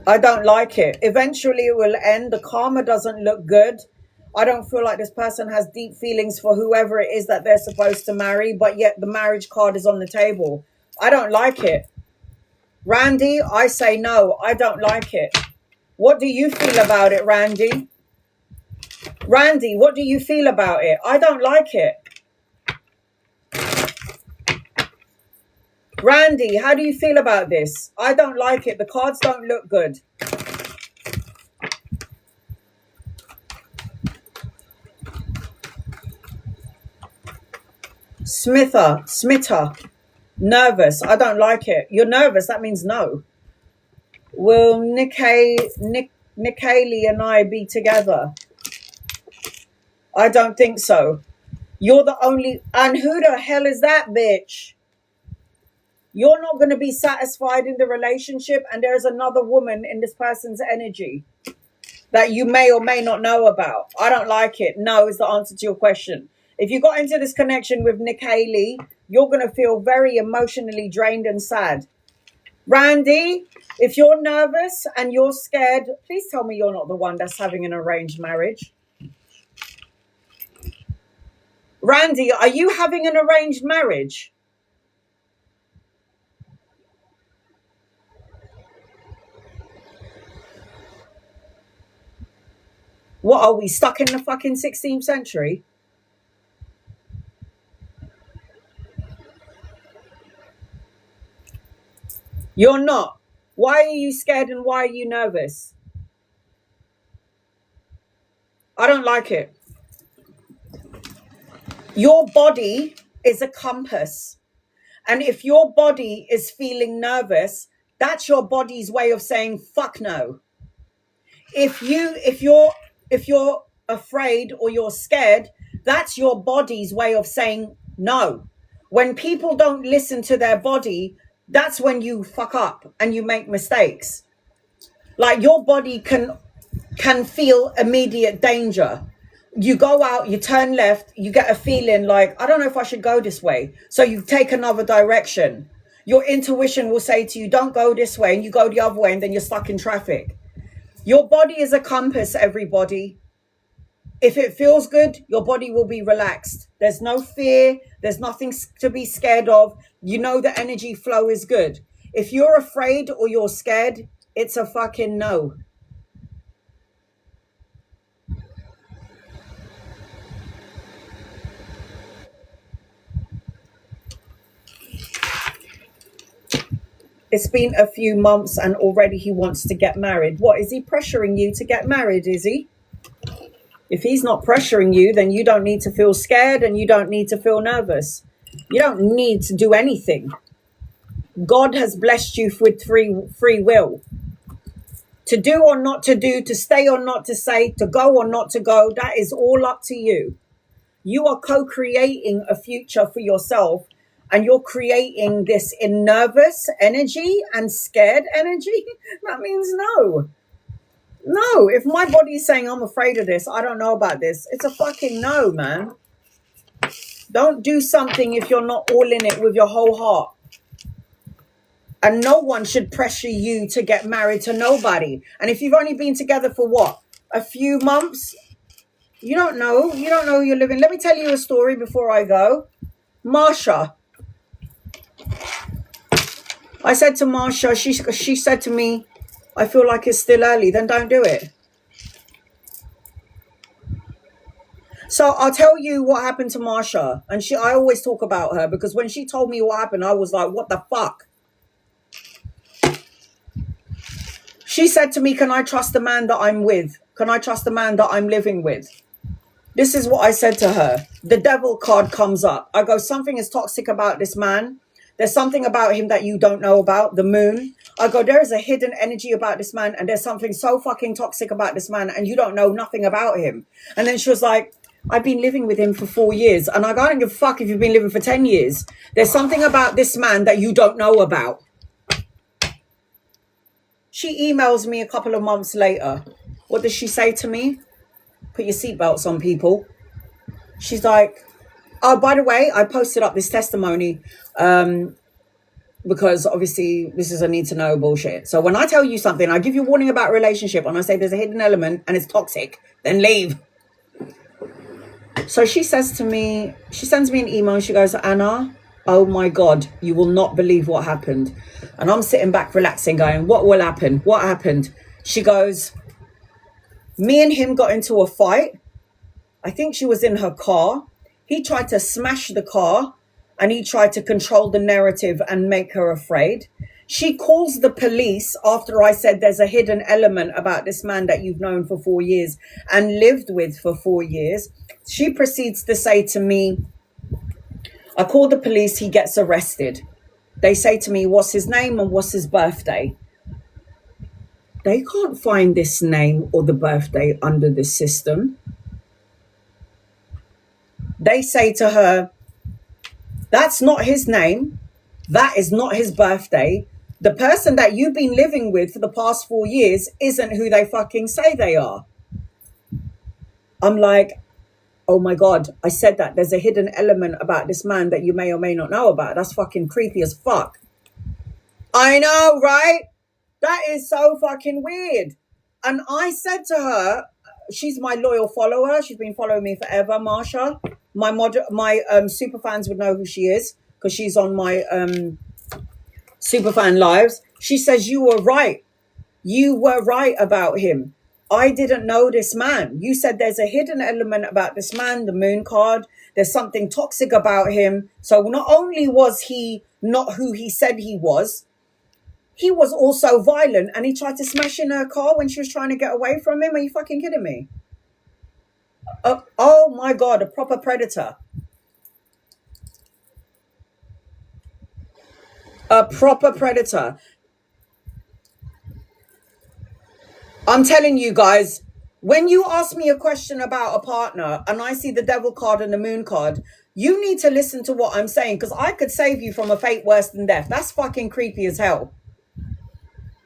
I don't like it. Eventually it will end. The karma doesn't look good. I don't feel like this person has deep feelings for whoever it is that they're supposed to marry, but yet the marriage card is on the table. I don't like it. Randy, I say no. I don't like it. What do you feel about it, Randy? Randy, what do you feel about it? I don't like it. Randy, how do you feel about this? I don't like it. The cards don't look good. Smitter, nervous. I don't like it. You're nervous. That means no. Will Kellee and I be together? I don't think so. You're the only... And who the hell is that bitch? You're not going to be satisfied in the relationship, and there's another woman in this person's energy that you may or may not know about. I don't like it. No is the answer to your question. If you got into this connection with Kellee, you're going to feel very emotionally drained and sad. Randy, if you're nervous and you're scared, please tell me you're not the one that's having an arranged marriage. Randy, are you having an arranged marriage? What, are we stuck in the fucking 16th century? You're not. Why are you scared and why are you nervous? I don't like it. Your body is a compass. And if your body is feeling nervous, that's your body's way of saying fuck no. If you're afraid or you're scared, that's your body's way of saying no. When people don't listen to their body, that's when you fuck up and you make mistakes. Like your body can feel immediate danger. You go out, you turn left, you get a feeling like, I don't know if I should go this way. So you take another direction. Your intuition will say to you, don't go this way, and you go the other way, and then you're stuck in traffic. Your body is a compass, everybody. If it feels good, your body will be relaxed. There's no fear. There's nothing to be scared of. You know the energy flow is good. If you're afraid or you're scared, it's a fucking no. It's been a few months and already he wants to get married. What, is he pressuring you to get married, is he? If he's not pressuring you, then you don't need to feel scared and you don't need to feel nervous. You don't need to do anything. God has blessed you with free will. To do or not to do, to stay or not to stay, to go or not to go, that is all up to you. You are co-creating a future for yourself, and you're creating this in nervous energy and scared energy. That means no. No, if my body is saying I'm afraid of this, I don't know about this, it's a fucking no, man. Don't do something if you're not all in it with your whole heart. And no one should pressure you to get married to nobody. And if you've only been together for what? A few months? You don't know. You don't know who you're living. Let me tell you a story before I go. Marsha. I said to Marsha, she said to me, I feel like it's still early, then don't do it. So I'll tell you what happened to Marsha. And I always talk about her because when she told me what happened, I was like, what the fuck? She said to me, can I trust the man that I'm with? Can I trust the man that I'm living with? This is what I said to her. The devil card comes up. I go, something is toxic about this man. There's something about him that you don't know about, the moon. I go, there is a hidden energy about this man, and there's something so fucking toxic about this man, and you don't know nothing about him. And then she was like, I've been living with him for 4 years. And I go, I don't give a fuck if you've been living for 10 years. There's something about this man that you don't know about. She emails me a couple of months later. What does she say to me? Put your seatbelts on, people. She's like, oh, by the way, I posted up this testimony because obviously this is a need to know bullshit. So when I tell you something, I give you a warning about a relationship and I say there's a hidden element and it's toxic, then leave. So she says to me, she sends me an email and she goes, Anna, oh my God, you will not believe what happened. And I'm sitting back relaxing going, what will happen? What happened? She goes, me and him got into a fight. I think she was in her car. He tried to smash the car and he tried to control the narrative and make her afraid. She calls the police after I said there's a hidden element about this man that you've known for 4 years and lived with for 4 years. She proceeds to say to me, I call the police, he gets arrested. They say to me, what's his name and what's his birthday? They can't find this name or the birthday under the system. They say to her, that's not his name. That is not his birthday. The person that you've been living with for the past 4 years isn't who they fucking say they are. I'm like, oh my God, I said that. There's a hidden element about this man that you may or may not know about. That's fucking creepy as fuck. I know, right? That is so fucking weird. And I said to her, she's my loyal follower. She's been following me forever, Marsha. My super fans would know who she is because she's on my super fan lives. She says, you were right. You were right about him. I didn't know this man. You said there's a hidden element about this man, the moon card. There's something toxic about him. So not only was he not who he said he was also violent and he tried to smash in her car when she was trying to get away from him. Are you fucking kidding me? Oh my God, a proper predator. A proper predator. I'm telling you guys, when you ask me a question about a partner and I see the devil card and the moon card, you need to listen to what I'm saying because I could save you from a fate worse than death. That's fucking creepy as hell.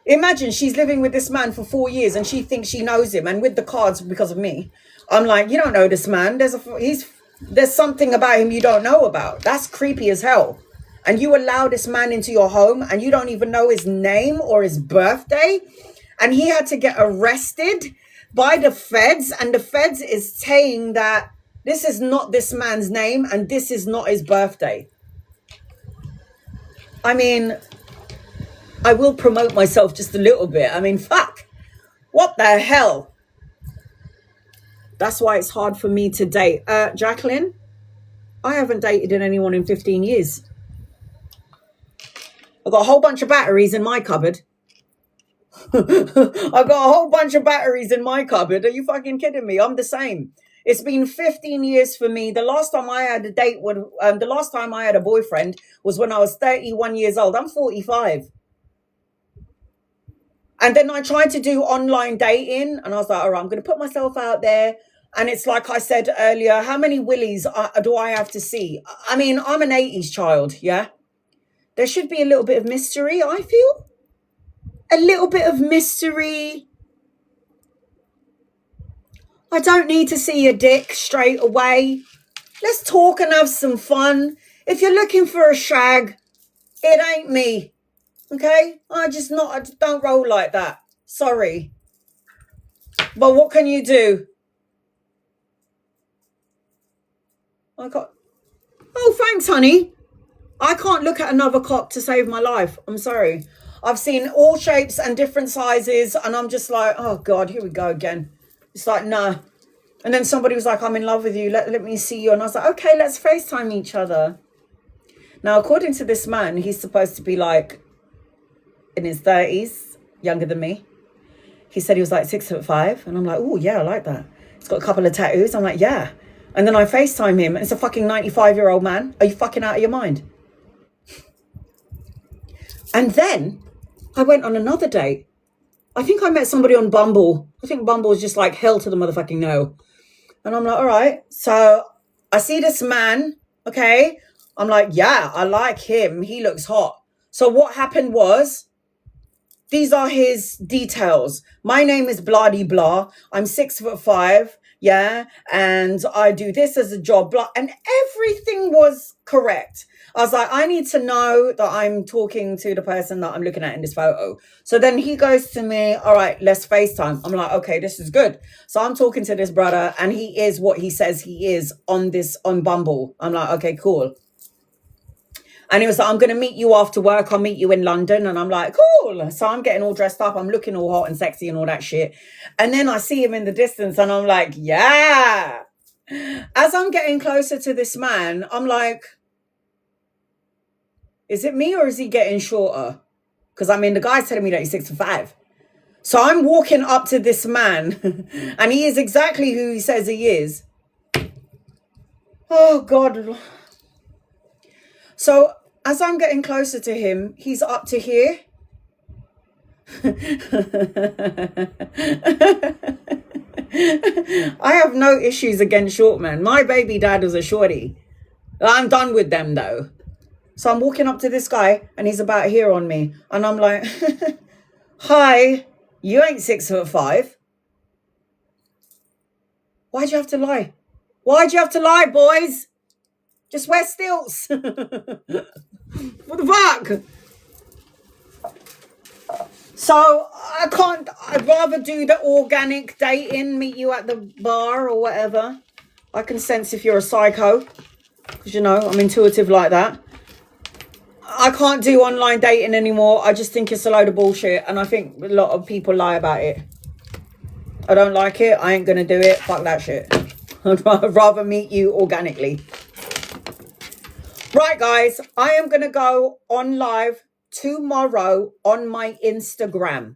Imagine she's living with this man for 4 years and she thinks she knows him, and with the cards because of me. I'm like, you don't know this man. There's something about him you don't know about. That's creepy as hell. And you allow this man into your home and you don't even know his name or his birthday. And he had to get arrested by the feds. And the feds is saying that this is not this man's name and this is not his birthday. I mean, I will promote myself just a little bit. I mean, fuck. What the hell? That's why it's hard for me to date. Jacqueline, I haven't dated anyone in 15 years. I've got a whole bunch of batteries in my cupboard. I've got a whole bunch of batteries in my cupboard. Are you fucking kidding me? I'm the same. It's been 15 years for me. The last time I had a date, the last time I had a boyfriend was when I was 31 years old. I'm 45. And then I tried to do online dating and I was like, all right, I'm going to put myself out there. And it's like I said earlier, how many willies do I have to see? I mean, I'm an 80s child, yeah? There should be a little bit of mystery, I feel. A little bit of mystery. I don't need to see your dick straight away. Let's talk and have some fun. If you're looking for a shag, it ain't me. Okay? I don't roll like that. Sorry. But what can you do? Oh, thanks, honey. I can't look at another cock to save my life. I'm sorry. I've seen all shapes and different sizes, and I'm just like, oh, God, here we go again. It's like, nah. And then somebody was like, I'm in love with you. Let me see you. And I was like, okay, let's FaceTime each other. Now, according to this man, he's supposed to be like in his 30s, younger than me. He said he was like 6'5". And I'm like, oh, yeah, I like that. He's got a couple of tattoos. I'm like, yeah. And then I FaceTime him, and it's a fucking 95-year-old man. Are you fucking out of your mind? And then I went on another date. I think I met somebody on Bumble. I think Bumble is just like hell to the motherfucking no. And I'm like, all right. So I see this man, okay? I'm like, yeah, I like him. He looks hot. So what happened was, these are his details. My name is blah de blah. I'm 6'5". Yeah. And I do this as a job. Blah. And everything was correct. I was like, I need to know that I'm talking to the person that I'm looking at in this photo. So then he goes to me, all right, let's FaceTime. I'm like, okay, this is good. So I'm talking to this brother and he is what he says he is on Bumble. I'm like, okay, cool. And he was like, I'm going to meet you after work. I'll meet you in London. And I'm like, cool. So I'm getting all dressed up. I'm looking all hot and sexy and all that shit. And then I see him in the distance and I'm like, yeah. As I'm getting closer to this man, I'm like, is it me or is he getting shorter? Because I mean, the guy's telling me that he's 6'5". So I'm walking up to this man and he is exactly who he says he is. Oh, God. So as I'm getting closer to him, he's up to here. I have no issues against short men. My baby dad was a shorty. I'm done with them though. So I'm walking up to this guy and he's about here on me. And I'm like, hi, you ain't 6'5". Why'd you have to lie? Why'd you have to lie, boys? Just wear stilts. What the fuck? So I'd rather do the organic dating, meet you at the bar or whatever. I can sense if you're a psycho. Because, you know, I'm intuitive like that. I can't do online dating anymore. I just think it's a load of bullshit. And I think a lot of people lie about it. I don't like it. I ain't going to do it. Fuck that shit. I'd rather meet you organically. Right, guys. I am going to go on live tomorrow on my Instagram.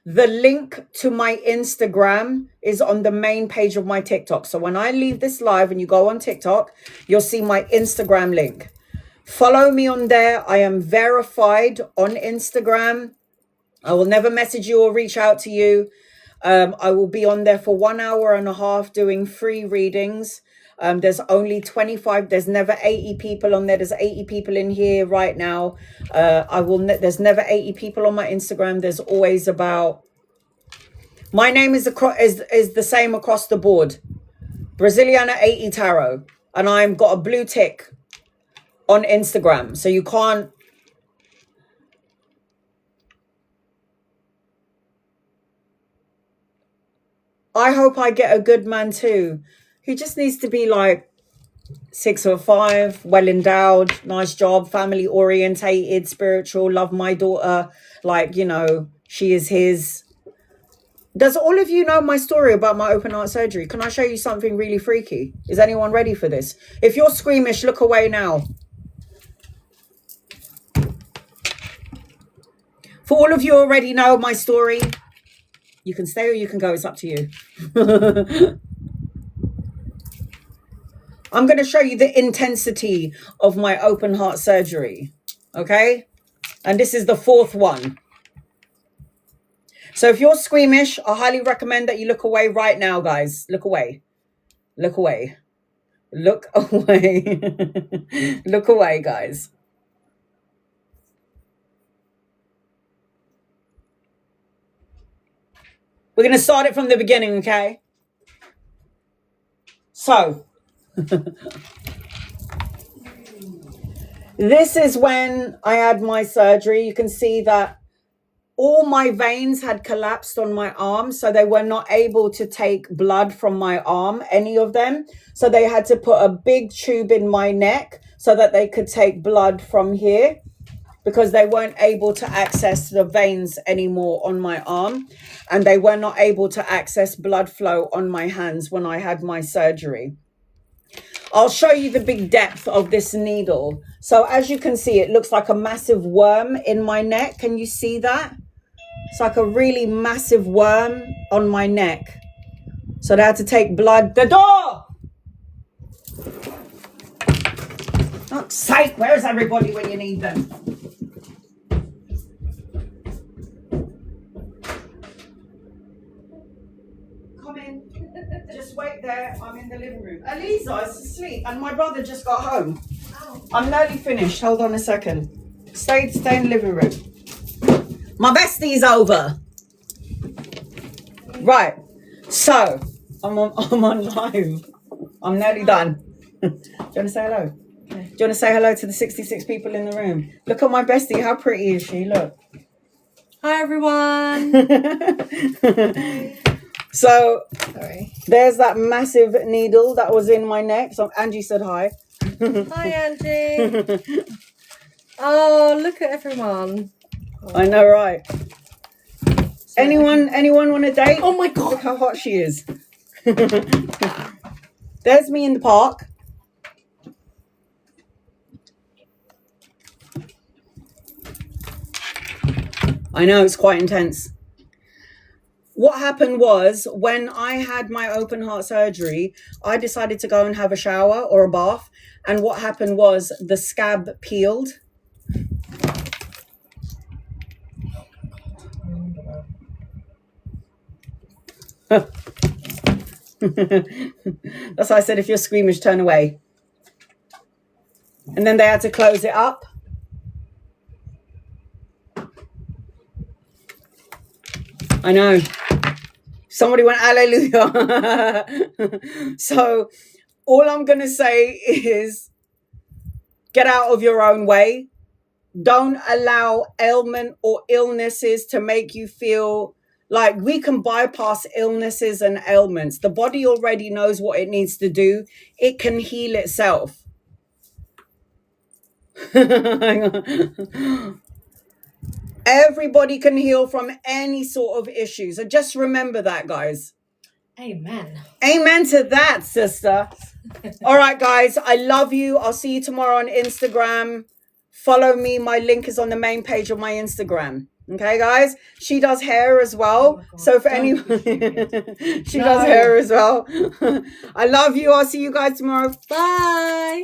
The link to my Instagram is on the main page of my TikTok. So when I leave this live and you go on TikTok, you'll see my Instagram link. Follow me on there. I am verified on Instagram. I will never message you or reach out to you. I will be on there for 1 hour and a half doing free readings. There's only 25, there's never 80 people on there. There's 80 people in here right now. There's never 80 people on my Instagram. There's always about, my name is the same across the board. Braziliana 80 Tarot. And I've got a blue tick on Instagram. So you can't. I hope I get a good man too. He just needs to be like 6'5", well endowed, nice job, family orientated, spiritual, love my daughter. Like, you know, she is his. Does all of you know my story about my open heart surgery? Can I show you something really freaky? Is anyone ready for this? If you're squeamish, look away now. For all of you who already know my story, you can stay or you can go. It's up to you. I'm going to show you the intensity of my open heart surgery. Okay? And this is the 4th one. So if you're squeamish, I highly recommend that you look away right now, guys. Look away. Look away. Look away. Look away, guys. We're going to start it from the beginning, okay? So, this is when I had my surgery. You can see that all my veins had collapsed on my arm, so they were not able to take blood from my arm, any of them. So they had to put a big tube in my neck so that they could take blood from here, because they weren't able to access the veins anymore on my arm, and they were not able to access blood flow on my hands when I had my surgery. I'll show you the big depth of this needle. So as you can see, it looks like a massive worm in my neck. Can you see that? It's like a really massive worm on my neck. So they had to take blood. The door! Fuck's sake, where's everybody when you need them? Come in. Just wait there. I'm in the living room. Eliza is asleep and my brother just got home. I'm nearly finished. Hold on a second. Stay in the living room. My bestie's over. Right. So, I'm on live. I'm nearly done. Do you want to say hello? Okay. Do you want to say hello to the 66 people in the room? Look at my bestie. How pretty is she? Look. Hi, everyone. So, sorry. There's that massive needle that was in my neck. So Angie said hi. Hi, Angie. Oh, look at everyone. Oh. I know, right? Anyone want a date? Oh my God. Look how hot she is. There's me in the park. I know, it's quite intense. What happened was, when I had my open heart surgery, I decided to go and have a shower or a bath. And what happened was the scab peeled. That's why I said, if you're squeamish, turn away. And then they had to close it up. I know. Somebody went hallelujah. So all I'm going to say is, get out of your own way. Don't allow ailment or illnesses to make you feel like we can bypass illnesses and ailments. The body already knows what it needs to do. It can heal itself. Hang on. Everybody can heal from any sort of issue. So just remember that, guys. Amen. Amen to that, sister. All right, guys. I love you. I'll see you tomorrow on Instagram. Follow me. My link is on the main page of my Instagram. Okay, guys. She does hair as well. Oh, so for anyone, she does hair as well. I love you. I'll see you guys tomorrow. Bye.